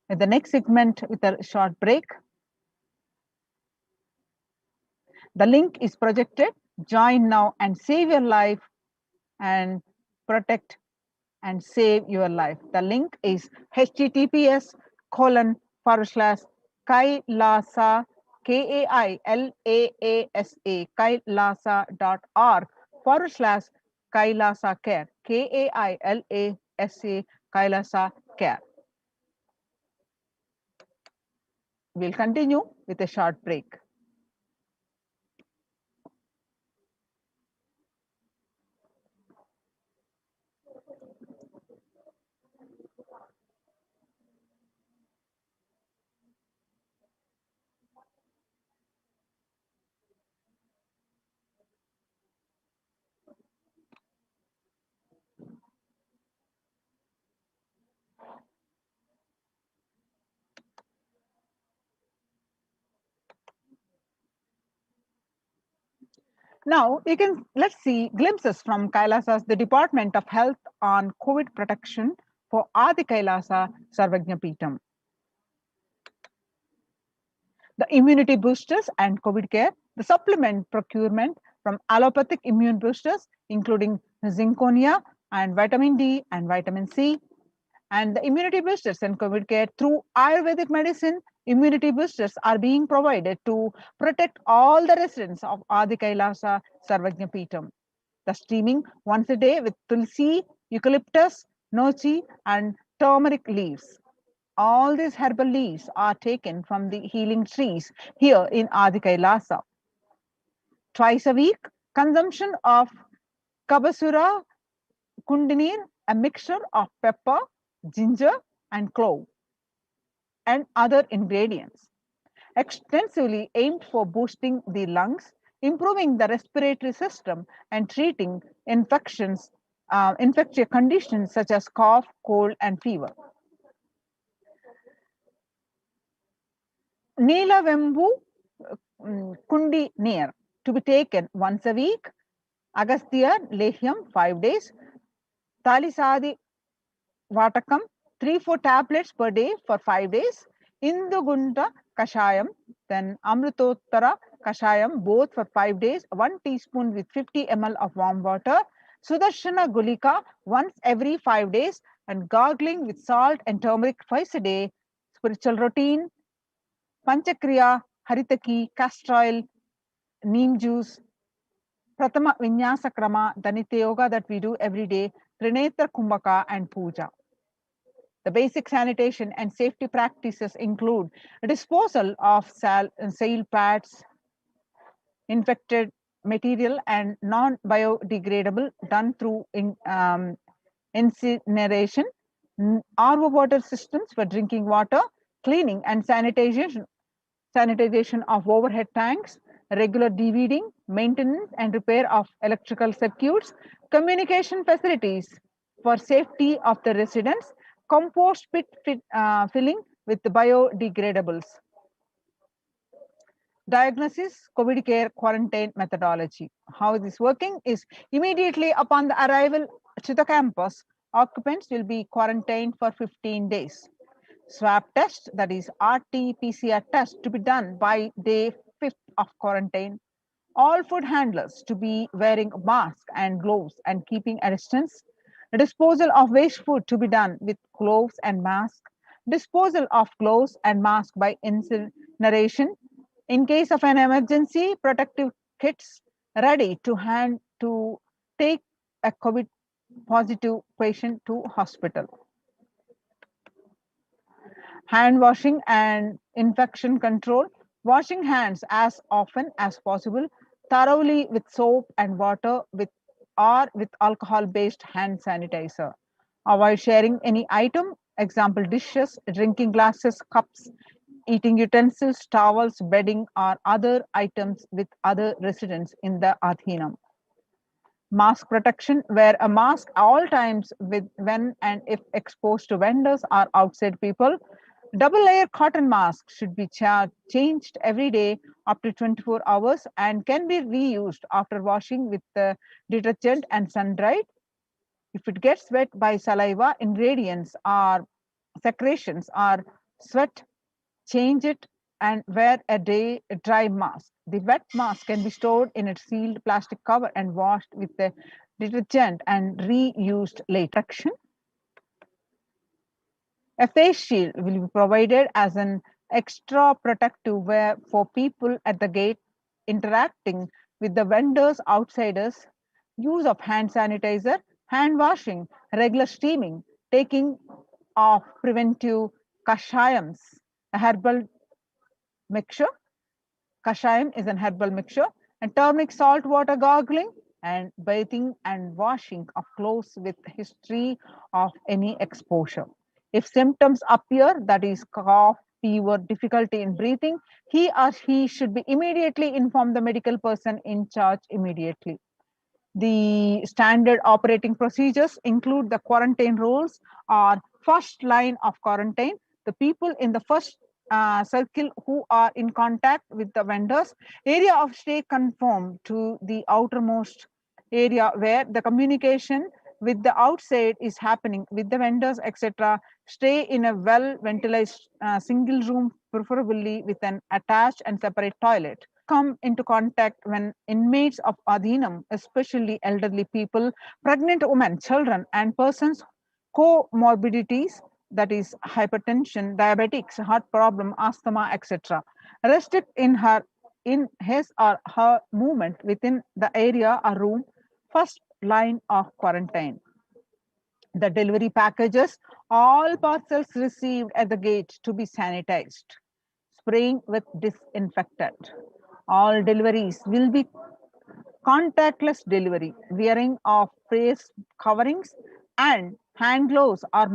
with the next segment with a short break. The link is projected. Join now and save your life and protect and save your life. The link is https://kailasa, KAILAASA, kailasa.org/Kailasa care, KAILASA, Kailasa care. We'll continue with a short break. Now let's see glimpses from Kailasa's the Department of Health on COVID protection for Adi Kailasa Sarvajnapeetham. The immunity boosters and COVID care, the supplement procurement from allopathic immune boosters, including zinconia and vitamin D and vitamin C, and the immunity boosters and COVID care through Ayurvedic medicine. Immunity boosters are being provided to protect all the residents of Adi Kailasa Sarvajnapeetham. The steaming once a day with tulsi, eucalyptus, nochi, and turmeric leaves. All these herbal leaves are taken from the healing trees here in Adi Kailasa. Twice a week, consumption of Kabasura Kundinir, a mixture of pepper, ginger, and clove, and other ingredients, extensively aimed for boosting the lungs, improving the respiratory system, and treating infectious conditions such as cough, cold, and fever. Neelavembu Kundi Neer to be taken once a week. Agastya Lehyam 5 days, Talisadi Vatakam 3-4 tablets per day for 5 days, Indugunta Kashayam, then Amrutottara Kashayam both for 5 days, 1 teaspoon with 50 ml of warm water, Sudarshana Gulika once every 5 days, and gargling with salt and turmeric twice a day. Spiritual routine, Panchakriya, Haritaki, castor oil, neem juice, Pratama Vinyasa Krama, the Nitya Yoga that we do every day, Trinetra Kumbhaka and Puja. The basic sanitation and safety practices include disposal of sail pads, infected material and non-biodegradable done through incineration, RO water systems for drinking water, cleaning and sanitization of overhead tanks, regular DVDing, maintenance and repair of electrical circuits, communication facilities for safety of the residents, compost pit filling with biodegradables. Diagnosis, COVID care, quarantine methodology. How this working is immediately upon the arrival to the campus, occupants will be quarantined for 15 days. Swab test, that is RT-PCR test, to be done by day 5th of quarantine. All food handlers to be wearing mask and gloves and keeping a distance. The disposal of waste food to be done with gloves and mask. Disposal of gloves and mask by incineration. In case of an emergency, protective kits ready to hand to take a COVID positive patient to hospital. Hand washing and infection control. Washing hands as often as possible, thoroughly with soap and water with alcohol-based hand sanitizer. Avoid sharing any item, example dishes, drinking glasses, cups, eating utensils, towels, bedding, or other items with other residents in the Adhinam. Mask protection, wear a mask all times when and if exposed to vendors or outside people. Double layer cotton mask should be changed every day up to 24 hours and can be reused after washing with the detergent and sun dried. If it gets wet by saliva, ingredients or secretions or sweat, change it and wear a dry mask. The wet mask can be stored in a sealed plastic cover and washed with the detergent and reused later. A face shield will be provided as an extra protective wear for people at the gate interacting with the vendors, outsiders, use of hand sanitizer, hand washing, regular steaming, taking of preventive kashayams, a herbal mixture. Kashayam is an herbal mixture, and turmeric salt water gargling and bathing and washing of clothes with history of any exposure. If symptoms appear, that is cough, fever, difficulty in breathing, he or she should be immediately inform the medical person in charge immediately. The standard operating procedures include the quarantine rules or first line of quarantine. The people in the first circle who are in contact with the vendors, area of stay conform to the outermost area where the communication with the outside is happening with the vendors, etc. Stay in a well ventilated single room, preferably with an attached and separate toilet. Come into contact when inmates of Adhinam, especially elderly people, pregnant women, children, and persons comorbidities, that is hypertension, diabetics, heart problem, asthma, etc. Restrict in his or her movement within the area or room, first line of quarantine. The delivery packages, all parcels received at the gate to be sanitized, spraying with disinfectant. All deliveries will be contactless delivery, wearing of face coverings and hand gloves are